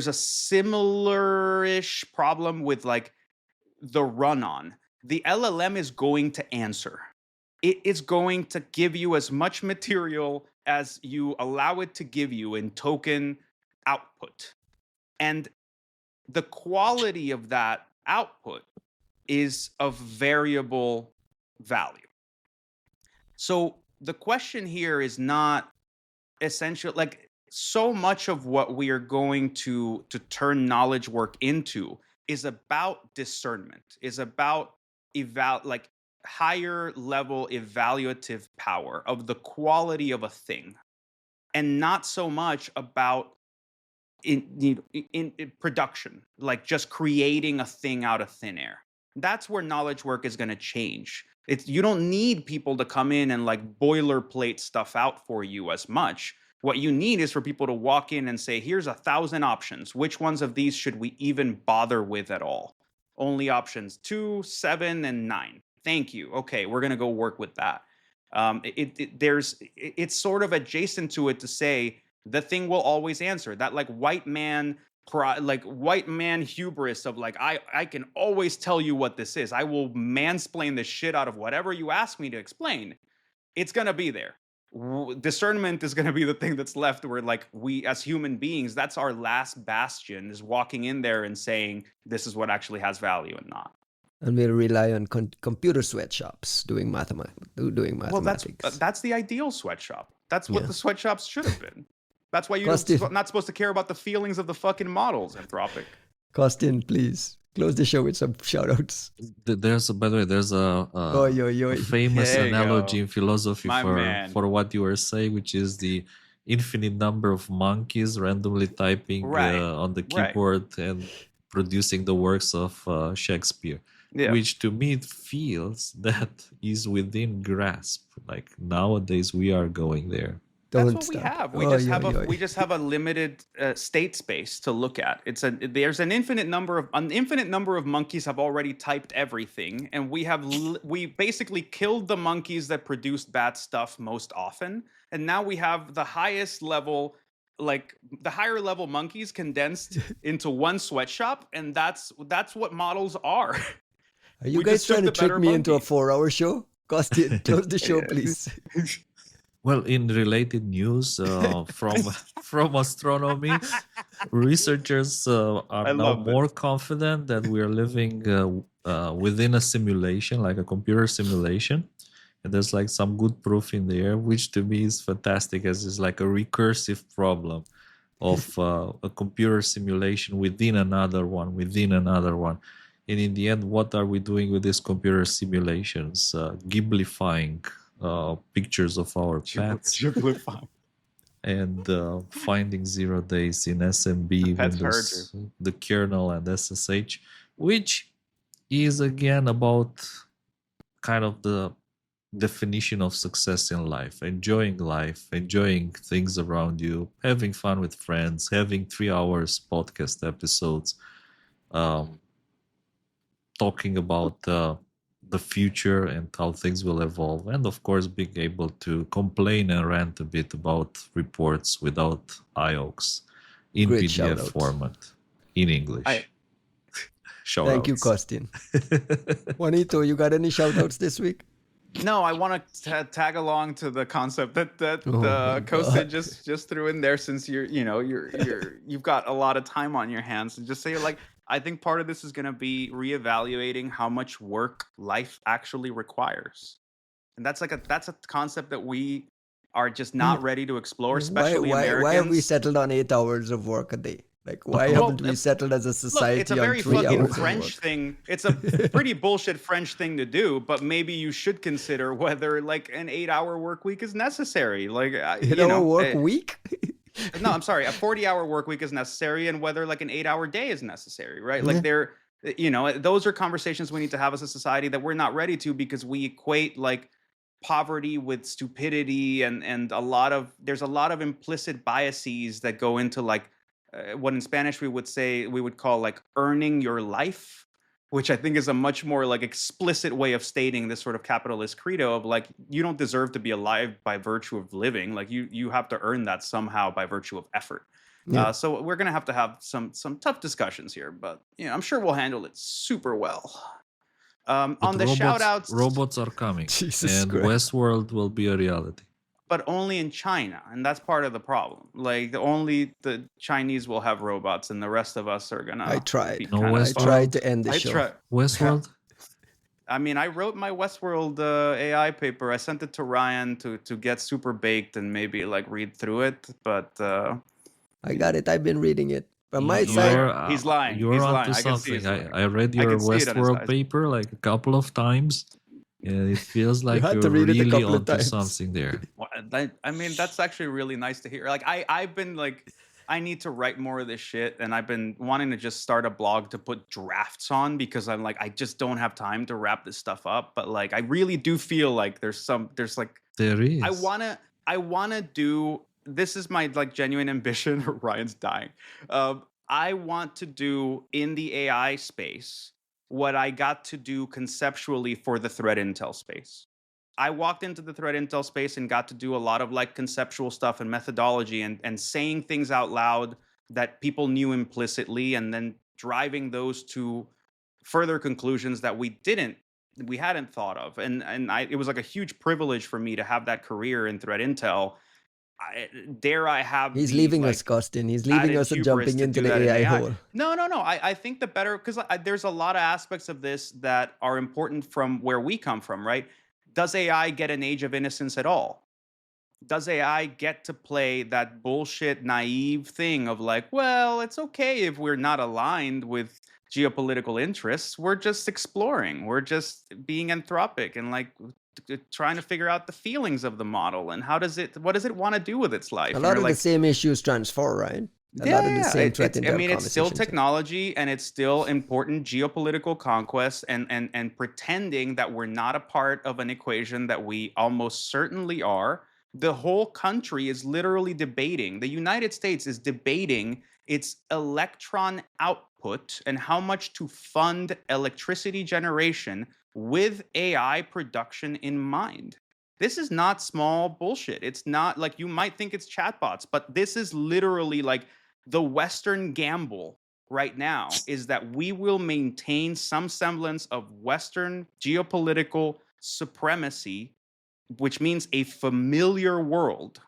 a similar-ish problem with like the run-on. The LLM is going to answer. It is going to give you as much material as you allow it to give you in token output. And the quality of that output is of variable value. So the question here is not essential, like so much of what we are going to turn knowledge work into is about discernment, is about like higher level evaluative power of the quality of a thing, and not so much about in production, like just creating a thing out of thin air. That's where knowledge work is going to change. You don't need people to come in and like boilerplate stuff out for you as much. What you need is for people to walk in and say, here's 1,000 options. Which ones of these should we even bother with at all? Only options 2, 7, and 9. Thank you. Okay, we're going to go work with that. It's sort of adjacent to it to say the thing will always answer. That like white man hubris of like, I can always tell you what this is. I will mansplain the shit out of whatever you ask me to explain. It's going to be there. Discernment is going to be the thing that's left, where like we as human beings, that's our last bastion, is walking in there and saying this is what actually has value and not. And we'll rely on computer sweatshops doing mathematics. Well, that's the ideal sweatshop. That's what the sweatshops should have been. That's why you're not supposed to care about the feelings of the fucking models, Anthropic. Costin, please close the show with some shoutouts. By the way, there's a famous analogy in philosophy for what you were saying, which is the infinite number of monkeys randomly typing on the keyboard, and producing the works of Shakespeare, Yeah. which to me it feels that is within grasp. Like nowadays we are going there. That's Don't what we stop. have. Oy, oy, We oy. just have a limited state space to look at. There's an infinite number of monkeys have already typed everything, and we basically killed the monkeys that produced bad stuff most often, and now we have the highest level, like the higher level monkeys condensed into one sweatshop, and that's what models are. Are you We guys just took trying to the trick better me into a monkeys. 4-hour show? Costin, close the show, please. Well, in related news from astronomy, researchers are I now love more this. confident that we are living within a simulation, like a computer simulation. And there's like some good proof in there, which to me is fantastic, as is like a recursive problem of a computer simulation within another one, within another one. And in the end, what are we doing with these computer simulations? Ghiblifying pictures of our pets and finding 0 days in SMB, Pets heard you. Windows, the kernel, and SSH, which is again about kind of the definition of success in life, enjoying things around you, having fun with friends, having 3 hours podcast episodes, talking about the future and how things will evolve, and of course being able to complain and rant a bit about reports without IOCs in Great PDF shout-out. format in English. Shout Thank you, outs. Costin. Juanito, you got any shout-outs this week? No, I want to tag along to the concept that Oh my Kosta God. just threw in there, since you've got a lot of time on your hands, and just say, like, I think part of this is going to be reevaluating how much work life actually requires, and that's a concept that we are just not ready to explore, especially Why Americans. have we settled on 8 hours of work a day? Like, why Well, haven't we settled as a Look, society it's a on very 3 fucking hours French of work? thing. It's a pretty bullshit French thing to do, but maybe you should consider whether like an 8-hour work week is necessary. Like, 8-hour work week? no, I'm sorry, a 40-hour work week is necessary, and whether like an 8-hour day is necessary, right? Like those are conversations we need to have as a society that we're not ready to, because we equate like poverty with stupidity, and there's a lot of implicit biases that go into like what in Spanish we would call like earning your life, which I think is a much more like explicit way of stating this sort of capitalist credo of like, you don't deserve to be alive by virtue of living, like you have to earn that somehow by virtue of effort. Yeah. So we're gonna have to have some tough discussions here, but I'm sure we'll handle it super well. On the shout outs, robots are coming, Jesus and Christ. Westworld will be a reality. but only in China, and that's part of the problem. Like only the Chinese will have robots, and the rest of us are gonna. I tried. be No kinda West- I fucked. tried to end the I show. tried. Westworld? I mean, I wrote my Westworld AI paper. I sent it to Ryan to get super baked and maybe like read through it. But I got it. I've been reading it. From my You're, side, He's lying. You're He's onto lying. I can see something. his lying. I read I your can see it on his Westworld eyes. paper like a couple of times, and it feels like had you're to read it a really couple of onto times. something there. Well, I mean, that's actually really nice to hear. Like, I've been like, I need to write more of this shit, and I've been wanting to just start a blog to put drafts on, because I'm like, I just don't have time to wrap this stuff up. But like, I really do feel like there's like, There is. I wanna do. This is my like genuine ambition. Ryan's dying. I want to do in the AI space what I got to do conceptually for the threat intel space. I walked into the threat intel space and got to do a lot of like conceptual stuff and methodology, and saying things out loud that people knew implicitly, and then driving those to further conclusions that we hadn't thought of. And it was like a huge privilege for me to have that career in threat intel. I have he's the, leaving like, us, Costin. He's leaving added us and hubris jumping to into do the that in AI hole. No. I think the better, because there's a lot of aspects of this that are important from where we come from, right? Does AI get an age of innocence at all? Does AI get to play that bullshit naive thing of like, well, it's okay if we're not aligned with geopolitical interests. We're just exploring. We're just being anthropic and like trying to figure out the feelings of the model and what does it want to do with its life. A And lot you're of like, the same issues transfer, right? A lot of the Yeah, same threat in I their mean, it's still conversations. technology and it's still important geopolitical conquest and pretending that we're not a part of an equation that we almost certainly are. The whole country is literally debating. The United States is debating its electron output and how much to fund electricity generation with AI production in mind. This is not small bullshit. It's not like you might think it's chatbots, but this is literally like the Western gamble right now is that we will maintain some semblance of Western geopolitical supremacy, which means a familiar world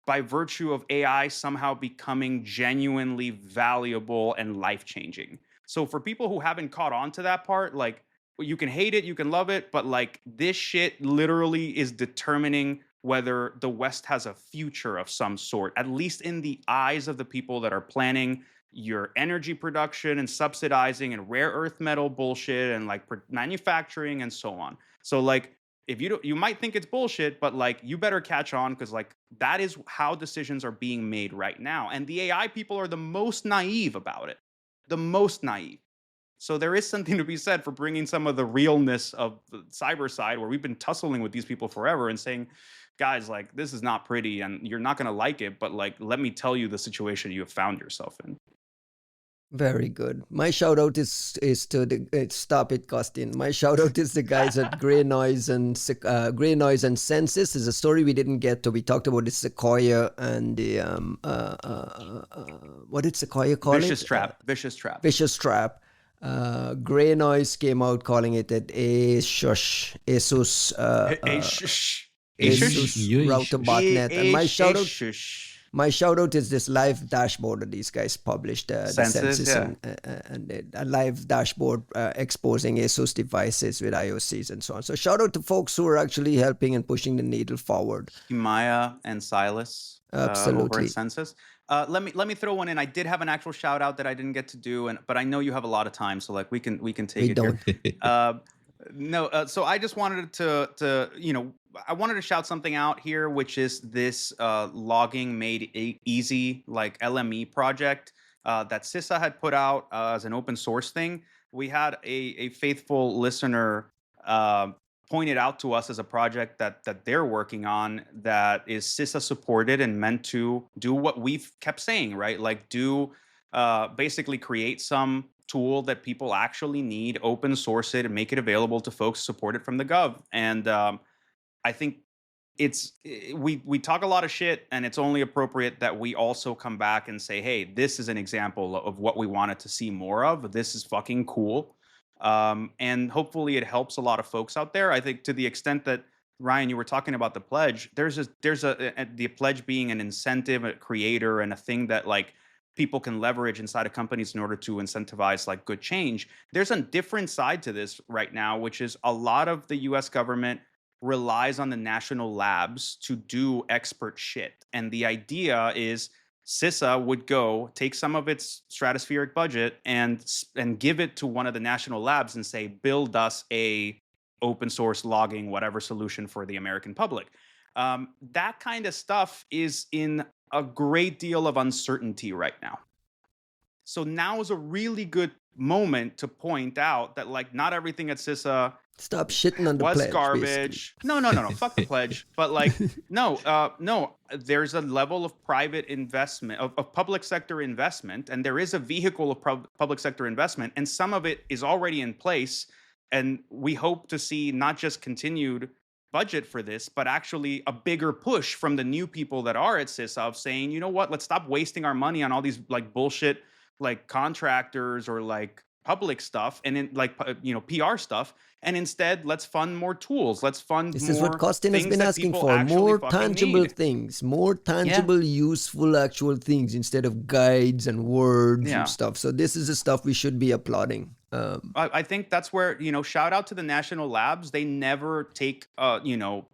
by virtue of AI somehow becoming genuinely valuable and life changing. So for people who haven't caught on to that part, like you can hate it, you can love it, but like this shit literally is determining whether the West has a future of some sort, at least in the eyes of the people that are planning your energy production and subsidizing and rare earth metal bullshit and like manufacturing and so on. So like if you don't, you might think it's bullshit, but like you better catch on because like that is how decisions are being made right now. And the AI people are the most naive about it, the most naive. So there is something to be said for bringing some of the realness of the cyber side where we've been tussling with these people forever and saying, guys, like this is not pretty and you're not going to like it, but like let me tell you the situation you have found yourself in. Very good. My shout out is to the stop it, Costin. My shout out is the guys at GreyNoise and Census. Is a story we didn't get to. We talked about the Sequoia and the what did Sequoia call Vicious it? trap. Vicious trap. Vicious trap. GreyNoise came out calling it an AyySSHush, ASUS, ASUS router botnet. And my shout out is this live dashboard that these guys published, the census and a live dashboard exposing ASUS devices with IOCs and so on. So shout out to folks who are actually helping and pushing the needle forward. Maya and Silas over at Census. Let me throw one in. I did have an actual shout out that I didn't get to do, but I know you have a lot of time, so like we can take it here. No, so I just wanted to I wanted to shout something out here, which is this logging made easy like LME project that CISA had put out as an open source thing. We had a faithful listener pointed out to us as a project that they're working on that is CISA supported and meant to do what we've kept saying, right? Like basically create some tool that people actually need, open source it, and make it available to folks, support it from the gov. And I think we talk a lot of shit, and it's only appropriate that we also come back and say, hey, this is an example of what we wanted to see more of. This is fucking cool. And hopefully it helps a lot of folks out there. I think to the extent that Ryan, you were talking about the pledge, there's the pledge being an incentive, a creator, and a thing that like people can leverage inside of companies in order to incentivize like good change. There's a different side to this right now, which is a lot of the US government relies on the national labs to do expert shit. And the idea is CISA would go take some of its stratospheric budget and give it to one of the national labs and say, build us a open source logging, whatever solution for the American public. That kind of stuff is in a great deal of uncertainty right now. So now is a really good moment to point out that like not everything at CISA stop shitting on the was pledge, garbage. No, fuck the pledge. But like, no, there's a level of private investment, of public sector investment, and there is a vehicle of public sector investment, and some of it is already in place. And we hope to see not just continued budget for this, but actually a bigger push from the new people that are at CISA of saying, you know what, let's stop wasting our money on all these like bullshit, like contractors or like public stuff and in like PR stuff, and instead let's fund more tools. Let's fund this more. Is what Costin has been asking for. More tangible things, more tangible, useful, actual things instead of guides and words and stuff. So this is the stuff we should be applauding. I think that's where, shout out to the national labs. They never take, PNNL,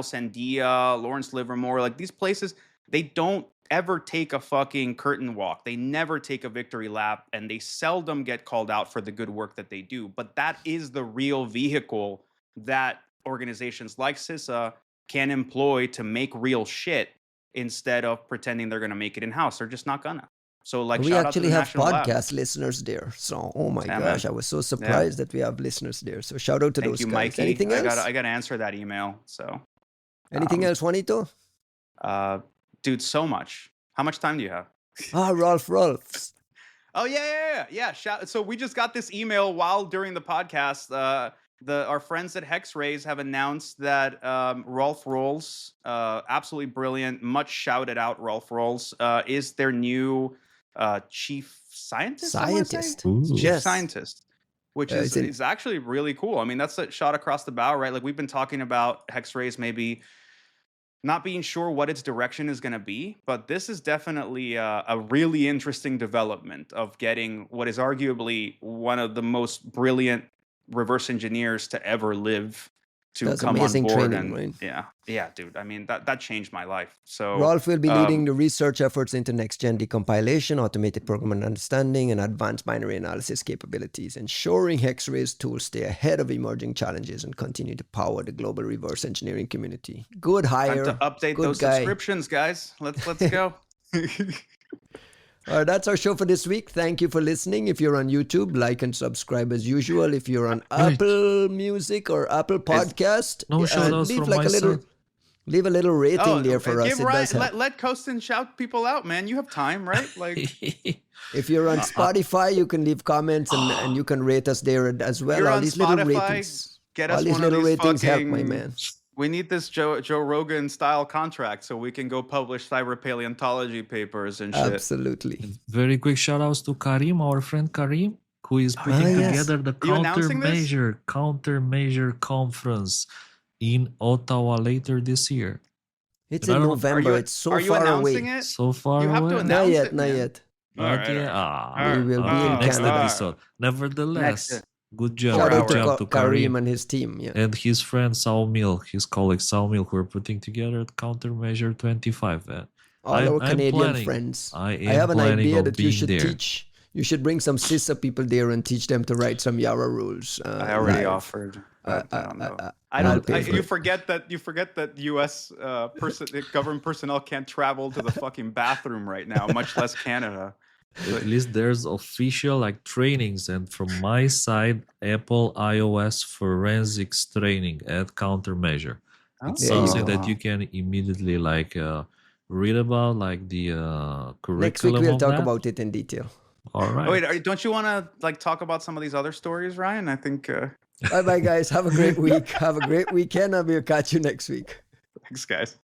Sandia, Lawrence Livermore, like these places, they don't ever take a fucking curtain walk. They never take a victory lap, and they seldom get called out for the good work that they do. But that is the real vehicle that organizations like CISA can employ to make real shit. instead of pretending they're going to make it in-house. They're just not gonna. So like, We shout out to actually the have national lab. podcast listeners there. So, oh my Yeah, gosh, man. I was so surprised that we have listeners there. So shout out to Thank those you, guys. Mikey. Anything else? I gotta answer that email. So Anything else, Juanito? dude, so much. How much time do you have? Rolf Rolles. Oh yeah. So we just got this email while during the podcast. Our friends at Hex-Rays have announced that Rolf Rolles, absolutely brilliant, much shouted out Rolf Rolles, is their new chief scientist. I wanna say? Scientist. Chief Yes. scientist, which is actually really cool. I mean, that's a shot across the bow, right? Like, we've been talking about Hex-Rays maybe not being sure what its direction is going to be, but this is definitely a really interesting development of getting what is arguably one of the most brilliant reverse engineers to ever live to That's come on amazing board. training, And right? yeah, dude. I mean, that changed my life. So Rolf will be leading the research efforts into next-gen decompilation, automated programming understanding, and advanced binary analysis capabilities, ensuring Hex-Rays tools stay ahead of emerging challenges and continue to power the global reverse engineering community. Good hire. time to update Good those guy. subscriptions, guys. Let's go. All right, that's our show for this week. Thank you for listening. If you're on YouTube, like and subscribe as usual. If you're on Apple Music or Apple Podcast, No shoutouts leave from like my a little, side. leave a little rating there for us. give It Ryan, does help. let Kostin shout people out, man. You have time, right? Like, If you're on Spotify, you can leave comments and you can rate us there as well. you're All on these little Spotify. ratings. Get All us these one of little these ratings help, my fucking- man. We need this Joe Rogan style contract so we can go publish cyber paleontology papers and shit. Absolutely. Very quick shout outs to Karim, our friend Karim, who is putting yes. together the Are you announcing this? countermeasure conference in Ottawa later this year. It's But I in don't- November. It's so are you far announcing away. it? So far You have to away. announce Not yet, it, not man. yet. All Not right, yet. all right. We will be in next Canada. episode. Nevertheless, Next- good job. Shout out Good job to to Karim Karim and his team. Yeah. and his friend Saul Milk, his colleague Saul Milk, who are putting together Countermeasure 25. All I'm our Canadian planning. friends. I am have an planning idea on that you being should there. teach. You should bring some CISA people there and teach them to write some Yara rules. I already live. offered. But I don't know. I I'll don't. pay for You it. forget that U.S. Government personnel can't travel to the fucking bathroom right now, much less Canada. At least there's official like trainings, and from my side, Apple iOS forensics training at Countermeasure. It's There you something go. that you can immediately like read about, like the curriculum. Next week we'll of talk that. about it in detail. All right. Oh, wait, don't you want to like talk about some of these other stories, Ryan? I think. Bye bye, guys. Have a great week. Have a great weekend. I will catch you next week. Thanks, guys.